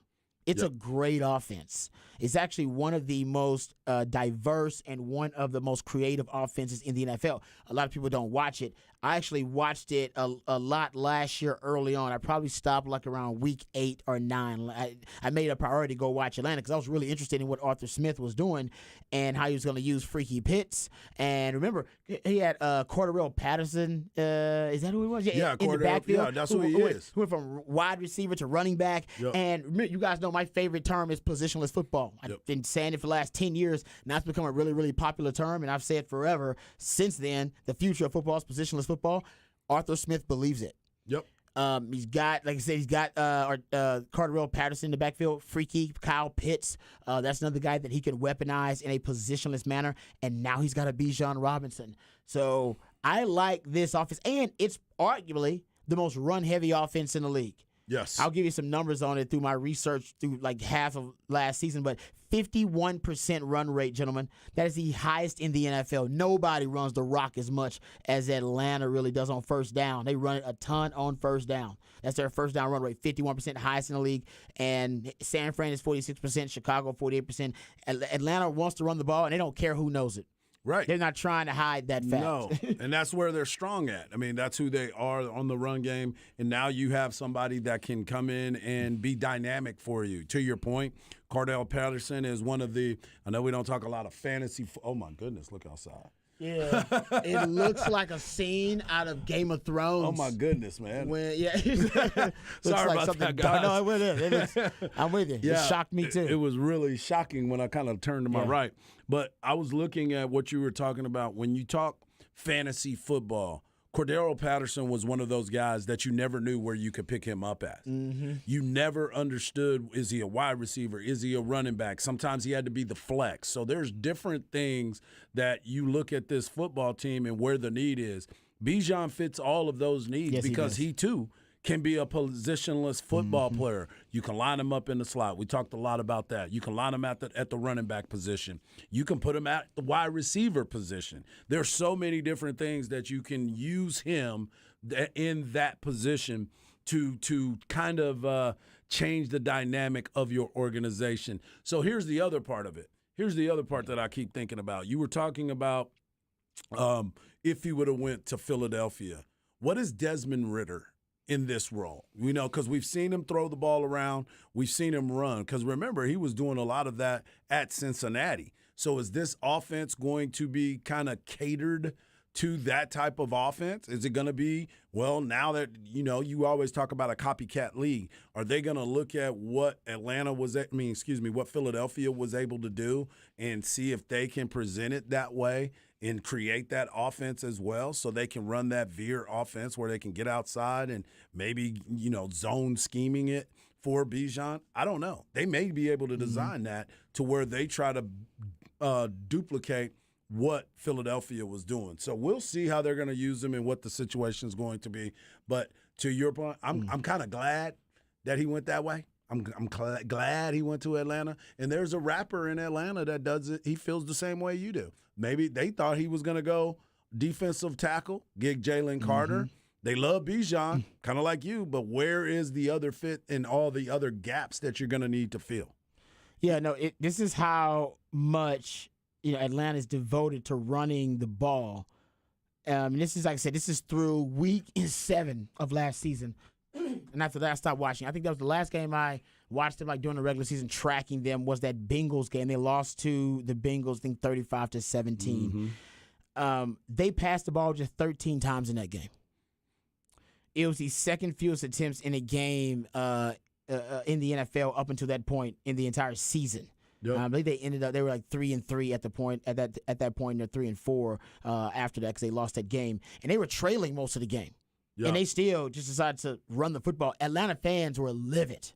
It's a great offense. It's actually one of the most diverse and one of the most creative offenses in the NFL. A lot of people don't watch it. I actually watched it a lot last year early on. I probably stopped like around week 8 or 9. I made a priority to go watch Atlanta because I was really interested in what Arthur Smith was doing and how he was going to use Freaky Pitts. And remember, he had Cordarrelle Patterson. Is that who he was? Yeah, in the backfield. Yeah, that's who he is. Who went from wide receiver to running back. Yep. And remember, you guys know my favorite term is positionless football. I've been saying it for the last 10 years. Now it's become a really, really popular term, and I've said forever since then, the future of football is positionless football. Arthur Smith believes it. Yep. He's got, like I said, Cardell Patterson in the backfield, freaky Kyle Pitts. That's another guy that he can weaponize in a positionless manner. And now he's got a Bijan Robinson. So I like this offense, and it's arguably the most run-heavy offense in the league. Yes. I'll give you some numbers on it through my research through like half of last season, but 51% run rate, gentlemen. That is the highest in the NFL. Nobody runs the rock as much as Atlanta really does on first down. They run it a ton on first down. That's their first down run rate, 51%, highest in the league. And San Fran is 46%, Chicago 48%. Atlanta wants to run the ball, and they don't care who knows it. Right. They're not trying to hide that fact. No, and that's where they're strong at. I mean, that's who they are on the run game. And now you have somebody that can come in and be dynamic for you. To your point, Cardell Patterson is one of the – I know we don't talk a lot of fantasy – oh, my goodness, look outside. Yeah, it looks like a scene out of Game of Thrones. Oh, my goodness, man. Sorry about that, guys. No, I'm with it. I'm with you. Yeah, it shocked me, too. It was really shocking when I kind of turned to my right. But I was looking at what you were talking about. When you talk fantasy football, Cordero Patterson was one of those guys that you never knew where you could pick him up at. Mm-hmm. You never understood, is he a wide receiver? Is he a running back? Sometimes he had to be the flex. So there's different things that you look at this football team and where the need is. Bijan fits all of those needs because he too can be a positionless football player. You can line him up in the slot. We talked a lot about that. You can line him at the running back position. You can put him at the wide receiver position. There's so many different things that you can use him in that position to kind of change the dynamic of your organization. So here's the other part of it. Here's the other part that I keep thinking about. You were talking about if he would have went to Philadelphia. What is Desmond Ridder in this role? We know because we've seen him throw the ball around. We've seen him run. Because remember, he was doing a lot of that at Cincinnati. So is this offense going to be kind of catered to that type of offense? Is it going to be, well, now that, you always talk about a copycat league, are they going to look at what what Philadelphia was able to do and see if they can present it that way and create that offense as well so they can run that veer offense where they can get outside and maybe, zone scheming it for Bijan? I don't know. They may be able to design that to where they try to duplicate what Philadelphia was doing. So we'll see how they're going to use him and what the situation is going to be. But to your point, I'm kind of glad that he went that way. I'm glad he went to Atlanta. And there's a rapper in Atlanta that does it. He feels the same way you do. Maybe they thought he was going to go defensive tackle, get Jalen Carter. They love Bijan, kind of like you, but where is the other fit and all the other gaps that you're going to need to fill? Yeah, no, this is how much Atlanta is devoted to running the ball. And this is, like I said, this is through week 7 of last season. And after that, I stopped watching. I think that was the last game I watched them during the regular season, tracking them, was that Bengals game. They lost to the Bengals, I think 35-17. They passed the ball just 13 times in that game. It was the second fewest attempts in a game in the NFL up until that point in the entire season. Yep. I believe they were like 3-3 at that point. They're 3-4 after that because they lost that game, and they were trailing most of the game. Yep. And they still just decided to run the football. Atlanta fans were livid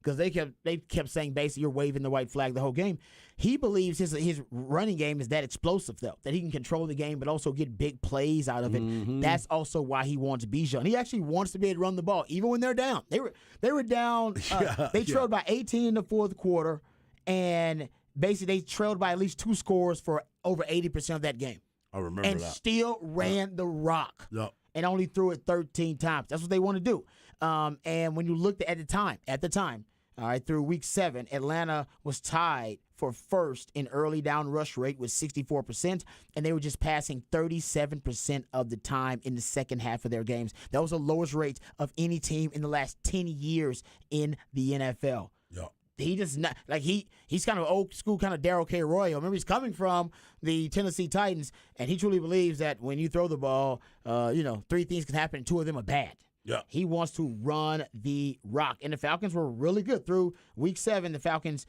because they kept saying basically you're waving the white flag the whole game. He believes his running game is that explosive though, that he can control the game but also get big plays out of it. That's also why he wants Bijan. He actually wants to be able to run the ball even when they're down. They were down. They trailed by 18 in the fourth quarter, and basically they trailed by at least 2 scores for over 80% of that game. I remember and that. And still ran the rock. Yep. And only threw it 13 times. That's what they want to do. And when you looked at the time, all right, through week 7, Atlanta was tied for first in early down rush rate with 64%, and they were just passing 37% of the time in the second half of their games. That was the lowest rate of any team in the last 10 years in the NFL. Yeah. He does not he's kind of old school, kind of Darryl K. Royal. Remember, he's coming from the Tennessee Titans, and he truly believes that when you throw the ball, 3 things can happen, and 2 of them are bad. Yeah. He wants to run the rock, and the Falcons were really good through week 7. The Falcons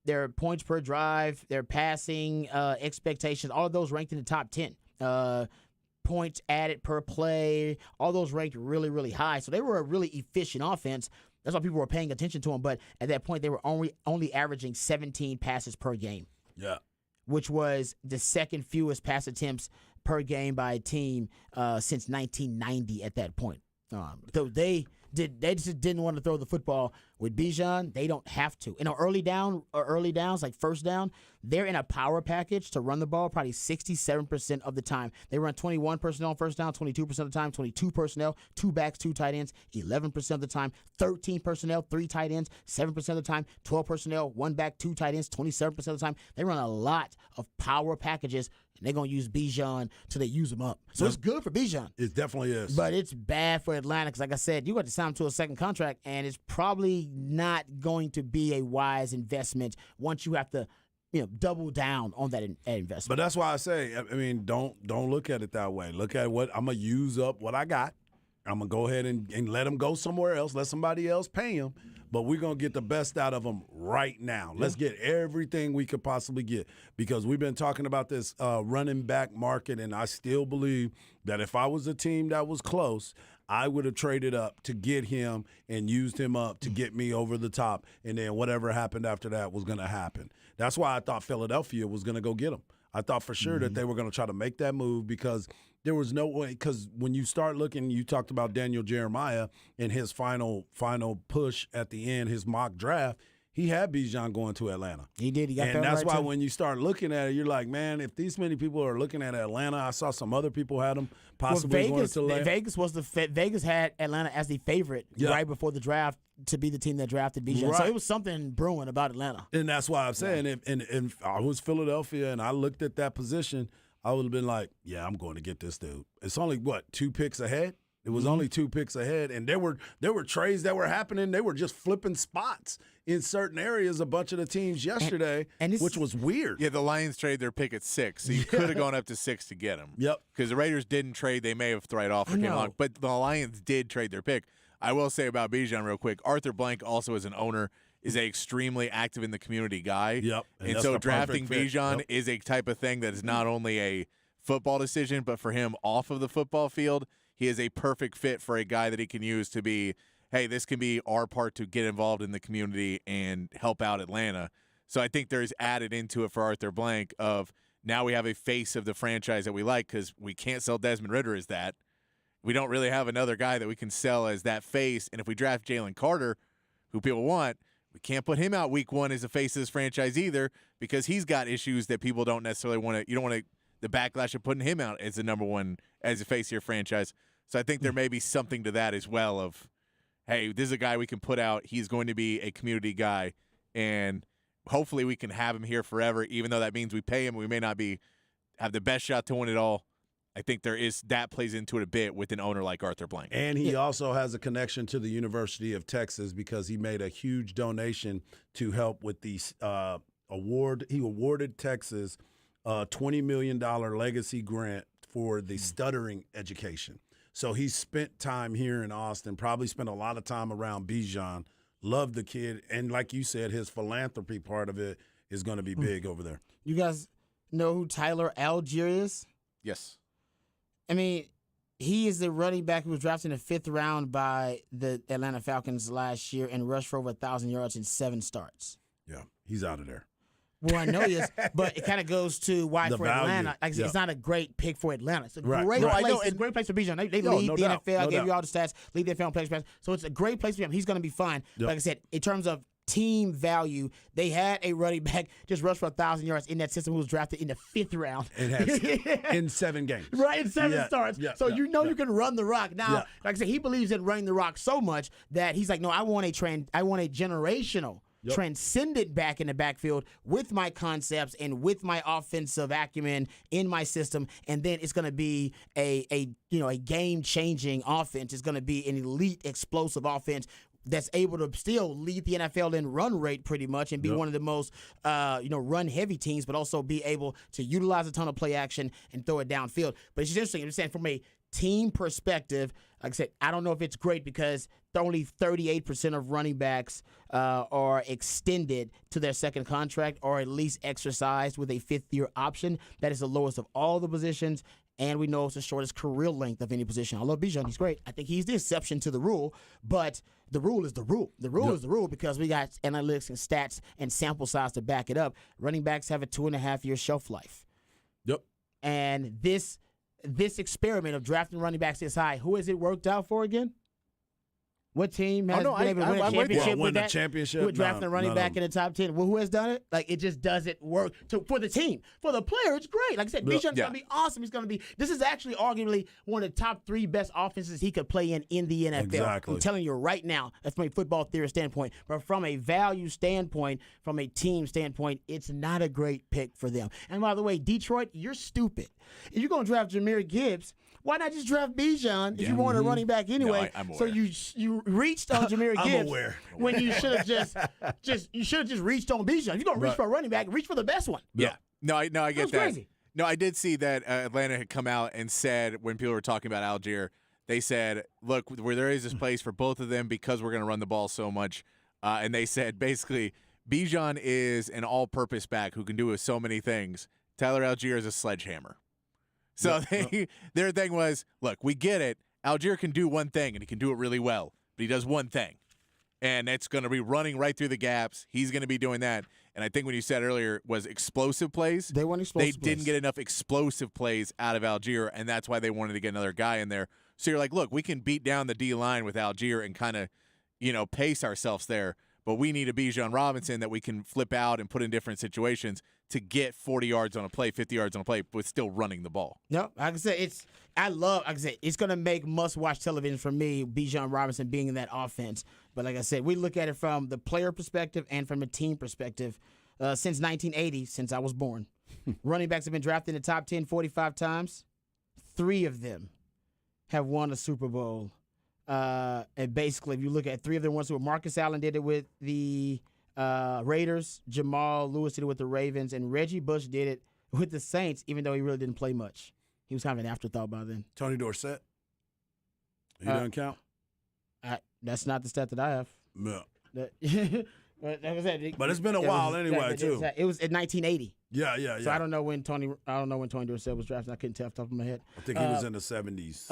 their points per drive, their passing expectations, all of those ranked in the top 10. points added per play, all those ranked really, really high. So they were a really efficient offense. That's why people were paying attention to them. But at that point, they were only averaging 17 passes per game. Yeah. Which was the second fewest pass attempts per game by a team since 1990 at that point. So they just didn't want to throw the football with Bijan. They don't have to. In an early downs, like first down, they're in a power package to run the ball probably 67% of the time. They run 21 personnel on first down, 22% of the time, 22 personnel, 2 backs, 2 tight ends, 11% of the time, 13 personnel, 3 tight ends, 7% of the time, 12 personnel, 1 back, 2 tight ends, 27% of the time. They run a lot of power packages, and they're going to use Bijan till they use him up. So it's good for Bijan. It definitely is. But it's bad for Atlanta because, like I said, you got to sign him to a second contract, and it's probably not going to be a wise investment once you have to double down on that investment. But that's why I say, I mean, don't look at it that way. Look at what I'm going to use up what I got. I'm going to go ahead and let him go somewhere else, let somebody else pay him. But we're going to get the best out of him right now. Let's get everything we could possibly get because we've been talking about this running back market, and I still believe that if I was a team that was close, I would have traded up to get him and used him up to get me over the top, and then whatever happened after that was going to happen. That's why I thought Philadelphia was going to go get him. I thought for sure that they were going to try to make that move because there was no way. Because when you start looking, you talked about Daniel Jeremiah in his final push at the end, his mock draft. He had Bijan going to Atlanta. He did. He got and that that's right why too. when you start looking at it, you're like, man, if these many people are looking at Atlanta, I saw some other people had them possibly going to Atlanta. Vegas had Atlanta as the favorite right before the draft to be the team that drafted Bijan. Right. So it was something brewing about Atlanta. And that's why I'm saying, if I was Philadelphia and I looked at that position, I would have been like, yeah, I'm going to get this dude. It's only, 2 picks ahead? It was only 2 picks ahead, and there were trades that were happening. They were just flipping spots in certain areas, a bunch of the teams yesterday, which was weird. Yeah, the Lions traded their pick at 6, so you could have gone up to 6 to get him. Yep. Because the Raiders didn't trade. They may have right off for came along, but the Lions did trade their pick. I will say about Bijan real quick, Arthur Blank also as an owner is a extremely active in the community guy. Yep. And so drafting Bijan is a type of thing that is not only a football decision, but for him off of the football field, he is a perfect fit for a guy that he can use to be, hey, this can be our part to get involved in the community and help out Atlanta. So I think there's added into it for Arthur Blank of now we have a face of the franchise that we like because we can't sell Desmond Ridder as that. We don't really have another guy that we can sell as that face. And if we draft Jalen Carter, who people want, we can't put him out week 1 as a face of this franchise either because he's got issues that people don't necessarily want to – you don't want to – the backlash of putting him out as the number 1 as a face of your franchise. So I think there may be something to that as well of, hey, this is a guy we can put out. He's going to be a community guy, and hopefully we can have him here forever, even though that means we pay him. We may not have the best shot to win it all. I think that plays into it a bit with an owner like Arthur Blank. And he also has a connection to the University of Texas because he made a huge donation to help with the award. He awarded Texas a $20 million legacy grant for the stuttering education. So he spent time here in Austin, probably spent a lot of time around Bijan, loved the kid, and like you said, his philanthropy part of it is going to be big over there. You guys know who Tyler Algier is? Yes. I mean, he is the running back who was drafted in the 5th round by the Atlanta Falcons last year and rushed for over 1,000 yards in 7 starts. Yeah, he's out of there. Well, I know he is, but it kind of goes to why The for value. Atlanta. Like, Yeah. It's not a great pick for Atlanta. It's a Right. great No, place. I know. It's a great place for Bijan. They No, lead no the doubt. NFL. I No gave doubt. you all the stats. Lead the NFL in plays. So it's a great place for him. He's going to be fine. Yep. Like I said, in terms of team value, they had a running back just rush for 1,000 yards in that system who was drafted in the 5th round. It has in 7 games. Right, in 7 Yeah, starts. yeah, So yeah, you know yeah. you can run the rock. Now, Yeah. like I said, he believes in running the rock so much that he's like, no, I want a generational, transcendent back in the backfield with my concepts and with my offensive acumen in my system, and then it's going to be a game-changing offense. It's going to be an elite, explosive offense that's able to still lead the NFL in run rate pretty much and be one of the most run-heavy teams, but also be able to utilize a ton of play action and throw it downfield. But it's just interesting. I'm saying from a team perspective, like I said, I don't know if it's great because only 38% of running backs are extended to their second contract or at least exercised with a fifth-year option. That is the lowest of all the positions, and we know it's the shortest career length of any position. I love Bijan. He's great. I think he's the exception to the rule, but the rule is the rule. The rule is the rule because we got analytics and stats and sample size to back it up. Running backs have a 2.5-year shelf life. Yep. And this experiment of drafting running backs this high, who has it worked out for again? What team has been able to win a championship with that? Championship? With drafting a running back in the top 10. Well, who has done it? Like, it just doesn't work. For the team. For the player, it's great. Like I said, Bijan's going to be awesome. This is actually arguably one of the top 3 best offenses he could play in the NFL. Exactly. I'm telling you right now, that's from a football theory standpoint. But from a value standpoint, from a team standpoint, it's not a great pick for them. And by the way, Detroit, you're stupid. If you're going to draft Jahmyr Gibbs, why not just draft Bijan if you want a running back anyway? No, I'm aware. So you reached on Jahmyr Gibbs when you should have just reached on Bijan. If you're gonna reach for a running back, reach for the best one. Yeah. No, I get that. Crazy. No, I did see that Atlanta had come out and said when people were talking about Algier, they said, look, where there is this place for both of them because we're going to run the ball so much. And they said basically Bijan is an all-purpose back who can do so many things. Tyler Algier is a sledgehammer. So their thing was, look, we get it. Algier can do one thing, and he can do it really well. But he does one thing, and it's going to be running right through the gaps. He's going to be doing that. And I think when you said earlier was explosive plays. They want explosive plays. Didn't get enough explosive plays out of Algier, and that's why they wanted to get another guy in there. So you're like, look, we can beat down the D-line with Algier and kind of, pace ourselves there. But we need a Bijan Robinson that we can flip out and put in different situations to get 40 yards on a play, 50 yards on a play, but still running the ball. No, like I said, it's going to make must-watch television for me, Bijan Robinson being in that offense. But like I said, we look at it from the player perspective and from a team perspective. Since 1980, since I was born, running backs have been drafted in the top 10 45 times. 3 of them have won a Super Bowl. And basically, if you look at 3 of them ones who were Marcus Allen did it with the Raiders, Jamal Lewis did it with the Ravens, and Reggie Bush did it with the Saints, even though he really didn't play much. He was kind of an afterthought by then. Tony Dorsett. He doesn't count? That's not the stat that I have. No. But it's been a while anyway, too. It was in 1980. Yeah. So I don't know when Tony Dorsett was drafted. I couldn't tell off the top of my head. I think he was in the 70s.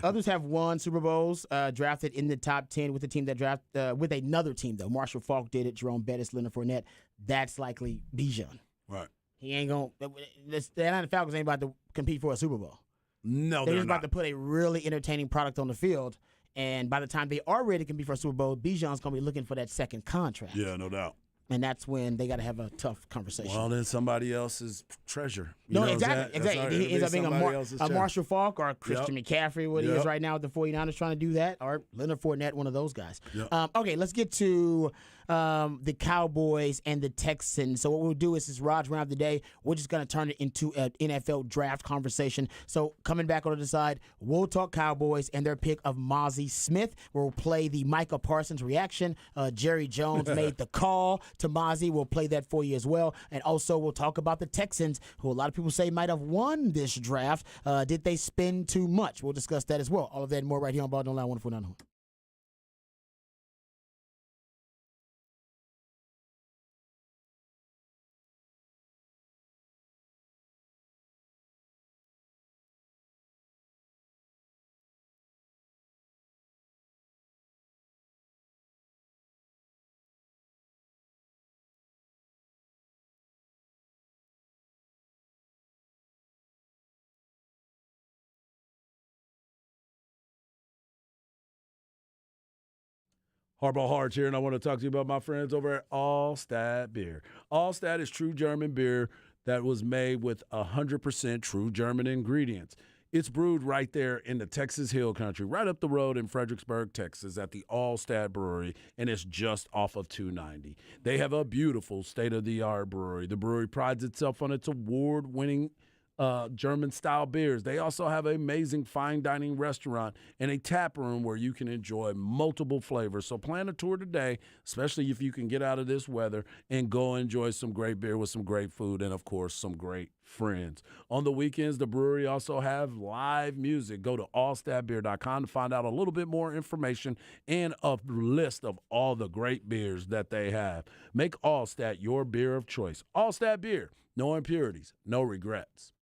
Others have won Super Bowls, drafted in the top 10 with a team that drafted with another team though. Marshall Faulk did it. Jerome Bettis, Leonard Fournette. That's likely Bijan. Right. He ain't gonna. The Atlanta Falcons ain't about to compete for a Super Bowl. No, they're just about to put a really entertaining product on the field. And by the time they are ready to compete for a Super Bowl, Bijan's going to be looking for that second contract. Yeah, no doubt. And that's when they got to have a tough conversation. Well, then somebody else's treasure. Exactly. He ends up being a Marshall Faulk or a Christian McCaffrey, what he is right now with the 49ers trying to do that, or Leonard Fournette, one of those guys. Yep. Okay, let's get to the Cowboys and the Texans. So what we'll do is Raj round of the day. We're just going to turn it into an NFL draft conversation. So coming back on the other side, we'll talk Cowboys and their pick of Mozzie Smith. We'll play the Micah Parsons reaction. Jerry Jones made the call to Mozzie. We'll play that for you as well. And also we'll talk about the Texans, who a lot of people say might have won this draft. Did they spend too much? We'll discuss that as well. All of that and more right here on Ball Don't Lie 104.9. Harbaugh Harge here, and I want to talk to you about my friends over at Allstat Beer. Allstat is true German beer that was made with 100% true German ingredients. It's brewed right there in the Texas Hill Country, right up the road in Fredericksburg, Texas, at the Allstat Brewery, and it's just off of 290. They have a beautiful state-of-the-art brewery. The brewery prides itself on its award-winning German-style beers. They also have an amazing fine dining restaurant and a tap room where you can enjoy multiple flavors. So plan a tour today, especially if you can get out of this weather and go enjoy some great beer with some great food and, of course, some great friends. On the weekends, the brewery also have live music. Go to allstatbeer.com to find out a little bit more information and a list of all the great beers that they have. Make Allstat your beer of choice. Allstat Beer, no impurities, no regrets.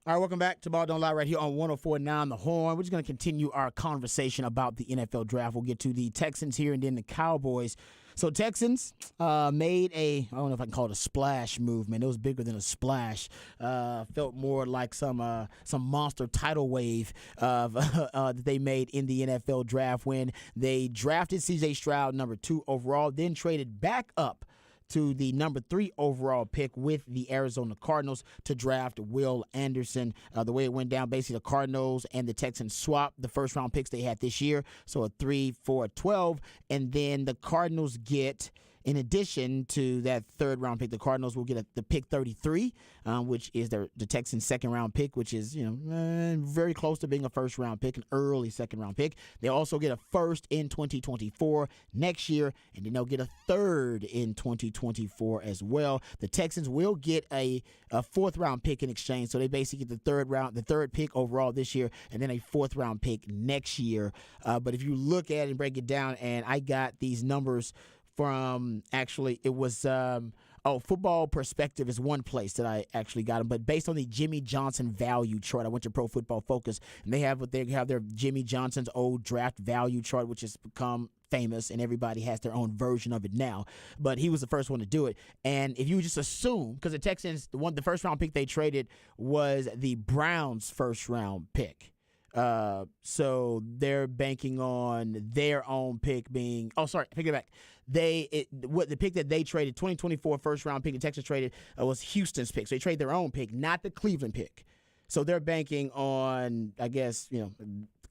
All right, welcome back to Ball Don't Lie right here on 104.9 The Horn. We're just going to continue our conversation about the NFL draft. We'll get to the Texans here and then the Cowboys. So Texans made I don't know if I can call it a splash movement. It was bigger than a splash. Felt more like some monster tidal wave that they made in the NFL draft when they drafted C.J. Stroud, number 2 overall, then traded back up to the number 3 overall pick with the Arizona Cardinals to draft Will Anderson. The way it went down, basically the Cardinals and the Texans swapped the first-round picks they had this year, so a 3, 4, 12, and then the Cardinals get, in addition to that third-round pick, the Cardinals will get the pick 33, which is the Texans' second-round pick, which is very close to being a first-round pick, an early second-round pick. They also get a first in 2024 next year, and then they'll get a third in 2024 as well. The Texans will get a fourth-round pick in exchange, so they basically get the third pick overall this year, and then a fourth-round pick next year. But if you look at it and break it down, and I got these numbers from, actually, it was Football Perspective is one place that I actually got them, but based on the Jimmy Johnson value chart, I went to Pro Football Focus, and they have their Jimmy Johnson's old draft value chart, which has become famous, and everybody has their own version of it now. But he was the first one to do it, and if you just assume, because the Texans, the first round pick they traded was the Browns' first round pick. So they're banking on their own pick being. Oh, sorry, take it back. The pick that they traded, 2024 first round pick, the Texans traded was Houston's pick. So they traded their own pick, not the Cleveland pick. So they're banking on, I guess,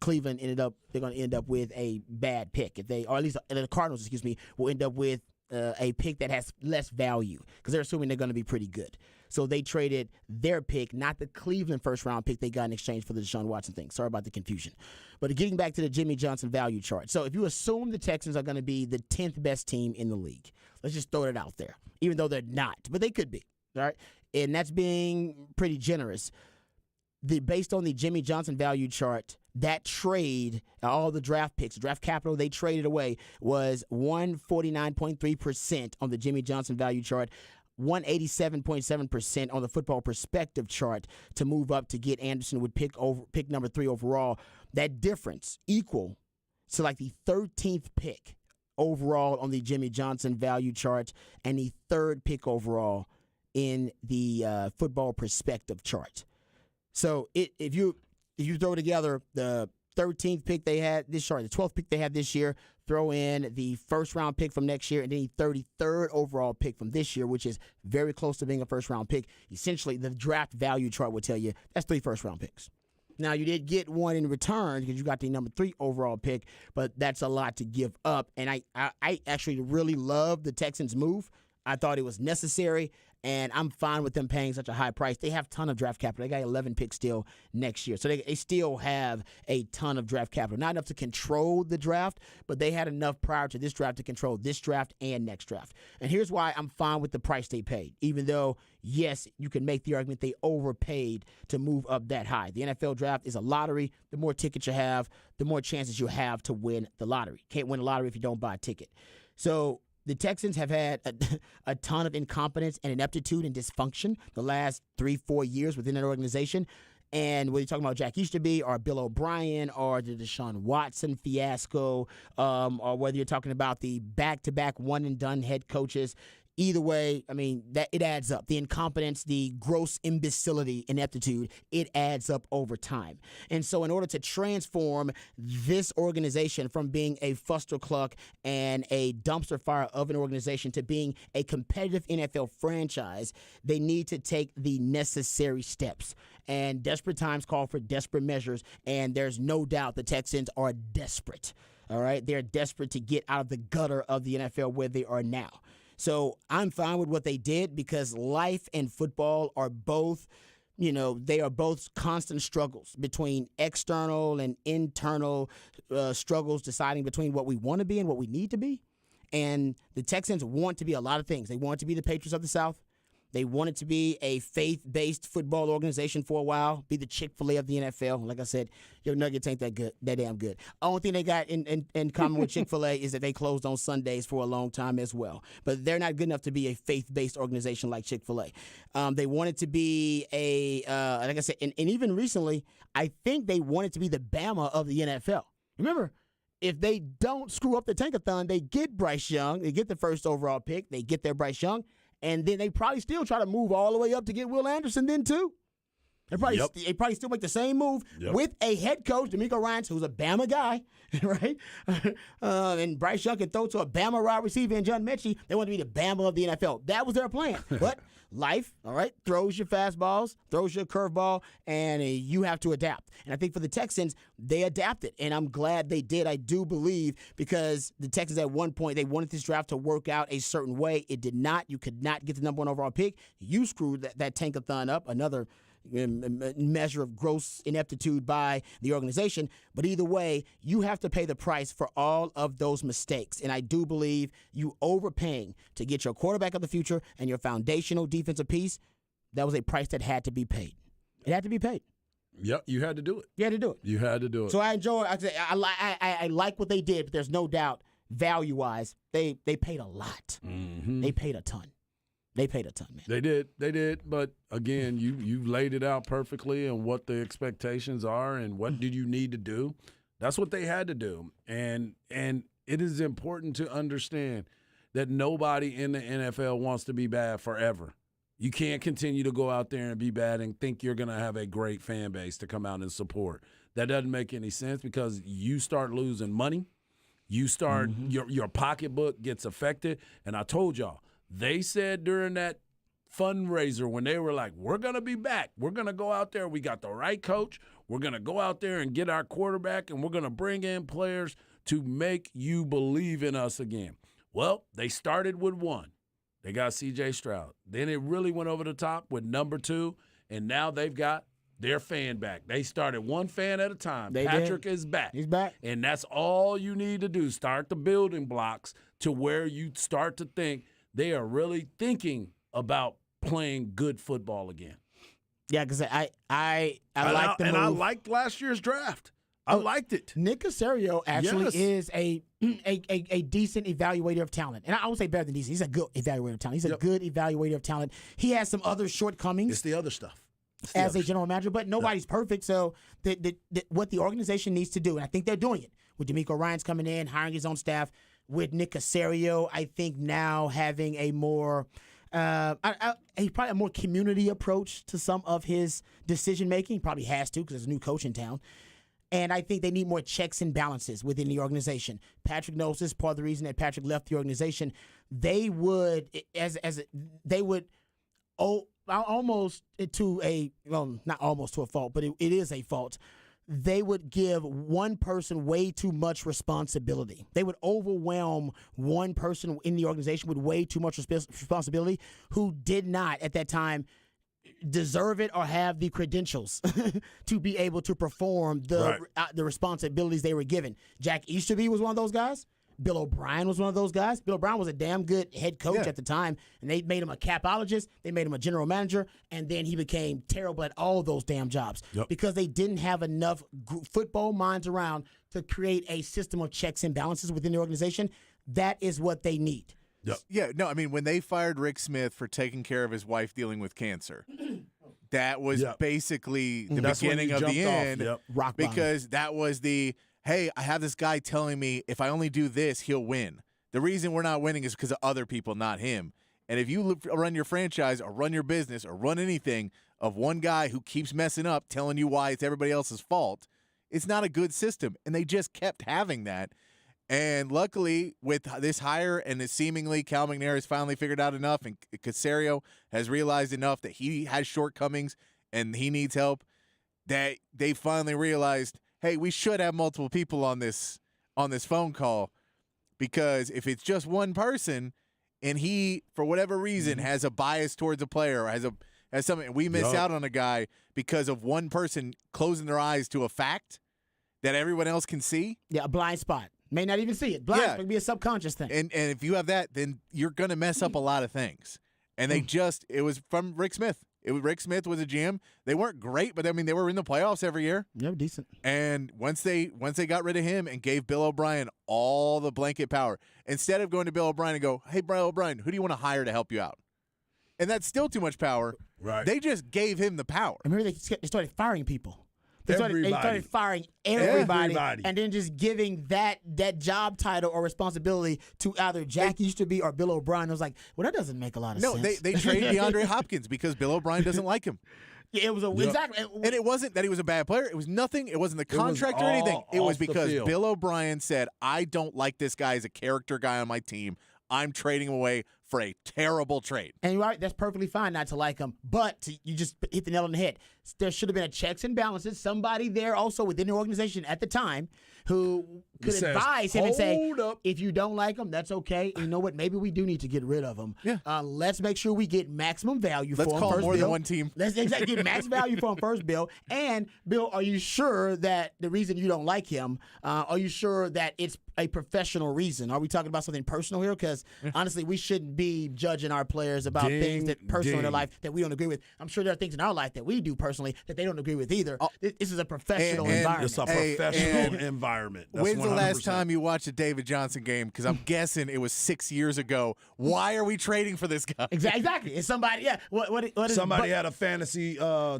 Cleveland they're going to end up with a bad pick or at least the Cardinals, will end up with a pick that has less value because they're assuming they're going to be pretty good. So they traded their pick, not the Cleveland first-round pick they got in exchange for the Deshaun Watson thing. Sorry about the confusion. But getting back to the Jimmy Johnson value chart. So if you assume the Texans are going to be the 10th best team in the league, let's just throw it out there, even though they're not. But they could be, all right? And that's being pretty generous. Based on the Jimmy Johnson value chart, that trade, all the draft picks, draft capital they traded away was 149.3% on the Jimmy Johnson value chart, 187.7% on the Football Perspective chart to move up to get Anderson with pick number 3 overall. That difference equal to like the 13th pick overall on the Jimmy Johnson value chart and the 3rd pick overall in the Football Perspective chart. So if you throw together the 13th pick they had the 12th pick they had this year, throw in the first-round pick from next year, and then the 33rd overall pick from this year, which is very close to being a first-round pick. Essentially, the draft value chart will tell you that's 3 first-round picks. Now, you did get one in return because you got the number 3 overall pick, but that's a lot to give up. And I actually really love the Texans' move. I thought it was necessary, and I'm fine with them paying such a high price. They have a ton of draft capital. They got 11 picks still next year. So they still have a ton of draft capital. Not enough to control the draft, but they had enough prior to this draft to control this draft and next draft. And here's why I'm fine with the price they paid, even though, yes, you can make the argument they overpaid to move up that high. The NFL draft is a lottery. The more tickets you have, the more chances you have to win the lottery. Can't win a lottery if you don't buy a ticket. So the Texans have had a ton of incompetence and ineptitude and dysfunction the last 3-4 years within that organization. And whether you're talking about Jack Easterby or Bill O'Brien or the Deshaun Watson fiasco, or whether you're talking about the back-to-back one-and-done head coaches, either way, I mean, that it adds up. The incompetence, the gross imbecility, ineptitude, it adds up over time. And so in order to transform this organization from being a fustercluck and a dumpster fire of an organization to being a competitive NFL franchise, they need to take the necessary steps. And desperate times call for desperate measures, and there's no doubt the Texans are desperate. All right? They're desperate to get out of the gutter of the NFL where they are now. So I'm fine with what they did because life and football are both, they are both constant struggles between external and internal struggles deciding between what we want to be and what we need to be. And the Texans want to be a lot of things. They want to be the Patriots of the South. They wanted to be a faith-based football organization for a while, be the Chick-fil-A of the NFL. Like I said, your Nuggets ain't that damn good. Only thing they got in common with Chick-fil-A is that they closed on Sundays for a long time as well. But they're not good enough to be a faith-based organization like Chick-fil-A. They wanted to be like I said, and even recently, I think they wanted to be the Bama of the NFL. Remember, if they don't screw up the Tankathon, they get Bryce Young, they get the first overall pick, they get their Bryce Young, and then they probably still try to move all the way up to get Will Anderson then too. They probably still make the same move with a head coach, DeMeco Ryans, who's a Bama guy, right? And Bryce Young can throw to a Bama wide receiver and John Mechie. They want to be the Bama of the NFL. That was their plan. But life, all right, throws your fastballs, throws your curveball, and you have to adapt. And I think for the Texans, they adapted, and I'm glad they did. I do believe because the Texans at one point, they wanted this draft to work out a certain way. It did not. You could not get the number one overall pick. You screwed that Tankathon up, another measure of gross ineptitude by the organization. But either way, you have to pay the price for all of those mistakes. And I do believe you overpaying to get your quarterback of the future and your foundational defensive piece, that was a price that had to be paid. It had to be paid. Yep, you had to do it. You had to do it. You had to do it. So I enjoy. I like what they did, but there's no doubt value-wise, they paid a lot. Mm-hmm. They paid a ton. They paid a ton, man. They did. But again, you laid it out perfectly and what the expectations are and what did you need to do. That's what they had to do. And it is important to understand that nobody in the NFL wants to be bad forever. You can't continue to go out there and be bad and think you're going to have a great fan base to come out and support. That doesn't make any sense because you start losing money. You start your pocketbook gets affected. And I told y'all, they said during that fundraiser when they were like, we're going to be back. We're going to go out there. We got the right coach. We're going to go out there and get our quarterback, and we're going to bring in players to make you believe in us again. Well, they started with one. They got C.J. Stroud. Then it really went over the top with number 2, and now they've got their fan back. They started one fan at a time. Patrick is back. He's back. And that's all you need to do. Start the building blocks to where you start to think they are really thinking about playing good football again. Yeah, because I like the move. And I liked last year's draft. I liked it. Nick Caserio actually Yes. is a decent evaluator of talent. And I would say better than decent. He's a good evaluator of talent. He's a good evaluator of talent. He has some other shortcomings. It's the other stuff. As a general manager, but nobody's perfect. So what the organization needs to do, and I think they're doing it, with DeMeco Ryans coming in, hiring his own staff, with Nick Caserio, I think now having a more probably a more community approach to some of his decision making. He probably has to because there's a new coach in town. And I think they need more checks and balances within the organization. Patrick knows this. Part of the reason that Patrick left the organization, they would almost to a, well, not almost to a fault, but it is a fault. They would give one person way too much responsibility. They would overwhelm one person in the organization with way too much responsibility who did not at that time deserve it or have the credentials to be able to perform the responsibilities they were given. Jack Easterby was one of those guys. Bill O'Brien was one of those guys. Bill O'Brien was a damn good head coach at the time, and they made him a capologist. They made him a general manager, and then he became terrible at all those damn jobs because they didn't have enough football minds around to create a system of checks and balances within the organization. That is what they need. Yeah, no, I mean, when they fired Rick Smith for taking care of his wife dealing with cancer, that was basically the beginning of the end. Rock bottom. Because that was the, hey, I have this guy telling me if I only do this, he'll win. The reason we're not winning is because of other people, not him. And if you run your franchise or run your business or run anything of one guy who keeps messing up, telling you why it's everybody else's fault, it's not a good system. And they just kept having that. And luckily, with this hire and seemingly Cal McNair has finally figured out enough and Caserio has realized enough that he has shortcomings and he needs help, that they finally realized, hey, we should have multiple people on this phone call, because if it's just one person and he, for whatever reason, has a bias towards a player or has something, and we miss out on a guy because of one person closing their eyes to a fact that everyone else can see. Yeah, a blind spot. May not even see it. Blind spot could be a subconscious thing. And if you have that, then you're going to mess up a lot of things. And it was from Rick Smith. Rick Smith was a GM. They weren't great, but I mean, they were in the playoffs every year. Yeah, decent. And once they got rid of him and gave Bill O'Brien all the blanket power, instead of going to Bill O'Brien and go, hey, Bill O'Brien, who do you want to hire to help you out? And that's still too much power. Right. They just gave him the power. I remember they started firing people. They started firing everybody, and then just giving that job title or responsibility to either Jack used to be or Bill O'Brien. I was like, well, that doesn't make a lot of sense. No, they traded DeAndre Hopkins because Bill O'Brien doesn't like him. Yeah, it was exactly, and it wasn't that he was a bad player. It was nothing. It wasn't the contract or anything. It was because Bill O'Brien said, "I don't like this guy as a character guy on my team. I'm trading him away for a terrible trade." And you're right, that's perfectly fine not to like him, but you just hit the nail on the head. There should have been a checks and balances. Somebody there also within the organization at the time who could advise him and say, if you don't like him, that's okay. And you know what? Maybe we do need to get rid of him. Yeah. Let's make sure we get maximum value for him. Let's call first, more Bill. than one team. Let's get max value for him first, Bill. And, Bill, are you sure that the reason you don't like him, are you sure that it's a professional reason? Are we talking about something personal here? Because, honestly, we shouldn't be judging our players about things that personal in their life that we don't agree with. I'm sure there are things in our life that we do personally that they don't agree with either. This is a professional environment. It's a professional environment. That's When's 100%. the last time you watched a David Johnson game? Because I'm guessing it was 6 years ago. Why are we trading for this guy? Exactly. It's somebody, yeah. What is Somebody had a fantasy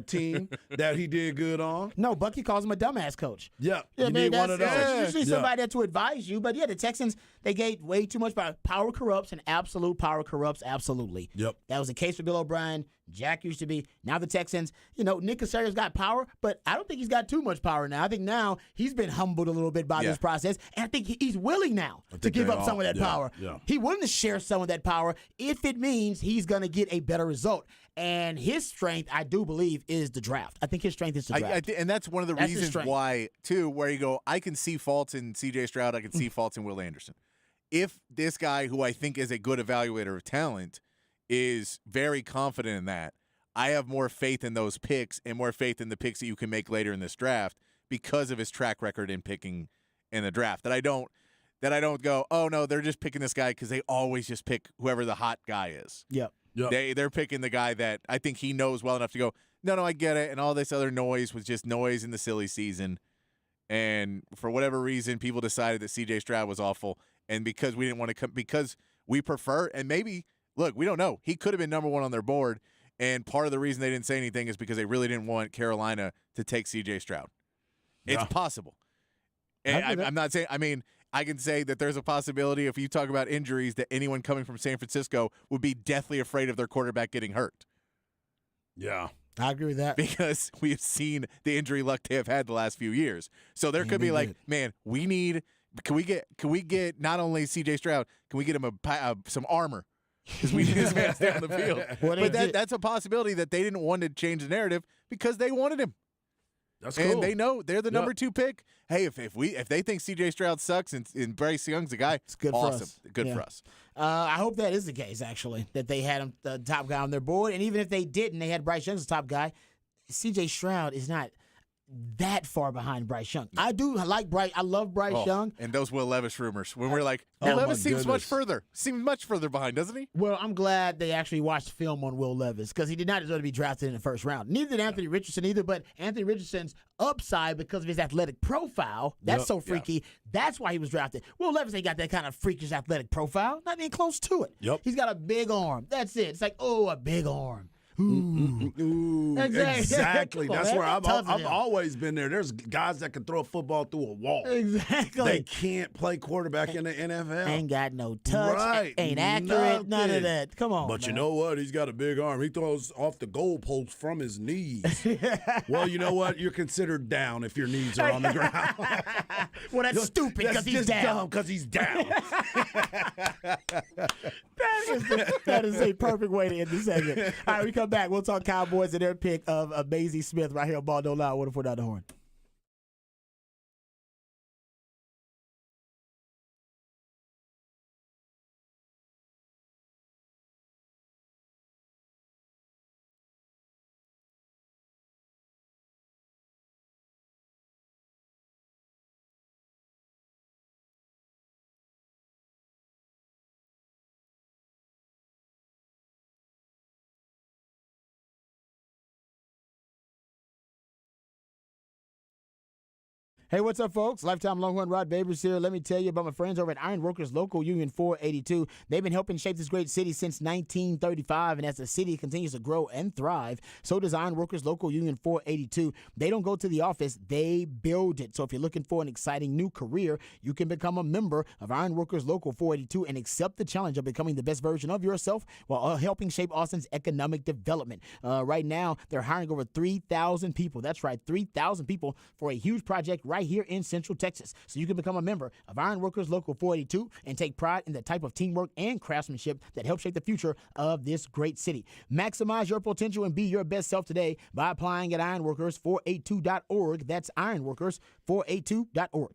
team that he did good on. No, Bucky calls him a dumbass coach. Yeah, you need one of those. There's usually somebody there to advise you. But, yeah, the Texans, they gave way too much power. Power corrupts, and absolute power corrupts absolutely. Yep. That was the case for Bill O'Brien. Jack used to be. Now the Texans, Nick Caserio's got power, but I don't think he's got too much power now. I think now he's been humbled a little bit by this process, and I think he's willing now to give up some of that power. Yeah. He's willing to share some of that power if it means he's going to get a better result. And his strength, I do believe, is the draft. I think his strength is the draft. And that's one of the reasons why, too, where you go, I can see faults in C.J. Stroud, I can see faults in Will Anderson. If this guy, who I think is a good evaluator of talent, is very confident in that, I have more faith in those picks and more faith in the picks that you can make later in this draft because of his track record in picking in the draft. That I don't go, oh no, they're just picking this guy because they always just pick whoever the hot guy is. Yep. They're picking the guy that I think he knows well enough to go, no, I get it. And all this other noise was just noise in the silly season. And for whatever reason, people decided that C.J. Stroud was awful. And because we didn't want to come, because we prefer, and maybe, look, we don't know. He could have been number one on their board. And part of the reason they didn't say anything is because they really didn't want Carolina to take C.J. Stroud. It's possible. And I'm not saying, I mean, I can say that there's a possibility if you talk about injuries that anyone coming from San Francisco would be deathly afraid of their quarterback getting hurt. Yeah. I agree with that. Because we have seen the injury luck they have had the last few years. So there could be like, man, we need, can we get not only C.J. Stroud, can we get him some armor? Because we need his man to stay on the field. But that's a possibility that they didn't want to change the narrative because they wanted him. That's cool. And they know they're the number 2 pick. Hey, if they think C.J. Stroud sucks and Bryce Young's the guy, it's good awesome. For us. Good for us. I hope that is the case, actually, that they had him the top guy on their board. And even if they didn't, they had Bryce Young as the top guy. C.J. Stroud is not that far behind Bryce Young. I do like Bryce. I love Bryce Young. And those Will Levis rumors when we're like, Levis seems much further behind, doesn't he? Well, I'm glad they actually watched film on Will Levis because he did not deserve to be drafted in the first round. Neither did Anthony Richardson either, but Anthony Richardson's upside because of his athletic profile, that's so freaky. That's why he was drafted. Will Levis ain't got that kind of freakish athletic profile. Not even close to it. Yep. He's got a big arm. That's it. It's like, a big arm. Ooh, exactly. Well, that's where I've always been there. There's guys that can throw a football through a wall. Exactly. They can't play quarterback in the NFL. Ain't got no touch. Right. Ain't accurate. None of that. Come on. But man. you know what? He's got a big arm. He throws off the goalpost from his knees. Well, you know what? You're considered down if your knees are on the ground. Well, that's stupid because he's down. Because he's down. That is a perfect way to end the segment. All right, we come back. We'll talk Cowboys and their pick of Maisie Smith right here on Ball Don't Lie. 104 the Horn. Hey, what's up, folks? Lifetime Longhorn Rod Babers here. Let me tell you about my friends over at Ironworkers Local Union 482. They've been helping shape this great city since 1935, and as the city continues to grow and thrive, so does Ironworkers Local Union 482. They don't go to the office, they build it. So if you're looking for an exciting new career, you can become a member of Ironworkers Local 482 and accept the challenge of becoming the best version of yourself while helping shape Austin's economic development. Right now, they're hiring over 3,000 people. That's right, 3,000 people for a huge project right here in Central Texas. So you can become a member of Ironworkers Local 482 and take pride in the type of teamwork and craftsmanship that helps shape the future of this great city. Maximize your potential and be your best self today by applying at ironworkers482.org. That's ironworkers482.org.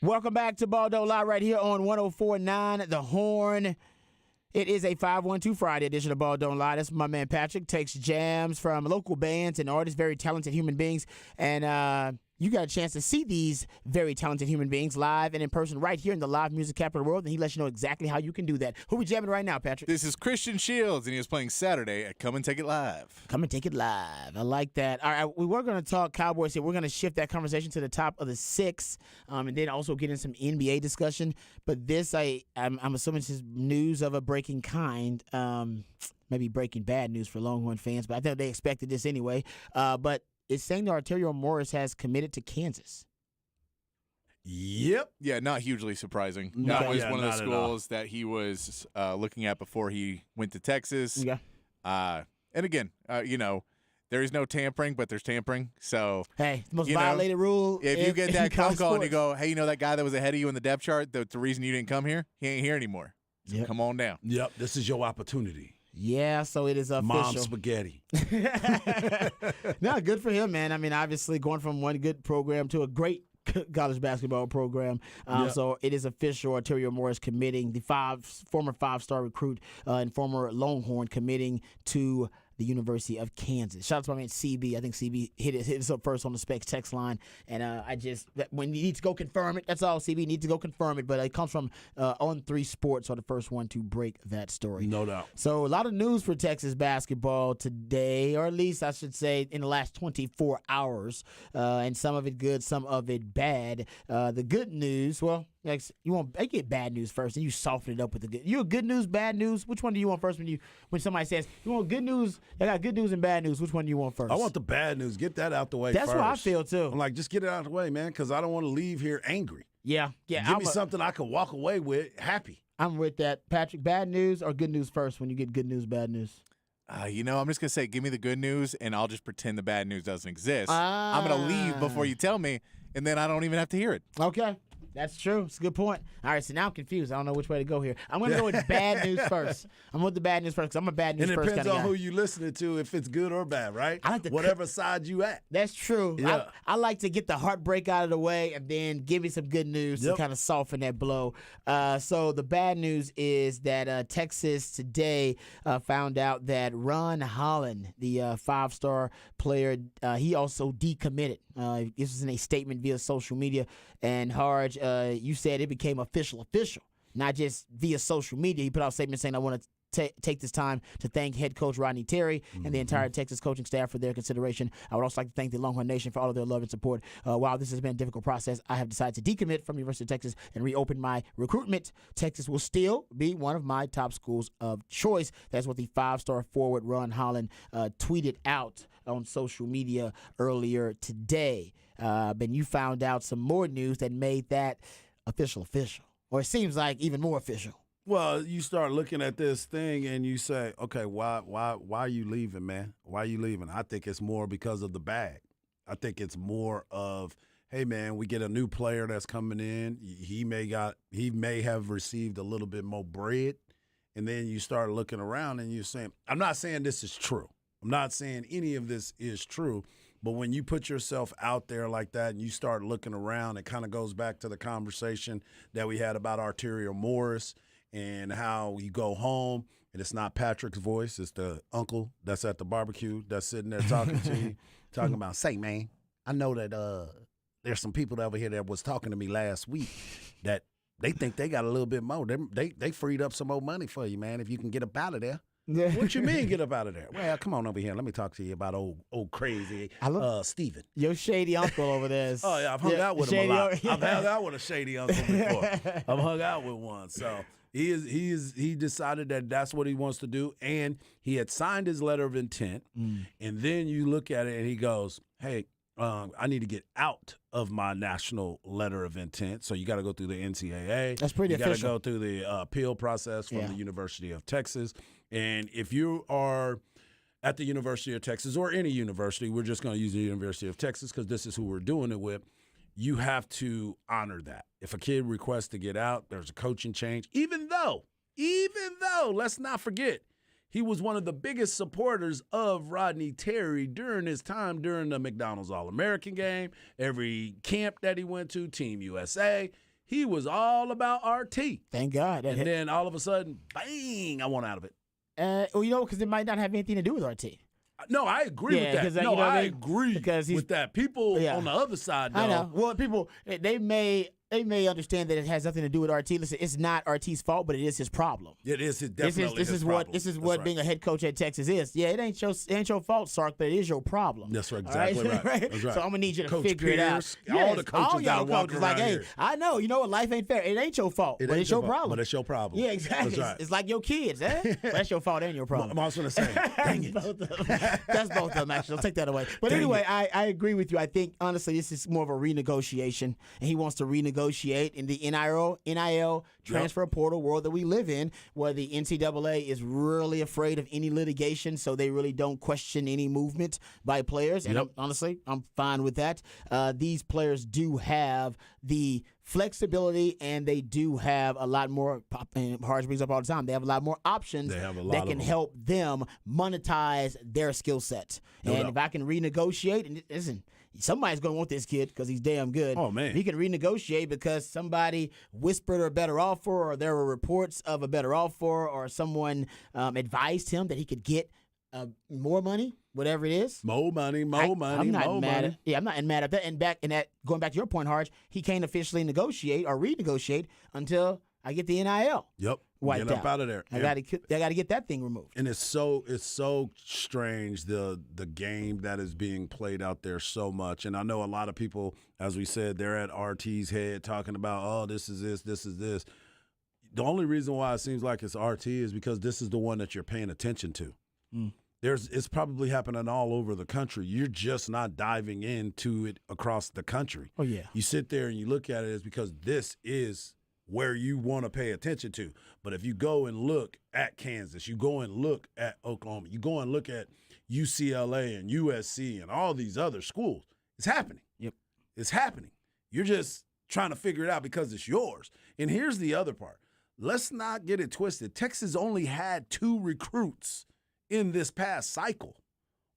Welcome back to Ball Don't Lie right here on 104.9 The Horn. It is a 512 Friday edition of Ball Don't Lie. That's my man Patrick. Takes jams from local bands and artists, very talented human beings. And you got a chance to see these very talented human beings live and in person right here in the live music capital of the world, and he lets you know exactly how you can do that. Who we jamming right now, Patrick? This is Christian Shields, and he is playing Saturday at Come and Take It Live. Come and take it live. I like that. All right, we were going to talk Cowboys here. We're going to shift that conversation to the top of the 6, and then also get in some NBA discussion. But this, I'm assuming this is news of a breaking kind. Maybe breaking bad news for Longhorn fans, but I think they expected this anyway. But it's saying that Arterio Morris has committed to Kansas. Yep. Yeah, not hugely surprising. No, that was yeah, one of the not at all. schools that he was looking at before he went to Texas. Yeah. And again, there is no tampering, but there's tampering. So Hey, the most you know, violated rule. if you get that phone college call and you sports. go, hey, that guy that was ahead of you in the depth chart, the reason you didn't come here, he ain't here anymore. So Yep. come on down. Yep. This is your opportunity. Yeah, so it is official. Mom spaghetti. No, good for him, man. I mean, obviously going from one good program to a great college basketball program. So it is official. Arterio Morris committing, the former 5-star recruit and former Longhorn committing to the University of Kansas. Shout out to my man CB. I think CB hit us up first on the Specs text line. And when you need to go confirm it, that's all. CB needs to go confirm it. But it comes from On3 Sports, are the first one to break that story. No doubt. So a lot of news for Texas basketball today, or at least I should say in the last 24 hours, and some of it good, some of it bad. The good news, well, I get bad news first, and you soften it up with the good. You a good news, bad news? Which one do you want first when somebody says you want good news? I got good news and bad news. Which one do you want first? I want the bad news. Get that out the way That's first. what I feel too. I'm like, just get it out of the way, man, because I don't want to leave here angry. Yeah. Give me something I can walk away with happy. I'm with that, Patrick. Bad news or good news first? When you get good news, bad news. I'm just going to say, give me the good news, and I'll just pretend the bad news doesn't exist. I'm going to leave before you tell me, and then I don't even have to hear it. Okay. That's true. It's a good point. All right, so now I'm confused. I don't know which way to go here. I'm going to go with bad news first. I'm with the bad news first because I'm a bad news And it first depends kind of on guy. who you listening to, if it's good or bad, right? I like the whatever side you at. That's true. Yeah. I like to get the heartbreak out of the way and then give me some good news to kind of soften that blow. So the bad news is that Texas today found out that Ron Holland, the 5-star player, he also decommitted. This was in a statement via social media. And Harge, you said it became official, not just via social media. He put out a statement saying, I want to take this time to thank head coach Rodney Terry and the entire Texas coaching staff for their consideration. I would also like to thank the Longhorn Nation for all of their love and support. While this has been a difficult process, I have decided to decommit from University of Texas and reopen my recruitment. Texas will still be one of my top schools of choice. That's what the 5-star forward Ron Holland tweeted out on social media earlier today. But you found out some more news that made that official. Or it seems like even more official. Well, you start looking at this thing and you say, okay, why are you leaving, man? Why are you leaving? I think it's more because of the bag. I think it's more of, hey, man, we get a new player that's coming in. He may have received a little bit more bread. And then you start looking around and you're saying, I'm not saying this is true. I'm not saying any of this is true. But when you put yourself out there like that and you start looking around, it kind of goes back to the conversation that we had about Arterio Morris and how you go home and it's not Patrick's voice, it's the uncle that's at the barbecue that's sitting there talking to you, talking about, say, man, I know that there's some people over here that was talking to me last week that they think they got a little bit more. They freed up some more money for you, man, if you can get up out of there. What you mean get up out of there? Well, come on over here. Let me talk to you about old crazy Steven. Your shady uncle over there. Oh, yeah, I've hung out with him a lot. I've hung out with a shady uncle before. I've hung out with one. So he decided that that's what he wants to do, and he had signed his letter of intent. And then you look at it, and he goes, hey, I need to get out of my national letter of intent. So you got to go through the NCAA. That's pretty official. You got to go through the appeal process from the University of Texas. And if you are at the University of Texas or any university, we're just going to use the University of Texas because this is who we're doing it with, you have to honor that. If a kid requests to get out, there's a coaching change. Even though, let's not forget, he was one of the biggest supporters of Rodney Terry during his time during the McDonald's All-American game, every camp that he went to, Team USA. He was all about RT. Thank God. And then all of a sudden, bang, I want out of it. Because it might not have anything to do with RT. No, I agree with that. you No, know what I I mean? agree Because he's- with that. People Yeah. on the other side, though. I know. Well, people they may understand that it has nothing to do with RT. Listen, it's not RT's fault, but it is his problem. It is definitely This is problem. what That's right. being a head coach at Texas is. Yeah, it ain't your fault, Sark, but it is your problem. That's right, All right? exactly right. Right? That's right. So I'm gonna need you to Coach figure it out. Pierce, all the coaches all gotta y'all walk coaches like, around hey, here. I know, you know what, life ain't fair. It ain't your fault, but ain't it's your fault, problem. But it's your problem. Yeah, exactly. That's right. It's like your kids, eh? That's your fault and your problem. I'm also going to say, dang it. That's both of them, actually. I'll take that away. But anyway, I agree with you. I think, honestly, this is more of a renegotiation, and he wants to renegotiate in the NIL transfer portal world that we live in, where the NCAA is really afraid of any litigation, so they really don't question any movement by players. And honestly, I'm fine with that. These players do have the flexibility, and they do have a lot more, and Harge brings up all the time, they have a lot more options that can help them monetize their skill set. And if I can renegotiate, and listen, somebody's going to want this kid because he's damn good. Oh, man. He can renegotiate because somebody whispered a better offer, or there were reports of a better offer, or someone advised him that he could get more money, whatever it is. More money, I'm not money. I'm not mad at that. And going back to your point, Harge, he can't officially negotiate or renegotiate until I get the NIL. Yep. Wiped Get up out of there. I got to get that thing removed. And it's so strange, the game that is being played out there so much. And I know a lot of people, as we said, they're at RT's head talking about, oh, this is this. The only reason why it seems like it's RT is because this is the one that you're paying attention to. It's probably happening all over the country. You're just not diving into it across the country. Oh, yeah. You sit there and you look at it, it's because this is where you want to pay attention to. But if you go and look at Kansas, you go and look at Oklahoma, you go and look at UCLA and USC and all these other schools, it's happening. Yep. It's happening. You're just trying to figure it out because it's yours. And here's the other part. Let's not get it twisted. Texas only had 2 recruits in this past cycle.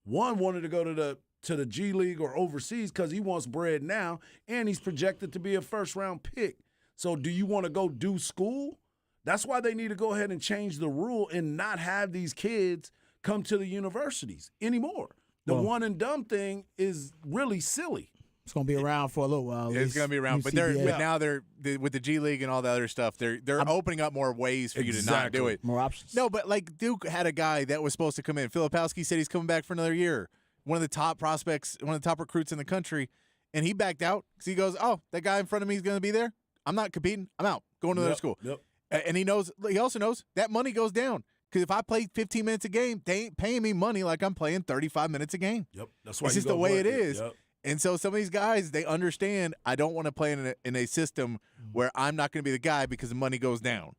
One wanted to go to the G League or overseas because he wants bread now, and he's projected to be a first-round pick. So do you want to go do school? That's why they need to go ahead and change the rule and not have these kids come to the universities anymore. The one and done thing is really silly. It's going to be around for a little while. It's going to be around, but now they're with the G League and all the other stuff. They're opening up more ways for you to not do it. More options. No, but like Duke had a guy that was supposed to come in. Filipowski said he's coming back for another year. One of the top prospects, one of the top recruits in the country, and he backed out because he goes, "Oh, that guy in front of me is going to be there. I'm not competing. I'm out. Going to another school." Yep. And he also knows that money goes down. Because if I play 15 minutes a game, they ain't paying me money like I'm playing 35 minutes a game. Yep. That's why it's just the way it is. Yep. And so some of these guys, they understand I don't want to play in a system where I'm not going to be the guy because the money goes down.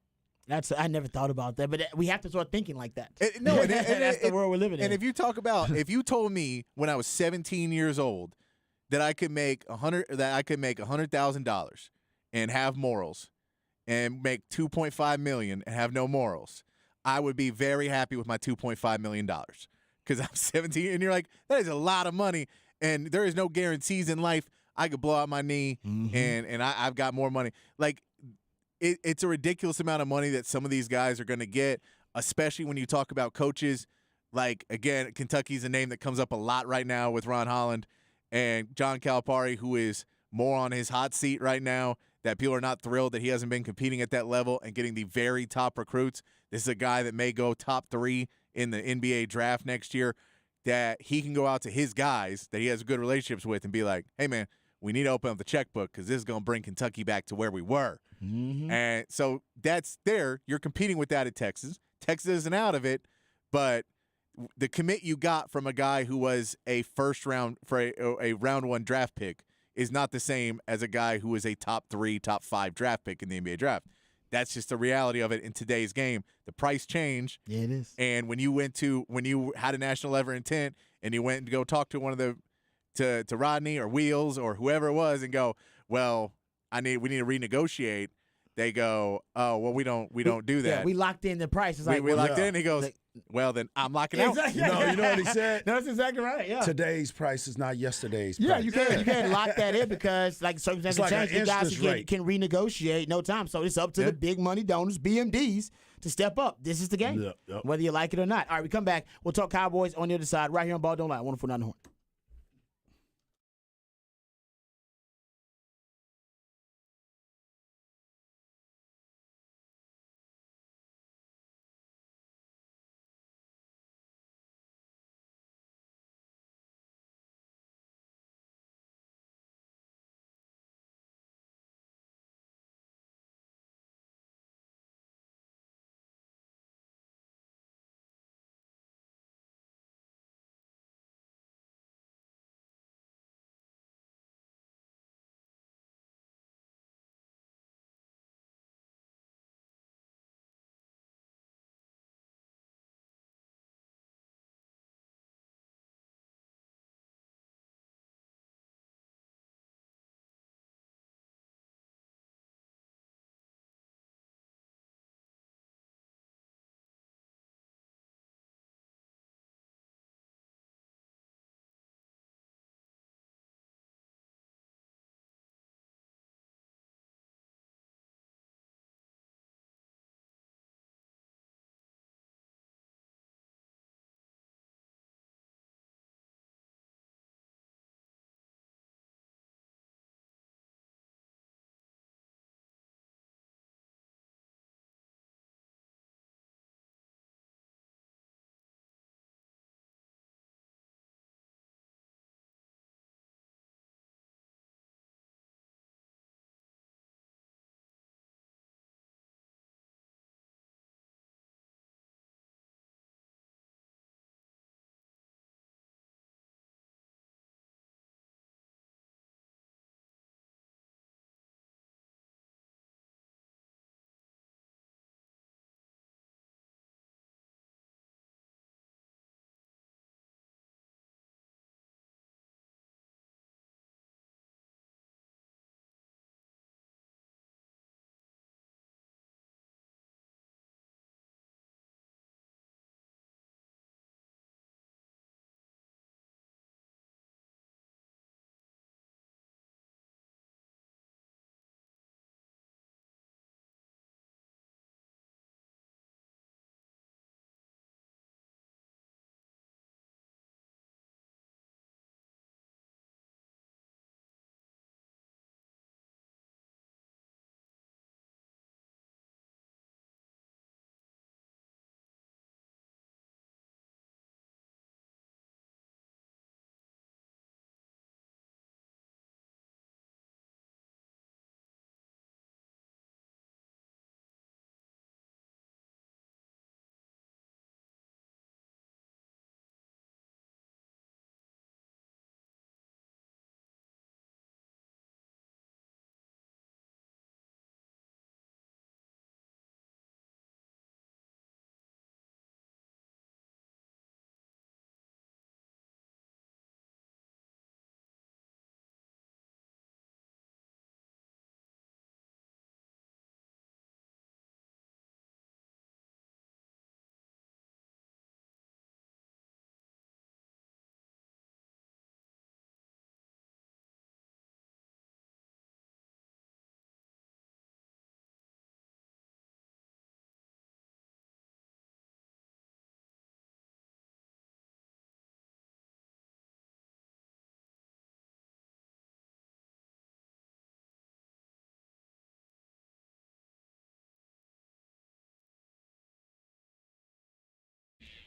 I never thought about that, but we have to start thinking like that. That's the world we're living in. And if you talk about, if you told me when I was 17 years old that I could make $100,000 and have morals, and make $2.5 million and have no morals, I would be very happy with my $2.5 million because I'm 17, and you're like, that is a lot of money. And there is no guarantees in life. I could blow out my knee, and I've got more money. Like, it's a ridiculous amount of money that some of these guys are going to get, especially when you talk about coaches. Like, again, Kentucky's a name that comes up a lot right now with Ron Holland and John Calipari, who is more on his hot seat right now, that people are not thrilled that he hasn't been competing at that level and getting the very top recruits. This is a guy that may go top 3 in the NBA draft next year, that he can go out to his guys that he has good relationships with and be like, hey, man, we need to open up the checkbook because this is going to bring Kentucky back to where we were. And so that's there. You're competing with that at Texas. Texas isn't out of it, but the commit you got from a guy who was a first round for a round 1 draft pick is not the same as a guy who is a top 3, top 5 draft pick in the NBA draft. That's just the reality of it in today's game. The price changed. Yeah, it is. And when you had a national letter of intent and you went to go talk to one of the to Rodney or Wheels or whoever it was and go, well, we need to renegotiate, they go, oh, well, we don't do that. Yeah, we locked in the price. It's like, we locked yeah. in. He goes, well, then I'm locking out. Exactly. No, you know what he said? No, that's exactly right. Yeah. Today's price is not yesterday's price. Yeah, you can't lock that in because like circumstances It's like change. an You guys interest can rate. renegotiate no time. So it's up to Yeah. the big money donors, BMDs, to step up. This is the game, Yep. whether you like it or not. All right, we come back. We'll talk Cowboys on the other side right here on Ball Don't Lie. 104.9 The Horn.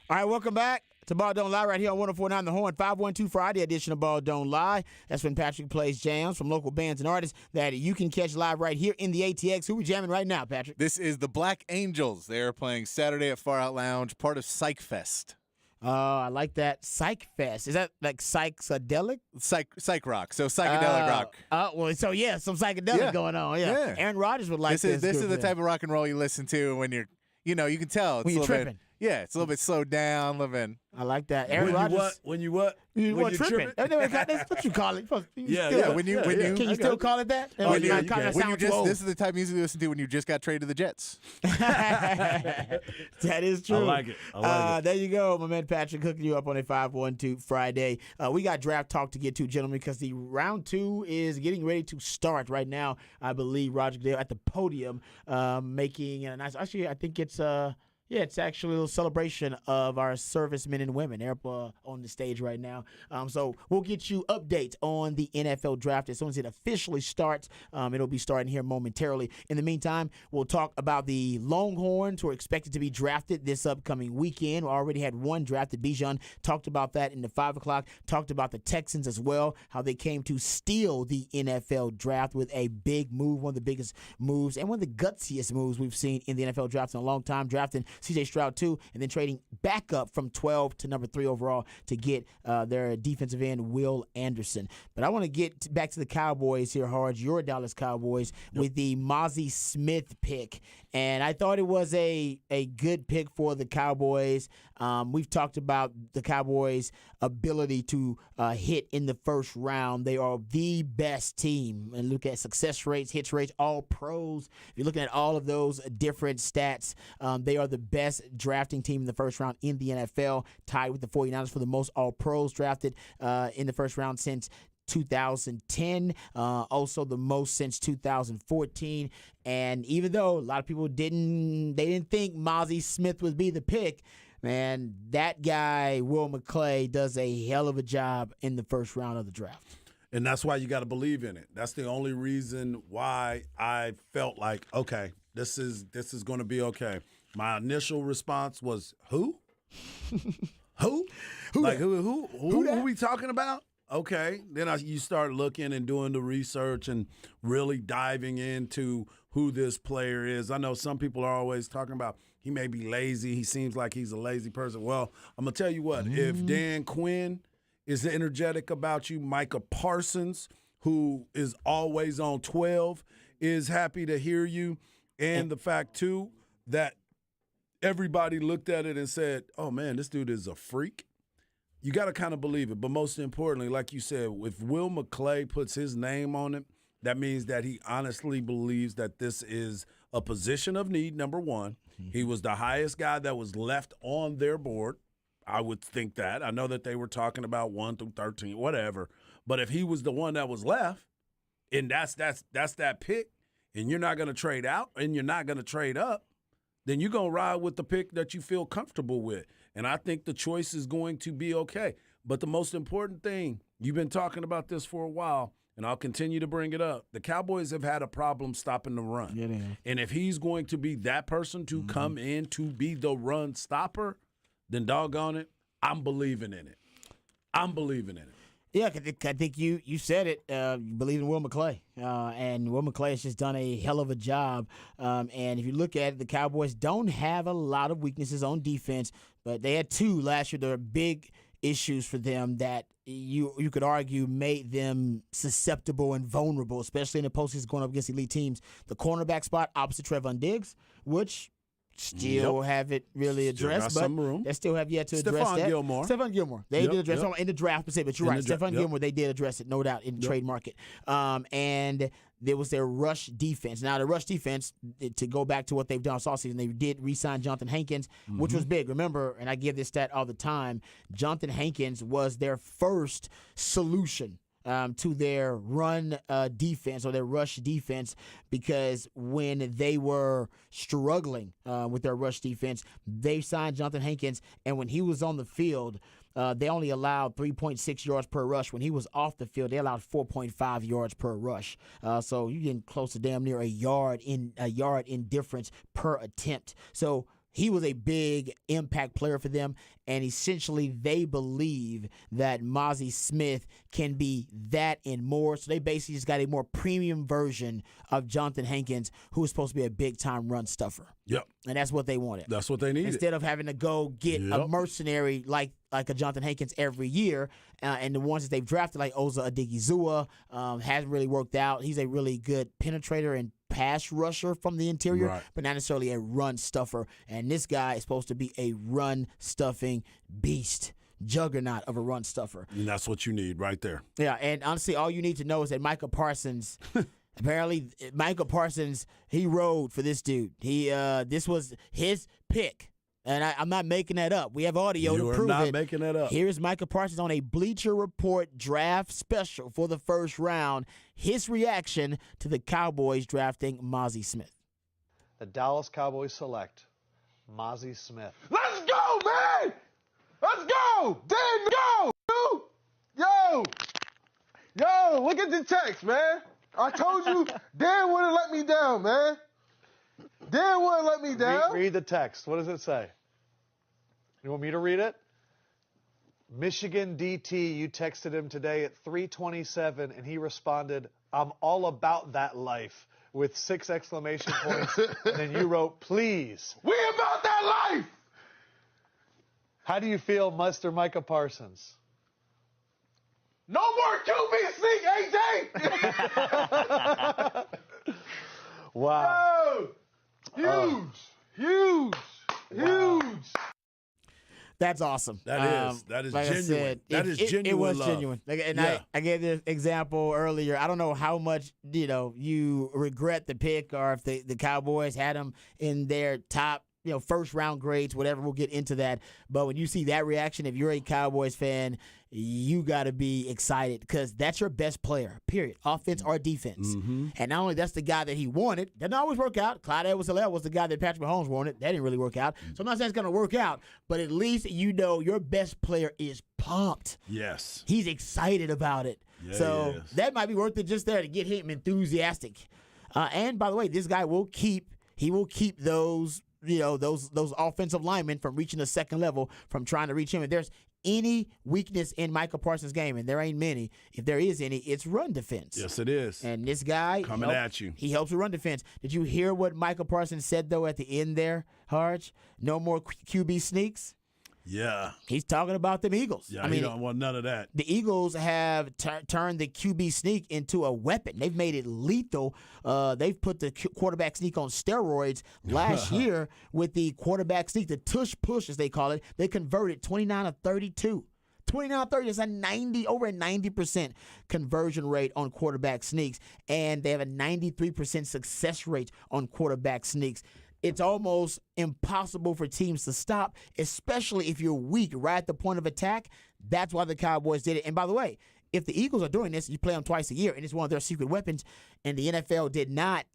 All right, welcome back to Ball Don't Lie right here on 104.9 The Horn. 512 Friday edition of Ball Don't Lie. That's when Patrick plays jams from local bands and artists that you can catch live right here in the ATX. Who we jamming right now, Patrick? This is the Black Angels. They are playing Saturday at Far Out Lounge, part of Psych Fest. I like that. Psych Fest. Is that like psychedelic? Psych rock. So psychedelic rock. Well, so yeah, some psychedelic going on. Yeah. Aaron Rodgers would like this. This is the type of rock and roll you listen to when you're, you know, you can tell. It's when you're a little tripping. Yeah, it's a little bit slowed down, a little bit. I like that. Aaron Rodgers. When you what? You When what you tripping? tripping? That's what you call it. When you Can you still call it that? Oh, When yeah, you you kinda can. when you sound too old. this is the type of music you listen to when you just got traded to the Jets. That is true. I like it. I like it. There you go, my man Patrick, hooking you up on a 512 Friday. We got draft talk to get to, gentlemen, because the round 2 is getting ready to start right now. I believe Roger Goodell at the podium making a nice. Actually, I think it's it's actually a little celebration of our servicemen and women. They're up on the stage right now. So we'll get you updates on the NFL draft as soon as it officially starts. It'll be starting here momentarily. In the meantime, we'll talk about the Longhorns who are expected to be drafted this upcoming weekend. We already had one drafted. Bijan talked about that in the 5 o'clock. Talked about the Texans as well, how they came to steal the NFL draft with a big move, one of the biggest moves and one of the gutsiest moves we've seen in the NFL draft in a long time, drafting C.J. Stroud 2, and then trading back up from 12 to number 3 overall to get their defensive end, Will Anderson. But I want to get back to the Cowboys here, Harge, your Dallas Cowboys, with the Mozzie Smith pick. And I thought it was a good pick for the Cowboys. We've talked about the Cowboys' ability to hit in the first round. They are the best team. And look at success rates, hits rates, all pros. If you're looking at all of those different stats, they are the best drafting team in the first round in the NFL, tied with the 49ers for the most all pros drafted in the first round since 2010, also the most since 2014. And even though a lot of people didn't think Mozzie Smith would be the pick, man, that guy, Will McClay, does a hell of a job in the first round of the draft. And that's why you got to believe in it. That's the only reason why I felt like, okay, this is going to be okay. My initial response was, who? Who? Like, who are we talking about? Okay. Then you start looking and doing the research and really diving into who this player is. I know some people are always talking about he may be lazy. He seems like he's a lazy person. Well, I'm going to tell you what. If Dan Quinn is energetic about you, Micah Parsons, who is always on 12, is happy to hear you. And the fact, too, that everybody looked at it and said, oh, man, this dude is a freak. You got to kind of believe it. But most importantly, like you said, if Will McClay puts his name on it, that means that he honestly believes that this is a position of need, number one. He was the highest guy that was left on their board. I would think that. I know that they were talking about 1 through 13, whatever. But if he was the one that was left, and that's that pick, and you're not going to trade out and you're not going to trade up, then you're going to ride with the pick that you feel comfortable with. And I think the choice is going to be okay. But the most important thing, you've been talking about this for a while, and I'll continue to bring it up. The Cowboys have had a problem stopping the run. Yeah, and if he's going to be that person to come in to be the run stopper, then doggone it, I'm believing in it. I'm believing in it. Yeah, I think you said it. You believe in Will McClay. And Will McClay has just done a hell of a job. And if you look at it, the Cowboys don't have a lot of weaknesses on defense, but they had 2 last year. There are big issues for them that you could argue made them susceptible and vulnerable, especially in the postseason going up against elite teams. The cornerback spot opposite Trevon Diggs, which still haven't really addressed, but they still have yet to address that. Stephon Gilmore. They did address it in the draft, but you're right. Stephon Gilmore, they did address it, no doubt, in the trade market. And there was their rush defense. Now, the rush defense, to go back to what they've done all season, they did re-sign Jonathan Hankins, which was big. Remember, and I give this stat all the time, Jonathan Hankins was their first solution to their run defense or their rush defense, because when they were struggling with their rush defense, they signed Jonathan Hankins, and when he was on the field, they only allowed 3.6 yards per rush. When he was off the field, they allowed 4.5 yards per rush. So you're getting close to damn near a yard in difference per attempt. So he was a big impact player for them, and essentially they believe that Mozzie Smith can be that and more. So they basically just got a more premium version of Jonathan Hankins, who is supposed to be a big-time run stuffer. Yep. And that's what they wanted. That's what they needed. Instead of having to go get a mercenary like a Jonathan Hankins every year, and the ones that they've drafted like Oza Adigizua hasn't really worked out. He's a really good penetrator and pass rusher from the interior, but not necessarily a run stuffer. And this guy is supposed to be a run stuffing beast, juggernaut of a run stuffer. And that's what you need right there. Yeah, and honestly, all you need to know is that Micah Parsons. Apparently, Michael Parsons, he rode for this dude. This was his pick. And I'm not making that up. We have audio to prove it. You are not making that up. Here's Micah Parsons on a Bleacher Report draft special for the first round. His reaction to the Cowboys drafting Mozzie Smith. The Dallas Cowboys select Mozzie Smith. Let's go, man! Let's go! Dan, go! Yo, look at the text, man. I told you Dan wouldn't let me down, man. Dan wouldn't let me down. Read the text. What does it say? You want me to read it? Michigan DT, you texted him today at 3:27, and he responded, "I'm all about that life," with 6 exclamation points. And then you wrote, "Please." We about that life! How do you feel, Mr. Micah Parsons? No more QB sneak, AJ! Wow. Yo, huge. That's awesome. That is like genuine. I said, Genuine It was love. genuine. And I gave this example earlier. I don't know how much you regret the pick, or if the Cowboys had him in their top first round grades, whatever. We'll get into that. But when you see that reaction, if you're a Cowboys fan, you got to be excited, because that's your best player, period, offense or defense. And not only that's the guy that he wanted, didn't always work out. Clyde Edwards-Helaire was the guy that Patrick Mahomes wanted. That didn't really work out. So I'm not saying it's going to work out, but at least your best player is pumped. Yes. He's excited about it. Yeah, so he is. that might be worth it just there to get him enthusiastic. And by the way, this guy will keep those those offensive linemen from reaching the second level, from trying to reach him. If there's any weakness in Micah Parsons' game, and there ain't many, if there is any, it's run defense. Yes, it is. And this guy coming at you. He helps with run defense. Did you hear what Micah Parsons said, though, at the end there, Harge? No more QB sneaks? Yeah. He's talking about them Eagles. Yeah, he don't want none of that. The Eagles have turned the QB sneak into a weapon. They've made it lethal. They've put the quarterback sneak on steroids last year with the quarterback sneak, the tush push, as they call it. They converted 29 of 32. 29 of 30 is over a 90% conversion rate on quarterback sneaks, and they have a 93% success rate on quarterback sneaks. It's almost impossible for teams to stop, especially if you're weak right at the point of attack. That's why the Cowboys did it. And by the way, if the Eagles are doing this, you play them twice a year, and it's one of their secret weapons, and the NFL did not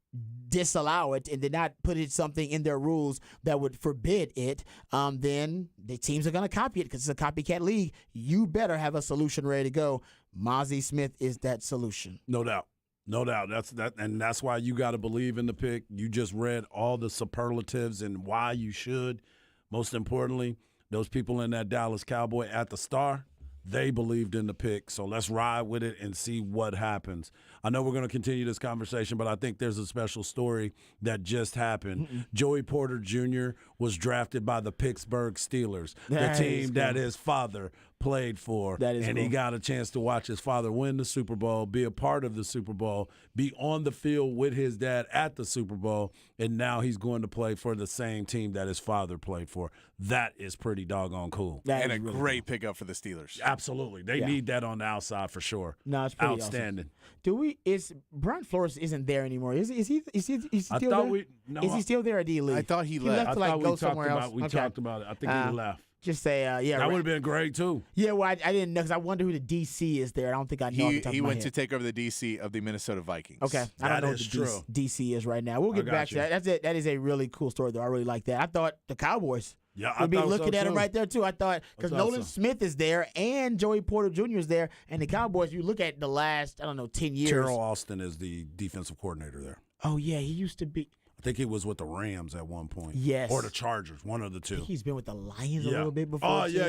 disallow it and did not put it something in their rules that would forbid it, then the teams are going to copy it, because it's a copycat league. You better have a solution ready to go. Mozzie Smith is that solution. No doubt. No doubt. That's why you got to believe in the pick. You just read all the superlatives and why you should. Most importantly, those people in that Dallas Cowboy at the Star, they believed in the pick. So let's ride with it and see what happens. I know we're going to continue this conversation, but I think there's a special story that just happened. Joey Porter Jr. was drafted by the Pittsburgh Steelers, the team that his father played for, and he got a chance to watch his father win the Super Bowl, be a part of the Super Bowl, be on the field with his dad at the Super Bowl, and now he's going to play for the same team that his father played for. That is pretty doggone cool. And a great pickup for the Steelers. Absolutely. They need that on the outside for sure. No, it's pretty outstanding. Awesome. Brian Flores isn't there anymore? Is he still there? Is he still there, or did he leave? I thought he left. To go somewhere else. We talked about it. I think he left. Just say, that would have been great too. Yeah, well, I didn't know, because I wonder who the DC is there. I don't think I know. He went to take over the DC of the Minnesota Vikings. Okay, I don't know what the DC is right now. We'll get back to that. That's it. That is a really cool story, though. I really like that. I thought the Cowboys. Yeah, would be looking at him right there too. I thought, because Nolan Smith is there and Joey Porter Jr. is there, and the Cowboys. You look at the last 10 years. Terrell Austin is the defensive coordinator there. Oh yeah, he used to be. think he was with the Rams at one point. Yes. Or the Chargers, one of the two. He's been with the Lions a Yeah. little bit before. Oh, too, yeah,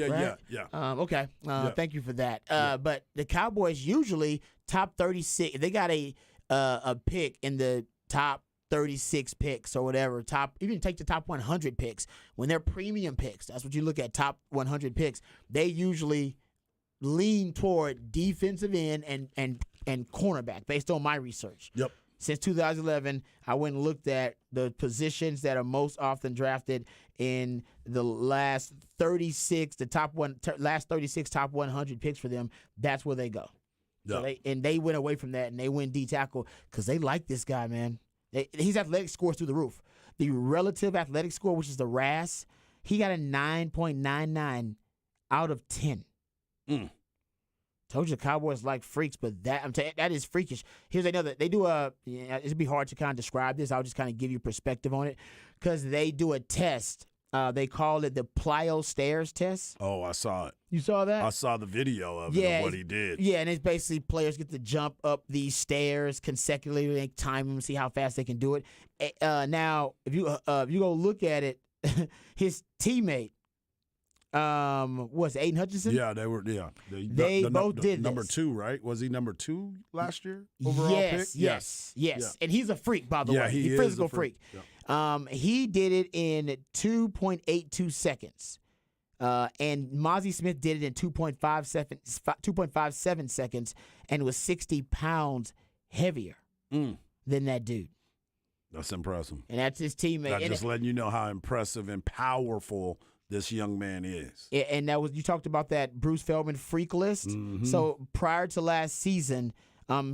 right? yeah. Okay. Yeah. Thank you for that. But the Cowboys usually top 36. They got a pick in the top 36 picks or whatever. Even take the top 100 picks when they're premium picks. That's what you look at. Top 100 picks. They usually lean toward defensive end and cornerback based on my research. Yep. Since 2011, I went and looked at the positions that are most often drafted in the last 36, last 36 top 100 picks for them. That's where they go. Yeah. So they went away from that and they went D tackle because they like this guy, man. His athletic score is through the roof. The relative athletic score, which is the RAS, he got a 9.99 out of 10. Told you the Cowboys like freaks, but that is freakish. Here's another. They do it'd be hard to kind of describe this. I'll just kind of give you perspective on it because they do a test. They call it the Plyo Stairs test. Oh, I saw it. You saw that? I saw the video of it, of what he did. Yeah, and it's basically players get to jump up these stairs consecutively. They time them, see how fast they can do it. Now, if you go look at it, his teammate, was Aiden Hutchinson? Yeah, they were. Yeah, they both did number this. 2, right? Was he number 2 last year? Overall pick? Yes. Yeah. And he's a freak, by the way. He He's is a physical a freak. freak. He did it in 2.82 seconds. And Mozzie Smith did it in 2.57 seconds and was 60 pounds heavier than that dude. That's impressive. And that's his teammate. That's just letting you know how impressive and powerful this young man is. And that was, you talked about that Bruce Feldman freak list. Mm-hmm. So prior to last season,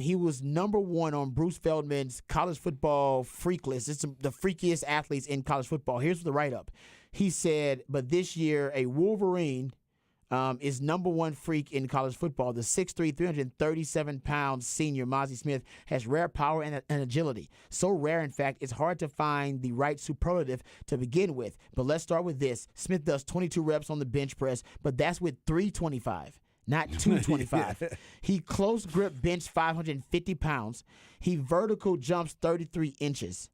he was number 1 on Bruce Feldman's college football freak list. It's the freakiest athletes in college football. Here's the write-up. He said, but this year, a Wolverine is number 1 freak in college football. The 6'3", 337-pound senior Mozzie Smith has rare power and agility. So rare, in fact, it's hard to find the right superlative to begin with. But let's start with this. Smith does 22 reps on the bench press, but that's with 325. Not 225. He close grip bench 550 pounds. He vertical jumps 33 inches.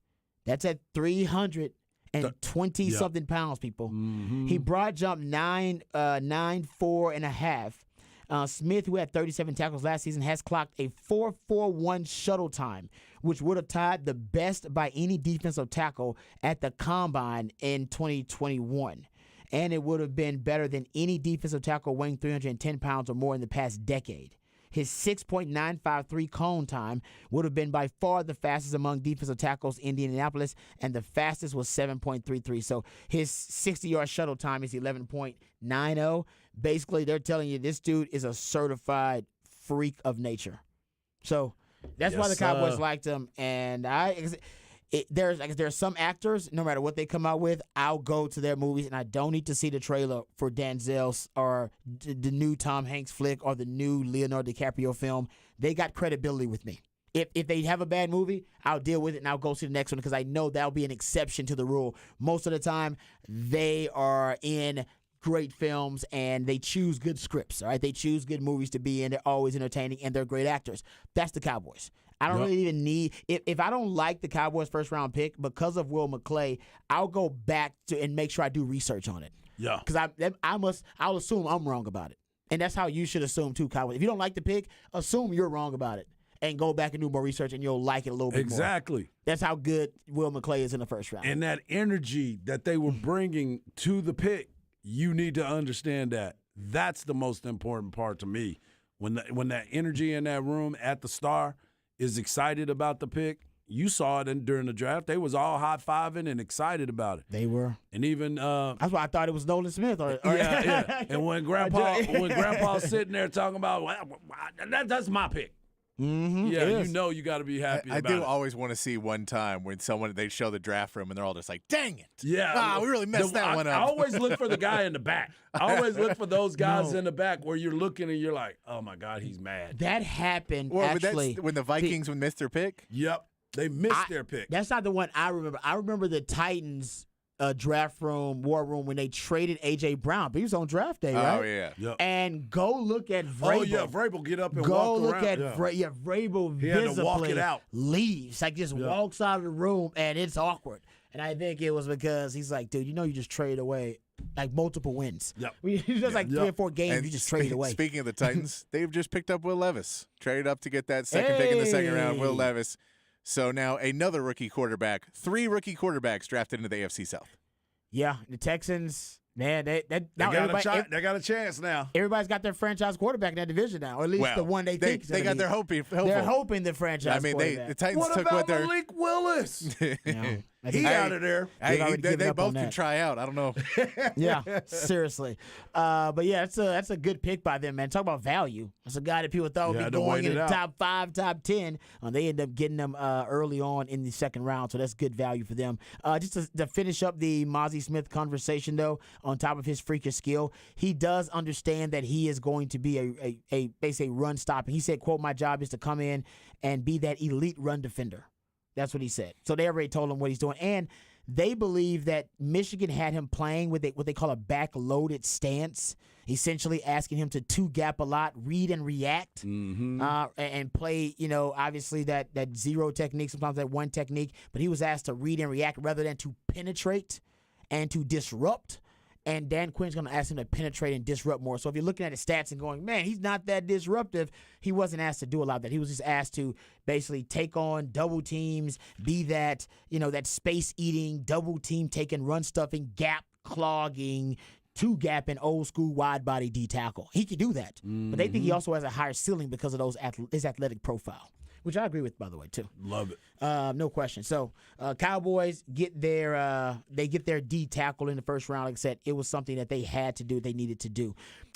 That's at 320 something pounds, people. Mm-hmm. He broad jumped 9.4 Smith, who had 37 tackles last season, has clocked a 4.41 shuttle time, which would have tied the best by any defensive tackle at the combine in 2021. And it would have been better than any defensive tackle weighing 310 pounds or more in the past decade. His 6.953 cone time would have been by far the fastest among defensive tackles in Indianapolis, and the fastest was 7.33. So his 60-yard shuttle time is 11.90. Basically, they're telling you this dude is a certified freak of nature. So that's why the Cowboys liked him. And there's some actors, no matter what they come out with, I'll go to their movies, and I don't need to see the trailer for Denzel's or the new Tom Hanks flick or the new Leonardo DiCaprio film. They got credibility with me. If they have a bad movie, I'll deal with it, and I'll go see the next one because I know that'll be an exception to the rule. Most of the time, they are in great films, and they choose good scripts, all right? They choose good movies to be in. They're always entertaining, and they're great actors. That's the Cowboys. I don't really even need – if I don't like the Cowboys' first-round pick because of Will McClay, I'll go back to and make sure I do research on it. Yeah. Because I'll assume I'm wrong about it. And that's how you should assume too, Cowboys. If you don't like the pick, assume you're wrong about it and go back and do more research, and you'll like it a little bit more. Exactly. That's how good Will McClay is in the first round. And that energy that they were bringing to the pick, you need to understand that. That's the most important part to me. When that energy in that room at the Star is excited about the pick, you saw it during the draft. They was all high-fiving and excited about it. They were. And even that's why I thought it was Nolan Smith. Yeah. And when Grandpa's sitting there talking about, well, that's my pick. Mm-hmm, yeah, you know you got to be happy I about do it. always want to see one time when they show the draft room and they're all just like, dang it. Yeah. We really messed that one up. I always look for the guy in the back. I always look for those guys in the back where you're looking and you're like, oh, my God, he's mad. That happened, Well, actually. when the Vikings missed their pick? Yep. They missed their pick. That's not the one I remember. I remember the Titans draft room, war room when they traded A.J. Brown. But he was on draft day, right? Oh, yeah. Yep. And go look at Vrabel. Oh, yeah, Vrabel get up and Go walk look around. at Yeah. Vrabel He had to visibly walk it out. leaves, like just walks out of the room, and it's awkward. And I think it was because he's like, dude, you just traded away like multiple wins. Yep. Just like 3 or 4 games, And you just traded away. Speaking of the Titans, they've just picked up Will Levis. Traded up to get that second pick in the second round, Will Hey. Levis. So now another rookie quarterback. 3 rookie quarterbacks drafted into the AFC South. Yeah, the Texans, man, they now They got a chance now. everybody's got their franchise quarterback in that division now, or at least Well, the one they think. is they gonna got be. their hopeful. They're hoping the franchise. I mean, quarterback. the Titans What took about what their. Malik Willis? No, I He think- out of there. They've already given They up both on can that. try out. I don't know. Yeah, seriously. But yeah, that's a good pick by them, man. Talk about value. That's a guy that people thought You would had be to going wait in it the out. top 5, top 10. They end up getting them early on in the second round, so that's good value for them. Just to finish up the Mozzie Smith conversation, though, on top of his freakish skill, he does understand that he is going to be a basically run stopper. He said, "quote My job is to come in and be that elite run defender." That's what he said. So they already told him what he's doing, and they believe that Michigan had him playing with what they call a back-loaded stance, essentially asking him to two-gap a lot, read and react, and play, obviously that zero technique, sometimes that one technique. But he was asked to read and react rather than to penetrate and to disrupt. And Dan Quinn's going to ask him to penetrate and disrupt more. So if you're looking at his stats and going, man, he's not that disruptive, he wasn't asked to do a lot of that. He was just asked to basically take on double teams, be that, that space-eating, double team taking, run stuffing, gap clogging, two-gap and old school wide body D tackle. He can do that. But they think he also has a higher ceiling because of his athletic profile, which I agree with, by the way, too. Love it. No question. So Cowboys get their D tackle in the first round. Like I said, it was something that they had to do, they needed to do.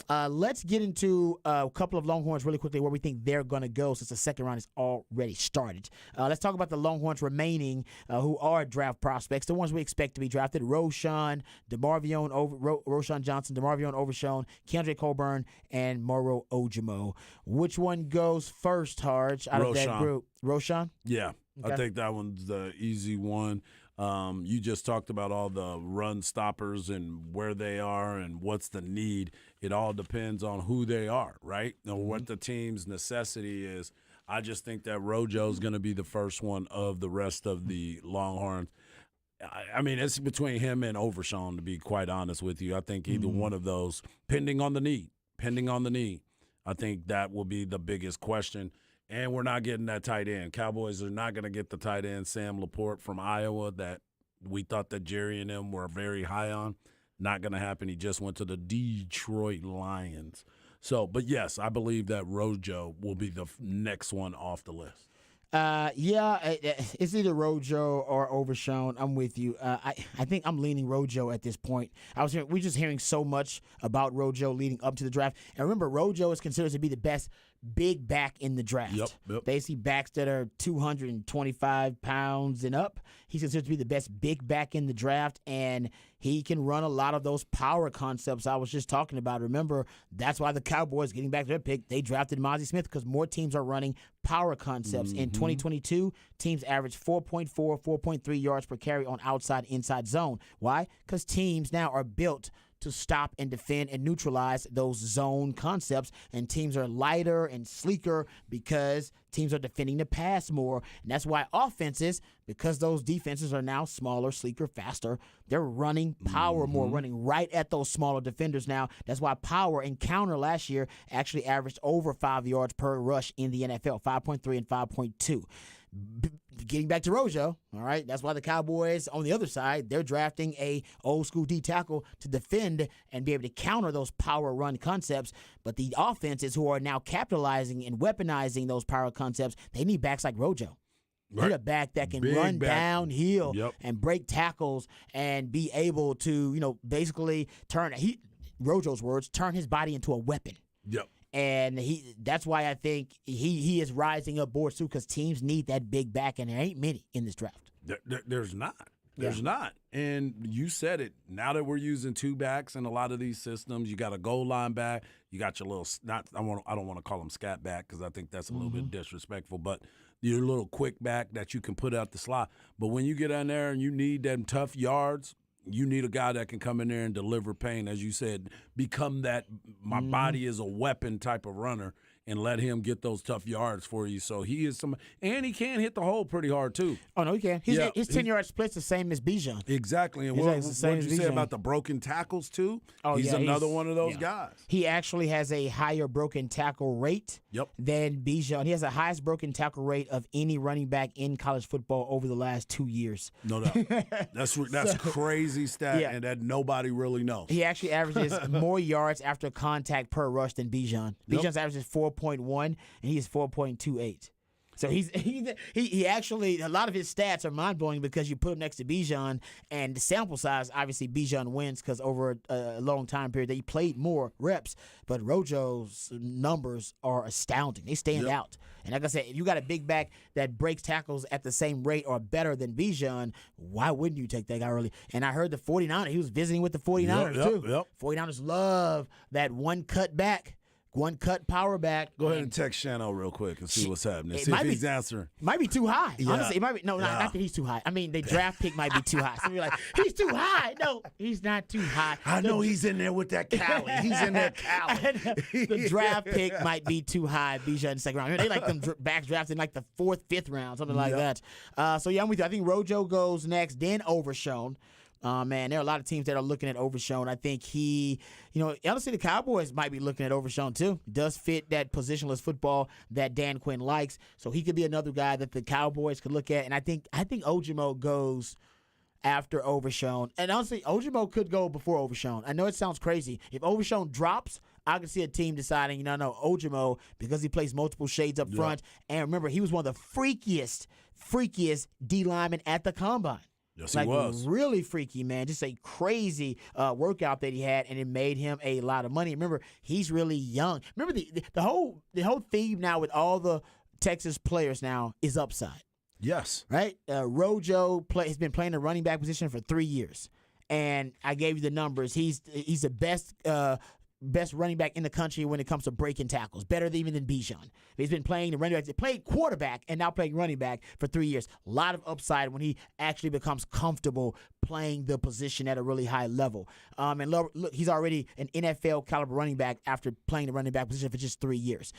Let's get into a couple of Longhorns really quickly where we think they're going to go since the second round is already started. Let's talk about the Longhorns remaining who are draft prospects, the ones we expect to be drafted: Roschon Johnson, DeMarvion Overshown, Keandre Coburn, and Moro Ojimo. Which one goes first, Harge, out of that Roschon. group? Roschon? Yeah, Okay. I think that one's the easy one. You just talked about all the run stoppers and where they are and what's the need. It all depends on who they are, right? And what the team's necessity is. I just think that Rojo's going to be the first one of the rest of the Longhorns. I mean, it's between him and Overshown, to be quite honest with you. I think either one of those, pending on the need, I think that will be the biggest question. And we're not getting that tight end. Cowboys are not going to get the tight end, Sam Laporte from Iowa, that we thought that Jerry and them were very high on. Not going to happen. He just went to the Detroit Lions. So, but yes, I believe that Rojo will be the next one off the list. It's either Rojo or Overshown. I'm with you. I think I'm leaning Rojo at this point. We're just hearing so much about Rojo leading up to the draft. And remember, Rojo is considered to be the best big back in the draft. Yep. Basically, backs that are 225 pounds and up. He's considered to be the best big back in the draft, and he can run a lot of those power concepts I was just talking about. Remember, that's why the Cowboys, getting back to their pick, they drafted Mozzie Smith because more teams are running power concepts. In 2022, teams averaged 4.4, 4.3 yards per carry on outside-inside zone. Why? Because teams now are built to stop and defend and neutralize those zone concepts, and teams are lighter and sleeker because teams are defending the pass more. And that's why offenses, because those defenses are now smaller, sleeker, faster, they're running power more, running right at those smaller defenders now. That's why power and counter last year actually averaged over 5 yards per rush in the NFL, 5.3 and 5.2. Getting back to Rojo, all right, that's why the Cowboys on the other side, they're drafting a old school D tackle to defend and be able to counter those power run concepts. But the offenses who are now capitalizing and weaponizing those power concepts, they need backs like Rojo. They need a back that can run downhill and break tackles and be able to, basically Rojo's words, turn his body into a weapon. Yep. And that's why I think he is rising up boards too, because teams need that big back, and there ain't many in this draft. There's not. There's not. And you said it. Now that we're using two backs in a lot of these systems, you got a goal line back. You got your little I don't want to call them scat back because I think that's a little bit disrespectful, but your little quick back that you can put out the slot. But when you get in there and you need them tough yards, you need a guy that can come in there and deliver pain, as you said, become that my body is a weapon type of runner, and let him get those tough yards for you. So he is and he can hit the hole pretty hard too. Oh no, he can. His 10-yard split's the same as Bijan. Exactly. And Exactly, what it's the same did you as say Bijan. about the broken tackles too? Oh, he's yeah, another one of those yeah. guys. He actually has a higher broken tackle rate than Bijan. He has the highest broken tackle rate of any running back in college football over the last 2 years. No doubt. That's crazy stat, and that nobody really knows. He actually averages more yards after contact per rush than Bijan. Bijan's average is 4.1, and he is 4.28. So he actually, a lot of his stats are mind blowing because you put him next to Bijan, and the sample size, obviously Bijan wins because over a long time period he played more reps. But Rojo's numbers are astounding; they stand out. And like I said, if you got a big back that breaks tackles at the same rate or better than Bijan, why wouldn't you take that guy early? And I heard the 49ers, he was visiting with the 49ers too. 49ers love that one cut back. One cut power back. Go ahead and text Shano real quick and see what's happening. See if he's answering. Might be too high. Yeah. Honestly, it might be not that he's too high. I mean, the draft pick might be too high. Some of you are like, he's too high. No, he's not too high. I know he's in there with that Cali. He's in that Cali. The draft pick might be too high. Bijan in the second round. I mean, they like them backs drafted in like the 4th, 5th round, something like that. So yeah, I'm with you. I think Rojo goes next, then Overshown. Man, there are a lot of teams that are looking at Overshown. I think honestly, the Cowboys might be looking at Overshown too. Does fit that positionless football that Dan Quinn likes, so he could be another guy that the Cowboys could look at. And I think Ojimo goes after Overshown, and honestly, Ojimo could go before Overshown. I know it sounds crazy. If Overshown drops, I can see a team deciding, no, Ojimo, because he plays multiple shades up front. And remember, he was one of the freakiest D linemen at the combine. Yes, he was. Really freaky, man. Just a crazy workout that he had, and it made him a lot of money. Remember, he's really young. Remember, the whole theme now with all the Texas players now is upside. Yes. Right? Rojo has been playing the running back position for 3 years, and I gave you the numbers. He's the best running back in the country when it comes to breaking tackles, better even than Bijan. He's been playing the running back. He played quarterback and now playing running back for 3 years. A lot of upside when he actually becomes comfortable playing the position at a really high level. And look, he's already an NFL caliber running back after playing the running back position for just 3 years.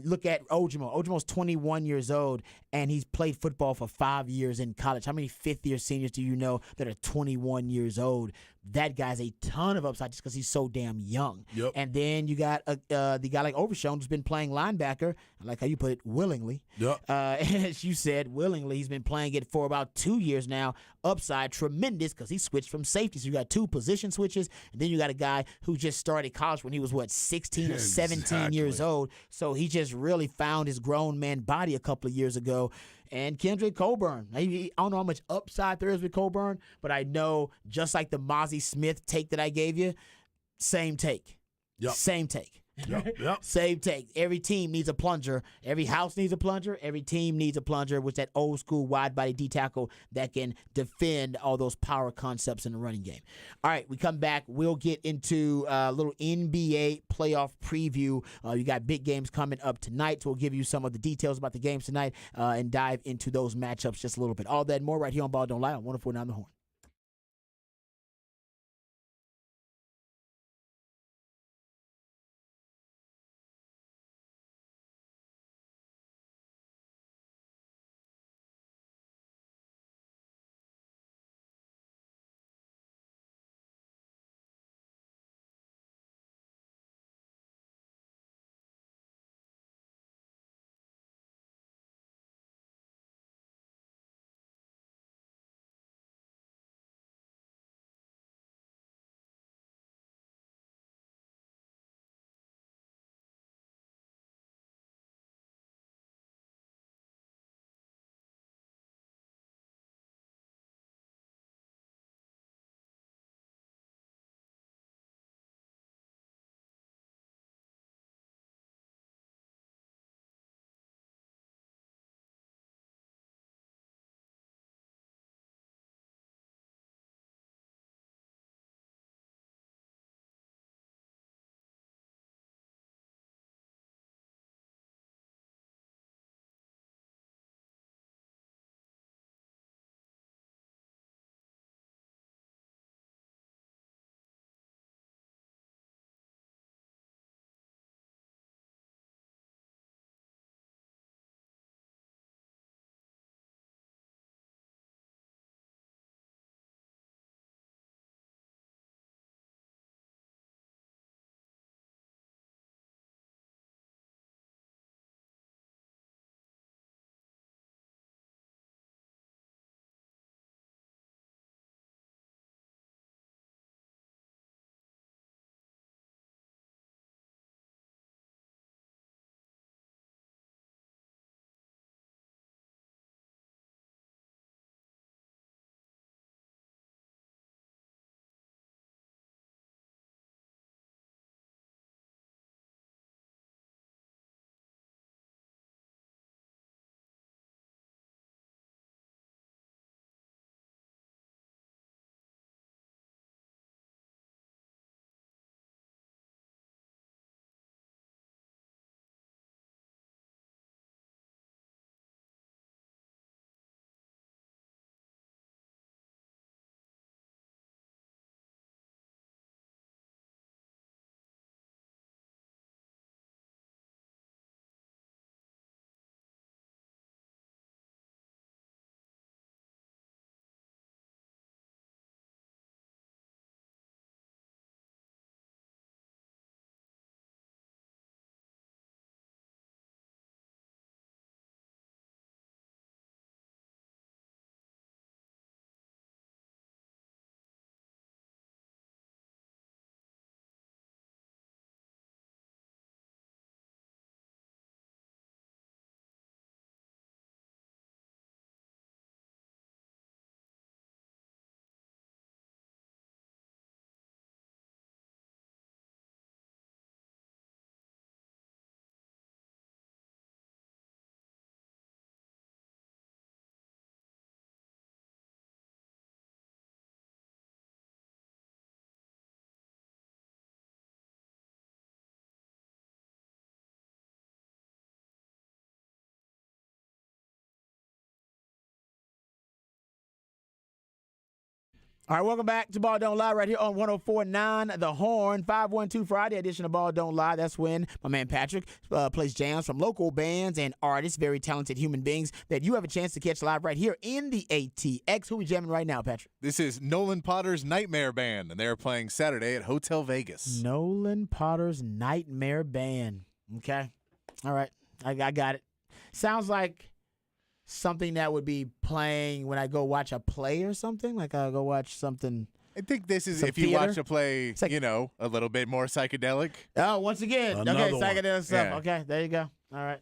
Look at Ojimo. Ojimo's 21 years old, and he's played football for 5 years in college. How many fifth-year seniors do you know that are 21 years old? That guy's a ton of upside just because he's so damn young. Yep. And then you got the guy like Overshown who's been playing linebacker, I like how you put it, willingly. Yep. As you said, willingly. He's been playing it for about 2 years now. Upside tremendous because he switched from safety. So you got 2 position switches, and then you got a guy who just started college when he was, 16 or 17 years old. So he just really found his grown man body a couple of years ago. And Kendrick Coburn. I don't know how much upside there is with Coburn, but I know just like the Mozzie Smith take that I gave you, same take. Yep. Same take. Yep. Same take. Every team needs a plunger. Every house needs a plunger. Every team needs a plunger with that old school wide body D tackle that can defend all those power concepts in the running game. All right, we come back. We'll get into a little NBA playoff preview. You got big games coming up tonight, so we'll give you some of the details about the games tonight and dive into those matchups just a little bit. All that and more right here on Ball Don't Lie on 104.9 The Horn. All right, welcome back to Ball Don't Lie right here on 104.9 The Horn. 512 Friday edition of Ball Don't Lie. That's when my man Patrick plays jams from local bands and artists, very talented human beings that you have a chance to catch live right here in the ATX. Who we jamming right now, Patrick? This is Nolan Potter's Nightmare Band, and they're playing Saturday at Hotel Vegas. Nolan Potter's Nightmare Band. Okay. All right. I got it. Sounds like something that would be playing when I go watch a play or something. Like I go watch something. I think this is if theater? you watch a play, like, a little bit more psychedelic. Oh, once again. Another Okay, psychedelic stuff. Yeah. Okay, there you go. All right.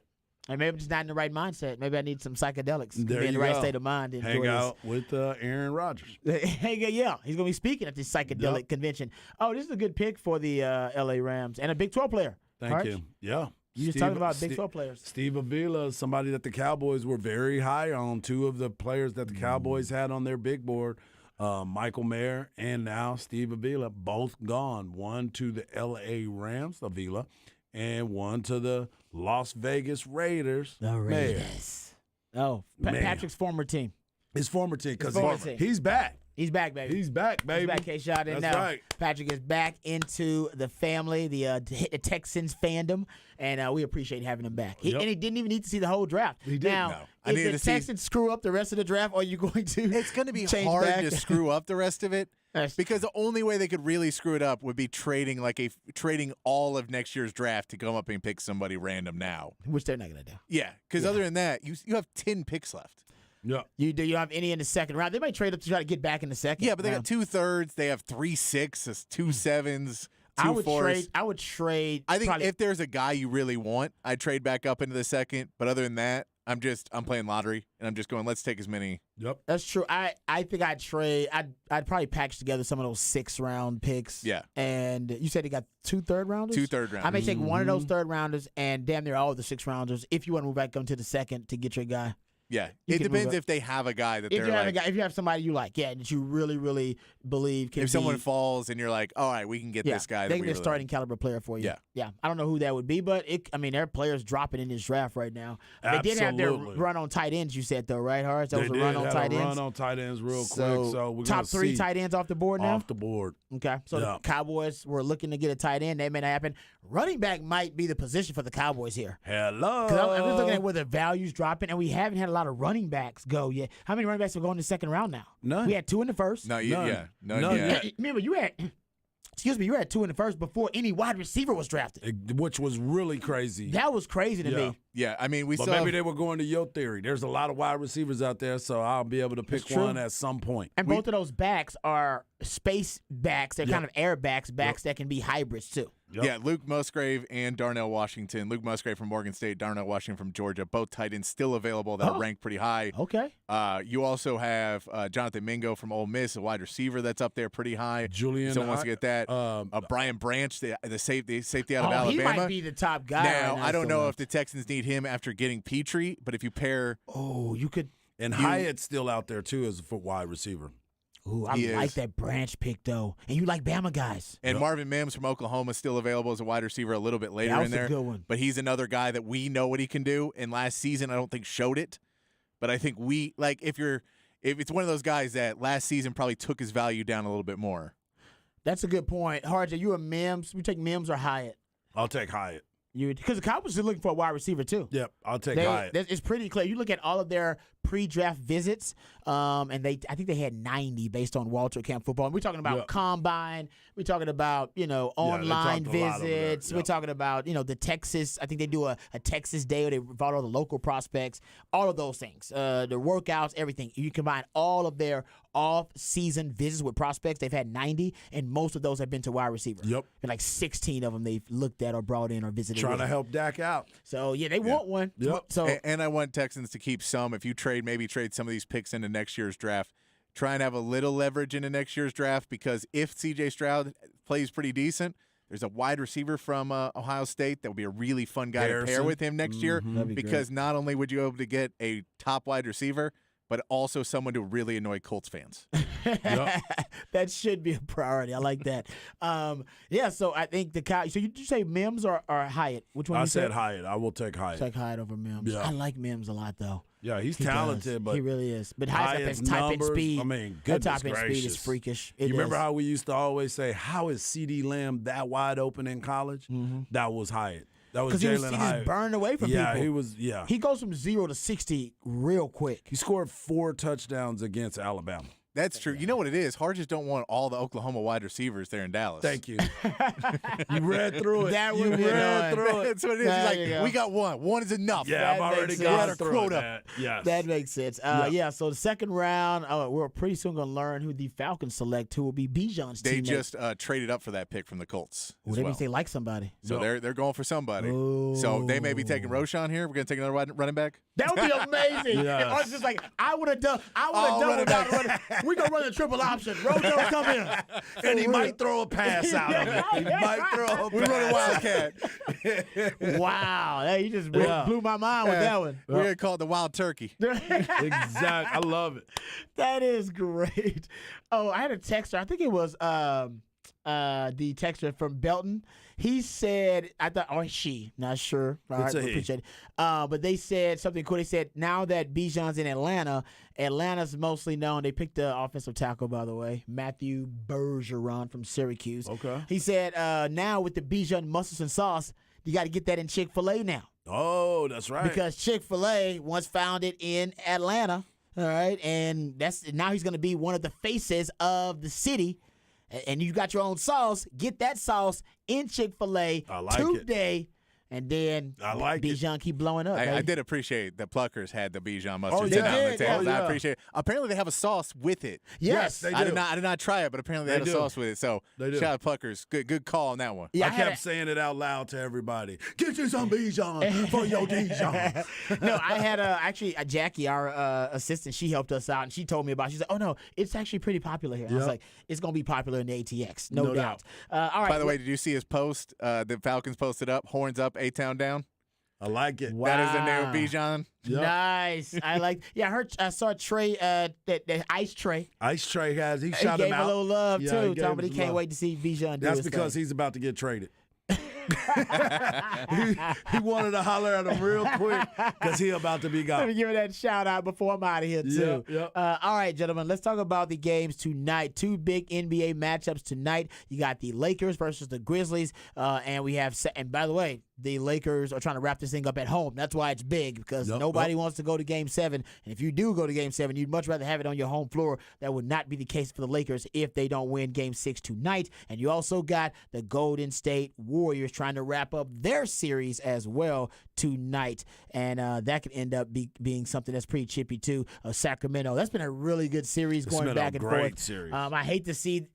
And maybe I'm just not in the right mindset. Maybe I need some psychedelics to There be in the you right go. state of mind to enjoy Hang this. out with Aaron Rodgers. Hey, yeah, he's going to be speaking at this psychedelic Yep. convention. Oh, this is a good pick for the L.A. Rams and a Big 12 player. Thank Harsh? you. Yeah. You just talking about Big 12 players. Steve Avila, somebody that the Cowboys were very high on. Two of the players that the Cowboys had on their big board, Michael Mayer and now Steve Avila, both gone. One to the L.A. Rams, Avila, and one to the Las Vegas Raiders. The Mayer. Raiders. Oh, Man. Patrick's former team. His former team, because His former team. he's back. He's back, baby. He's back, baby. He's back, in case y'all didn't That's know. right. Patrick is back into the family, the Texans fandom, and we appreciate having him back. Yep. And he didn't even need to see the whole draft. He didn't. Now, No. I if needed the to see- Texans screw up the rest of the draft, are you going to It's going to be change hard back? to screw up the rest of it That's because the only way they could really screw it up would be trading all of next year's draft to come up and pick somebody random now. Which they're not going to do. Yeah, because other than that, you have 10 picks left. Yeah. You have any in the second round? They might trade up to try to get back in the second. Yeah, but they round. got 2/3. They have 3 6s, 2 7s, 2 I would 4s. trade. I would trade. I think probably- if there's a guy you really want, I'd trade back up into the second. But other than that, I'm playing lottery and I'm just going, let's take as many. Yep. That's true. I think I'd trade. I'd probably package together some of those 6th-round picks. Yeah. And you said he got 2 third-rounders? 2 third rounders. I may take one of those third-rounders and damn near all of the 6th-rounders if you want to move back into the second to get your guy. Yeah. You It can move depends up. if they have a guy that If they're you have like, a guy, if you have somebody you like, yeah, that you really, really believe can if someone be, falls and you're like, all right, we can get this guy. they that can we be a really starting caliber player for you. Yeah. Yeah. I don't know who that would be, but there are players dropping in this draft right now. They did have their Absolutely. run on tight ends, you said, though, right, Harris? That They was a did run on have tight a ends. run on tight ends real So, quick. So we're top gonna 3 see tight ends off the board now? off the board. Okay. So Yeah. the Cowboys were looking to get a tight end. That may not happen. Running back might be the position for the Cowboys here. Hello. Because I'm just looking at where the value's dropping, and we haven't had a lot of running backs go yet. How many running backs are going in the second round now? None. We had 2 in the first. None None yet. yet. Remember, you had 2 in the first before any wide receiver was drafted. Which was really crazy. That was crazy to Yeah. me. Yeah, I mean, we But still maybe have, they were going to your theory. There's a lot of wide receivers out there, so I'll be able to pick true. one at some point. And both of those backs are space backs. They're Yep. kind of air backs that can be hybrids, too. Yep. Yeah, Luke Musgrave and Darnell Washington. Luke Musgrave from Morgan State, Darnell Washington from Georgia. Both tight ends still available that are ranked pretty high. Okay. You also have Jonathan Mingo from Ole Miss, a wide receiver that's up there pretty high. Julian, Someone wants to get that. Brian Branch, the safety out of Alabama. He might be the top guy. Now, right I don't still, know though. if the Texans need him after getting Petrie, but if you pair, Oh, you could. And Hyatt's still out there, too, as a wide receiver. Ooh, I He like is. that Branch pick, though. And you like Bama guys. and Marvin Mims from Oklahoma is still available as a wide receiver a little bit later that was in there. a good one. But he's another guy that we know what he can do. And last season, I don't think showed it. But I think if it's one of those guys that last season probably took his value down a little bit more. That's a good point. Harj, are you a Mims? We take Mims or Hyatt? I'll take Hyatt. Because the Cowboys are looking for a wide receiver, too. Yep, I'll take Hyatt. It's pretty clear. You look at all of their pre-draft visits, and I think they had 90 based on Walter Camp football. And we're talking about combine. We're talking about online talked a lot over there. visits. We're Yep. talking about the Texas. I think they do a Texas day where they involve all the local prospects. All of those things, the workouts, everything. You combine all of their off-season visits with prospects. They've had 90, and most of those have been to wide receiver. Yep. And like 16 of them they've looked at or brought in or visited. Trying with. to help Dak out. So they want one. Yep. So And I want Texans to keep some. If you maybe trade some of these picks into next year's draft, try and have a little leverage into next year's draft because if C.J. Stroud plays pretty decent, there's a wide receiver from Ohio State that would be a really fun guy to pair Harrison. with him next year That'd be because not only would you be able to get a top wide receiver, but also someone to really annoy Colts fans. That should be a priority. I like that. Yeah, so I think the Cow. So you say Mims or Hyatt? Which one? I you said Hyatt. I will take Hyatt. Take Hyatt over Mims. Yeah. I like Mims a lot, though. Yeah, he's He talented, does. but he really is. But Hyatt's type and numbers, speed. I mean, that goodness type and speed is gracious. freakish. You remember how we used to always say, "How is CeeDee Lamb that wide open in college?" That was Hyatt. That was because Jalen he Hyatt. just burned away from yeah, people. he was. Yeah, He goes from 0 to 60 real quick. he scored 4 touchdowns against Alabama. That's true. You know what it is? Hard just don't want all the Oklahoma wide receivers there in Dallas. Thank you. You read through it. That you would be read annoying. through it. That's what it is. There He's you like, go. we got one. One is enough. Yeah, That I've already makes got sense. through Quota. that. Yes. That makes sense. Yeah, so the second round, we're pretty soon going to learn who the Falcons select, who will be Bijan's They teammate. just traded up for that pick from the Colts. Well, as that well. means they like somebody. So they're going for somebody. So they may be taking Roshan here. We're going to take another running back. That would be amazing. Yes. If I was just like, I would have done All running without back. running. We're going to run the triple option. Rojo, come in. And he For real. might throw a pass out of it. He might throw a We run a Wildcat. Wow. Hey, you just blew my mind with that one. We're going to call it the Wild Turkey. Exactly. I love it. That is great. Oh, I had a texter. I think it was the texter from Belton. He said, I thought, or she, not sure. All It's right, a he. appreciate it. But they said something cool. They said, now that Bijan's in Atlanta, Atlanta's mostly known. They picked the offensive tackle, by the way, Matthew Bergeron from Syracuse. Okay. He said, now with the Bijan mustard and sauce, you got to get that in Chick-fil-A now. Oh, that's right. Because Chick-fil-A was founded in Atlanta, all right, and now he's going to be one of the faces of the city. And you got your own sauce. Get that sauce in Chick-fil-A I like today, and then I like it. Bijan keep blowing up. I baby. did appreciate that Pluckers had the Bijan mustard Oh, sitting yeah. out on the They did, tables. yeah. I appreciate it. Apparently they have a sauce with it. Yes, they I do. did not try it, but apparently they They had a do. sauce with it. So They do. shout out Pluckers. Good call on that one. Yeah, I I had kept saying it out loud to everybody. Get you some Bijan for your Dijon. No, I had actually Jackie, our assistant. She helped us out, and she told me about it. She said, "Oh no, it's actually pretty popular here." I was Yep. like, "It's gonna be popular in the ATX, no No doubt." All right. By the way, did you see his post? The Falcons posted up, horns up, A-Town down. I like it. Wow. That is the name of Bijan. Yep. Nice. I like. Yeah, I saw Trey. That Ice Trey. Ice Trey he He shot gave him him a out. little love Yeah, too. he gave Tom, him but he some can't love. wait to see Bijan do That's his because thing. he's about to get traded. he wanted to holler at him real quick because he about to be Let me gone. give it that shout out before I'm out of here too. Yep. All right, gentlemen, let's talk about the games tonight. Two big NBA matchups tonight. You got the Lakers versus the Grizzlies, and we have. And by the way, the Lakers are trying to wrap this thing up at home. That's why it's big, because Yep, nobody wants to go to Game 7. And if you do go to Game 7, you'd much rather have it on your home floor. That would not be the case for the Lakers if they don't win Game 6 tonight. And you also got the Golden State Warriors trying to wrap up their series as well tonight. And that could end up being something that's pretty chippy too. Sacramento. That's been a really good series It's going been a back and great forth. series. I hate to think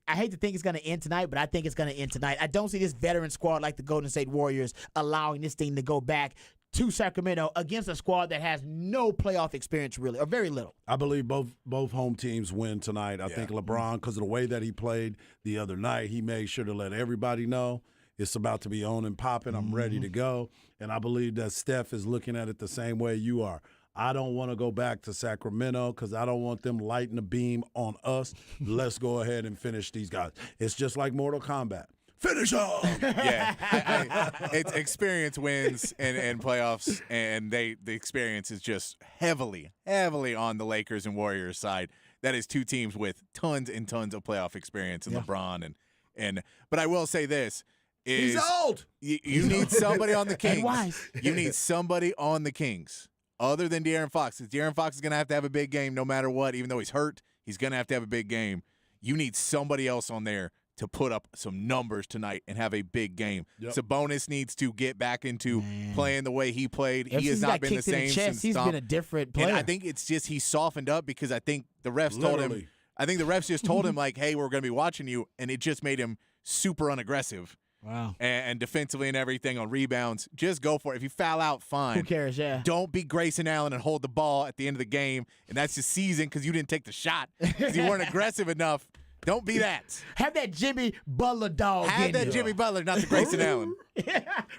it's going to end tonight, but I think it's going to end tonight. I don't see this veteran squad like the Golden State Warriors allowing this thing to go back to Sacramento against a squad that has no playoff experience really, or very little. I believe both home teams win tonight. I think LeBron, because of the way that he played the other night, he made sure to let everybody know it's about to be on and popping. I'm ready to go. And I believe that Steph is looking at it the same way you are. I don't want to go back to Sacramento because I don't want them lighting the beam on us. Let's go ahead and finish these guys. It's just like Mortal Kombat. Finish them! Yeah, it's experience wins in playoffs, and the experience is just heavily on the Lakers and Warriors side. That is two teams with tons and tons of playoff experience, and LeBron and. But I will say this: He's old. You need somebody on the Kings. wise. You need somebody on the Kings other than De'Aaron Fox. Because De'Aaron Fox is going to have a big game no matter what. Even though he's hurt, he's going to have a big game. You need somebody else on there to put up some numbers tonight and have a big game. Yep. Sabonis needs to get back into playing the way he played. Ever He has since not got been the kicked in same chest, since he's Stomp. been a different player. And I think it's just he softened up because I think the refs told him. Literally. I think the refs just told him like, "Hey, we're going to be watching you," and it just made him super unaggressive. Wow. And defensively and everything on rebounds, just go for it. If you foul out, fine. Who cares? Yeah. Don't be Grayson Allen and hold the ball at the end of the game, and that's just season because you didn't take the shot because you weren't aggressive enough. Don't be that. Have that Jimmy Butler dog. Have in that you. Jimmy Butler, not the Grayson Allen.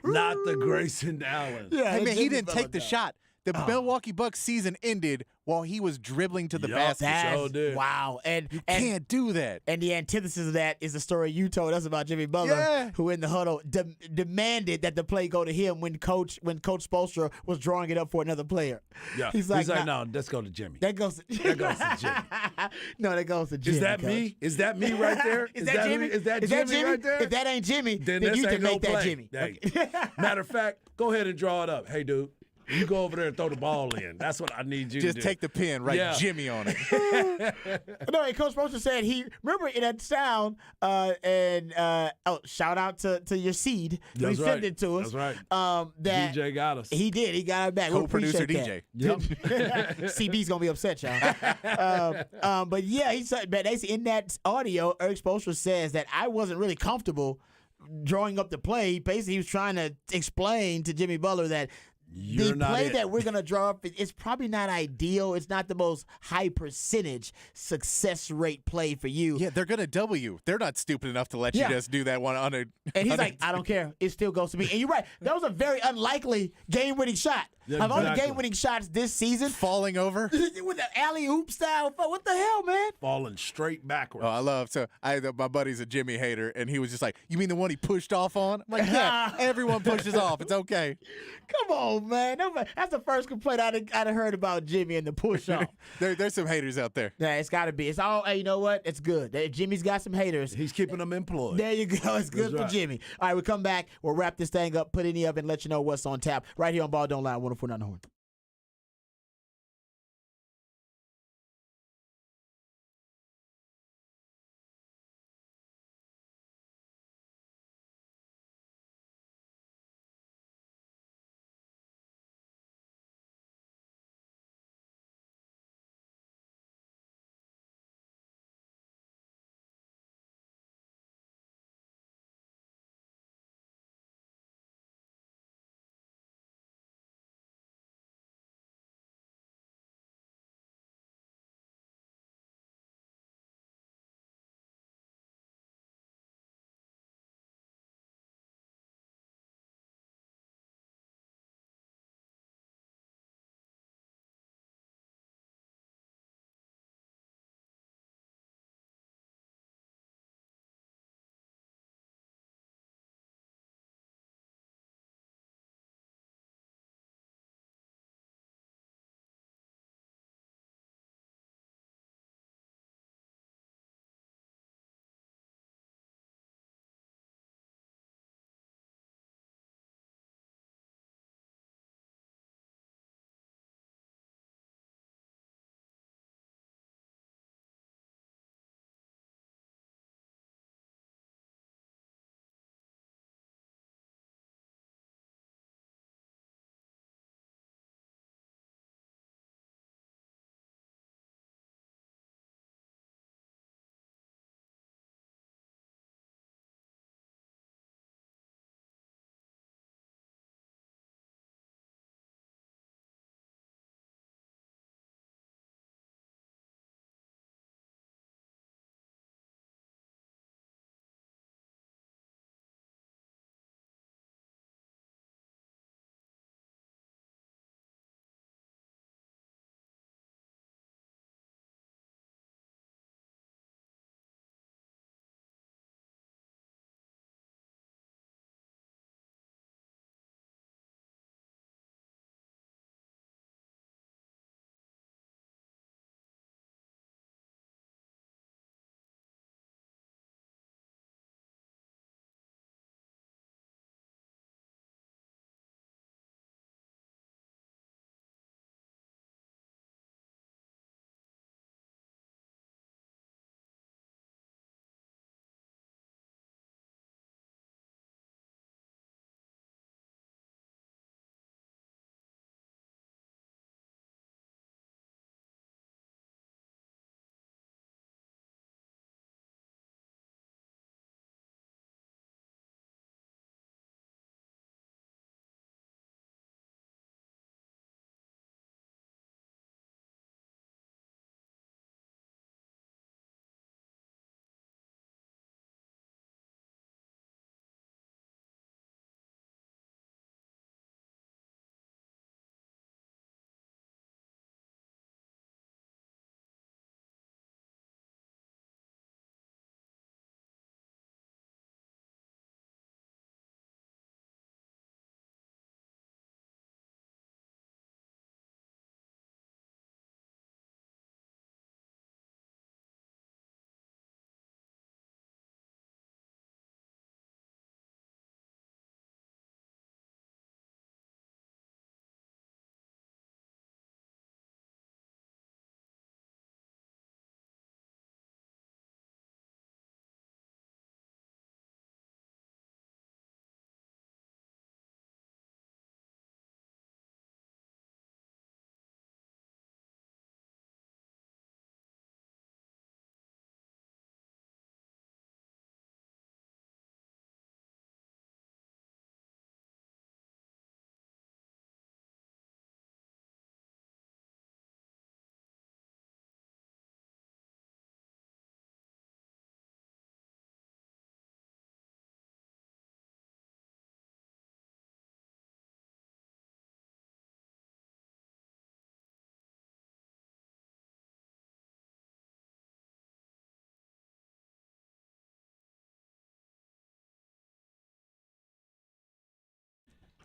Not the Grayson Allen. Yeah, Hey, man, he Jimmy didn't Butler take the dog. shot. The Milwaukee Bucks season ended while he was dribbling to the basket. That's wow. And you can't do that. And the antithesis of that is the story you told us about Jimmy Butler, who in the huddle demanded that the play go to him when Coach Spoelstra was drawing it up for another player. Yeah. He's like, no, let's go to Jimmy. That goes to Jimmy. No, that goes to Jimmy. Is that Coach. me? Is that me right there? Is that Jimmy? Is that Jimmy right there? If that ain't Jimmy, then you can make that Jimmy. Hey. Matter of fact, go ahead and draw it up. Hey, dude. You go over there and throw the ball in. That's what I need you to do. Just take the pen, write Jimmy on it. No, and Coach Spoelstra said remember in that sound, shout out to your seed. He sent it to us. That's right. That DJ got us. He did. He got it back. Co-producer DJ. Yep. CB's gonna be upset, y'all. But yeah, he said, but in that audio, Eric Spoelstra says that I wasn't really comfortable drawing up the play. Basically, he was trying to explain to Jimmy Butler that the play that we're going to draw up is probably not ideal. It's not the most high percentage success rate play for you. Yeah, they're going to double you. They're not stupid enough to let you just do that one on a. And he's like, I don't care. It still goes to me. And you're right. That was a very unlikely game-winning shot. Yeah, of all the game-winning shots this season. Falling over. With the alley-oop style. What the hell, man? Falling straight backwards. Oh, I love. So my buddy's a Jimmy hater, and he was just like, you mean the one he pushed off on? I'm like, yeah, everyone pushes off. It's okay. Come on, man. That's the first complaint I'd have heard about Jimmy and the push-off. There's some haters out there. Yeah, it's got to be. It's all, hey, you know what? It's good. Jimmy's got some haters. He's keeping them employed. There you go. It's good for Jimmy. All right, we come back. We'll wrap this thing up, put any of it, and let you know what's on tap right here on Ball Don't Lie, 104.9 The Horn.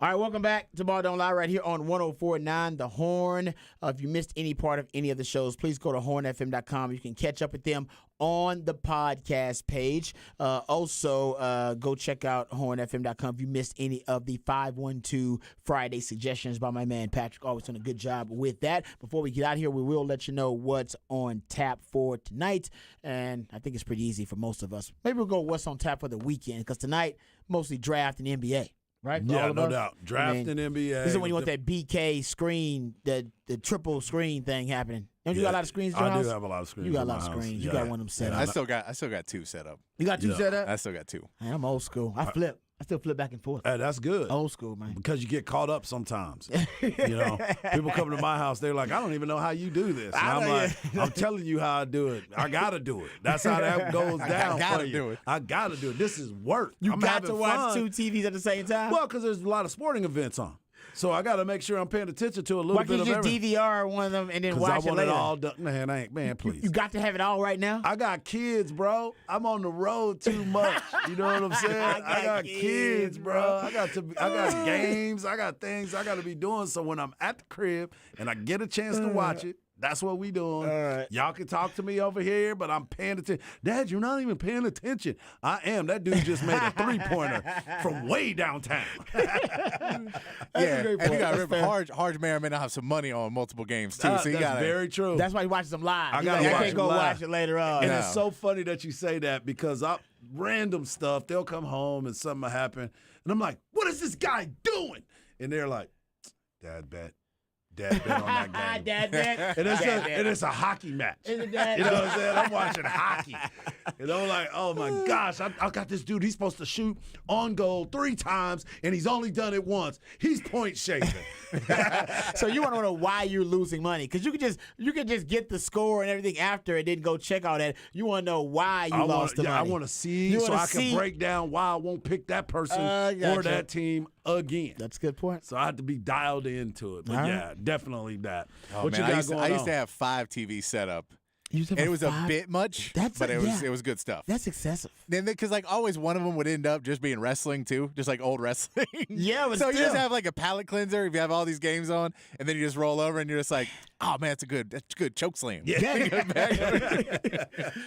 All right, welcome back to Ball Don't Lie right here on 104.9 The Horn. If you missed any part of any of the shows, please go to hornfm.com. You can catch up with them on the podcast page. Also, go check out hornfm.com if you missed any of the 512 Friday suggestions by my man Patrick. Always done a good job with that. Before we get out here, we will let you know what's on tap for tonight. And I think it's pretty easy for most of us. Maybe we'll go what's on tap for the weekend, because tonight, mostly draft and NBA. Right? For Yeah, all of no us. doubt. Draft and NBA. This is when you want that BK screen, the triple screen thing happening. Don't you got a lot of screens in your I house? do have a lot of screens. You got a in lot my of house. screens. Yeah. You got one of them set I up. still got 2 set up. You got 2 set up? I still got 2. Man, I'm old school. I flip. I still flip back and forth. Hey, that's good. Old school, man. Because you get caught up sometimes. People come to my house, they're like, I don't even know how you do this. And I'm like, I'm telling you how I do it. I got to do it. That's how that goes down. I gotta for you. do it. I got to do it. This is work. You I'm got having to watch fun. 2 TVs at the same time? Well, because there's a lot of sporting events on. So I got to make sure I'm paying attention to a little Why bit can't of you just everything. DVR one of them and then Because I watch it want it later? all done. Man, please. You got to have it all right now? I got kids, bro. I'm on the road too much. You know what I'm saying? I got kids, bro. I got games. I got things I got to be doing. So when I'm at the crib and I get a chance to watch it, that's what we doing. All right. Y'all can talk to me over here, but I'm paying attention. Dad, you're not even paying attention. I am. That dude just made a 3-pointer from way downtown. Yeah, and you got to remember, Harge may or may not have some money on multiple games too. So you That's got very true. That's why he watches them live. I He's gotta like, watch can't go them live. watch it later on. And it's so funny that you say that, because random stuff, they'll come home and something will happen. And I'm like, what is this guy doing? And they're like, Dad bet on that game. Dad bet. And it's a hockey match. Is it Dad? You know what I'm saying? I'm watching hockey. And I'm like, oh my gosh, I got this dude. He's supposed to shoot on goal 3 times, and he's only done it once. He's point shaving. So you want to know why you're losing money? Because you could just get the score and everything after and then go check all that. You want to know why you lost the money. I want to see You so wanna I can break down why I won't pick that person or Gotcha. that team again. That's a good point. So I had to be dialed into it. But All right. yeah, definitely that. Oh, What man, you got I used going to on? have 5 TVs set up. You said And it was a 5? bit much, That's but a- it was good stuff. That's excessive. Then because like always one of them would end up just being wrestling too, just like old wrestling. Yeah, but so you just still. have like a palate cleanser if you have all these games on, and then you just roll over and you're just like, oh man, that's good choke slam.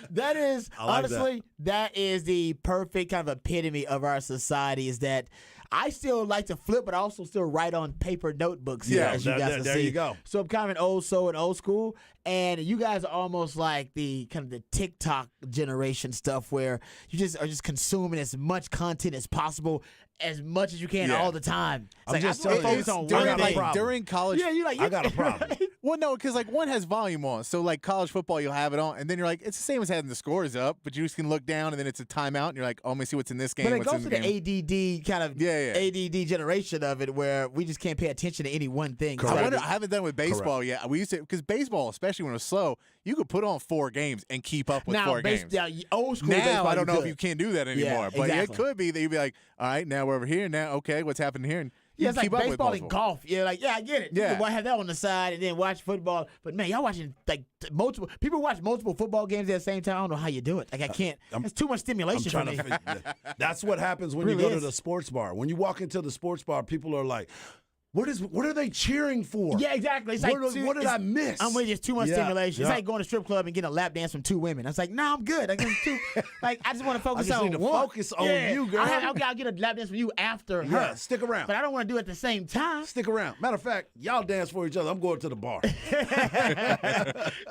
That is I like honestly that is the perfect kind of epitome of our society. Is that I still like to flip, but I also still write on paper notebooks. Here, Yeah, as you guys can there see. you go. So I'm kind of an old soul and old school, and you guys are almost like the kind of the TikTok generation stuff, where you just are just consuming as much content as possible, as much as you can Yeah. all the time. It's I'm like, just I wanna telling you, focus on I one got a thing. problem. during college. Yeah, you like I got a problem. Well, no, because like one has volume on, so like college football, you'll have it on, and then you're like, it's the same as having the scores up, but you just can look down, and then it's a timeout, and you're like, oh, let me see what's in this game. But it what's goes in to the game. the ADD kind of ADD generation of it, where we just can't pay attention to any one thing. I wonder. I haven't done it with baseball yet. We used to, because baseball, especially when it was slow, you could put on 4 games and keep up with now, 4 games. Yeah, old school Now baseball, I don't know if could. you can do that Yeah, anymore, but exactly. it could be that you'd be like, all right, now we're over here. Now, okay, what's happening here? And Yeah, you it's keep like up with baseball and multiple. golf. Yeah, like I get it. Yeah. You can have that on the side and then watch football. But man, y'all watching like multiple people watch multiple football games at the same time. I don't know how you do it. Like I can't. It's too much I'm stimulation for trying me. to. That's what happens when Really you go is. to the sports bar. When you walk into the sports bar, people are like, what are they cheering for? Yeah, exactly. It's What like did- what did I miss? I'm with you. It's too much Yeah, stimulation. yeah. It's like going to a strip club and getting a lap dance from 2 women. I was like, no, I'm good. I get two. Like I just want to focus just on need to one. focus on Yeah. you, girl. I'll get a lap dance from you after her. Yeah, stick around. But I don't want to do it at the same time. Stick around. Matter of fact, y'all dance for each other. I'm going to the bar.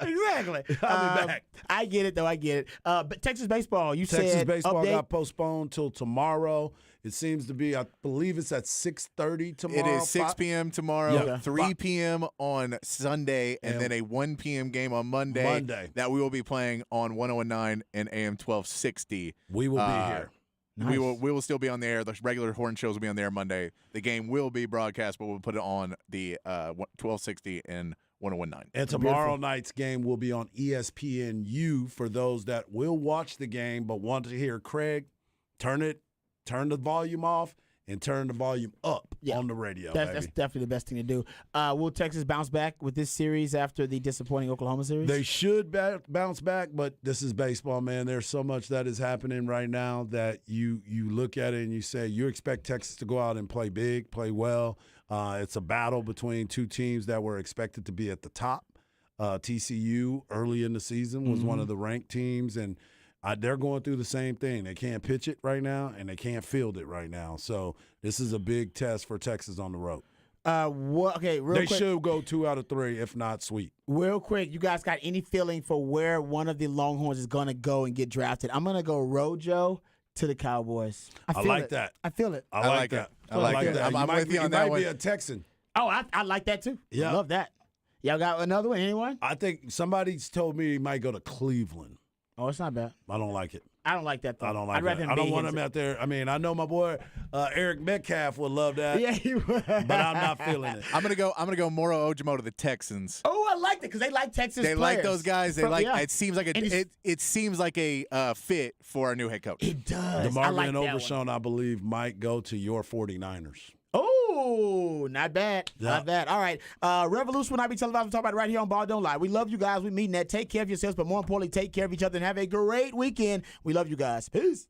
Exactly. I'll be back. I get it, though. I get it. But Texas baseball, you Texas said baseball update? got postponed till tomorrow. It seems to be, I believe it's at 6:30 tomorrow. It is 6 p.m. tomorrow, Yeah. 3 p.m. on Sunday, and then a 1 p.m. game on Monday. That we will be playing on 101.9 and AM 1260. We will be here. We will still be on the air. The regular Horn shows will be on there Monday. The game will be broadcast, but we'll put it on the 1260 and 101.9. And tomorrow night's game will be on ESPNU for those that will watch the game but want to hear Craig. Turn the volume off and turn the volume up on the radio. That's definitely the best thing to do. Will Texas bounce back with this series after the disappointing Oklahoma series? They should bounce back, but this is baseball, man. There's so much that is happening right now that you look at it and you say you expect Texas to go out and play big, play well. It's a battle between two teams that were expected to be at the top. TCU early in the season was one of the ranked teams, and they're going through the same thing. They can't pitch it right now, and they can't field it right now. So this is a big test for Texas on the road. Real quick. They should go 2 out of 3, if not sweep. Real quick, you guys got any feeling for where one of the Longhorns is going to go and get drafted? I'm going to go Rojo to the Cowboys. I like that. I feel it. I like that. I like that. I'm with you on that one. one. He might be a Texan. Oh, I like that too. Yeah. I love that. Y'all got another one? Anyone? I think somebody's told me he might go to Cleveland. Oh, it's not bad. I don't like it. I don't like that, though. I don't like I'd rather that. him I don't be want his- him out there. I mean, I know my boy Eric Metcalf would love that. Yeah, he would. But I'm not feeling it. I'm gonna go Moro Ojimo to the Texans. Oh, I like it because they like Texas They players. like those guys. They From- like. yeah. It seems like And he's- it seems like a fit for a new head coach. It does. I DeMarvin like that one. Overshown, I believe, might go to your 49ers. Oh, not bad. Yeah. Not bad. All right. Revolution will not be televised. We'll talk about it right here on Ball Don't Lie. We love you guys. We mean that. Take care of yourselves, but more importantly, take care of each other and have a great weekend. We love you guys. Peace.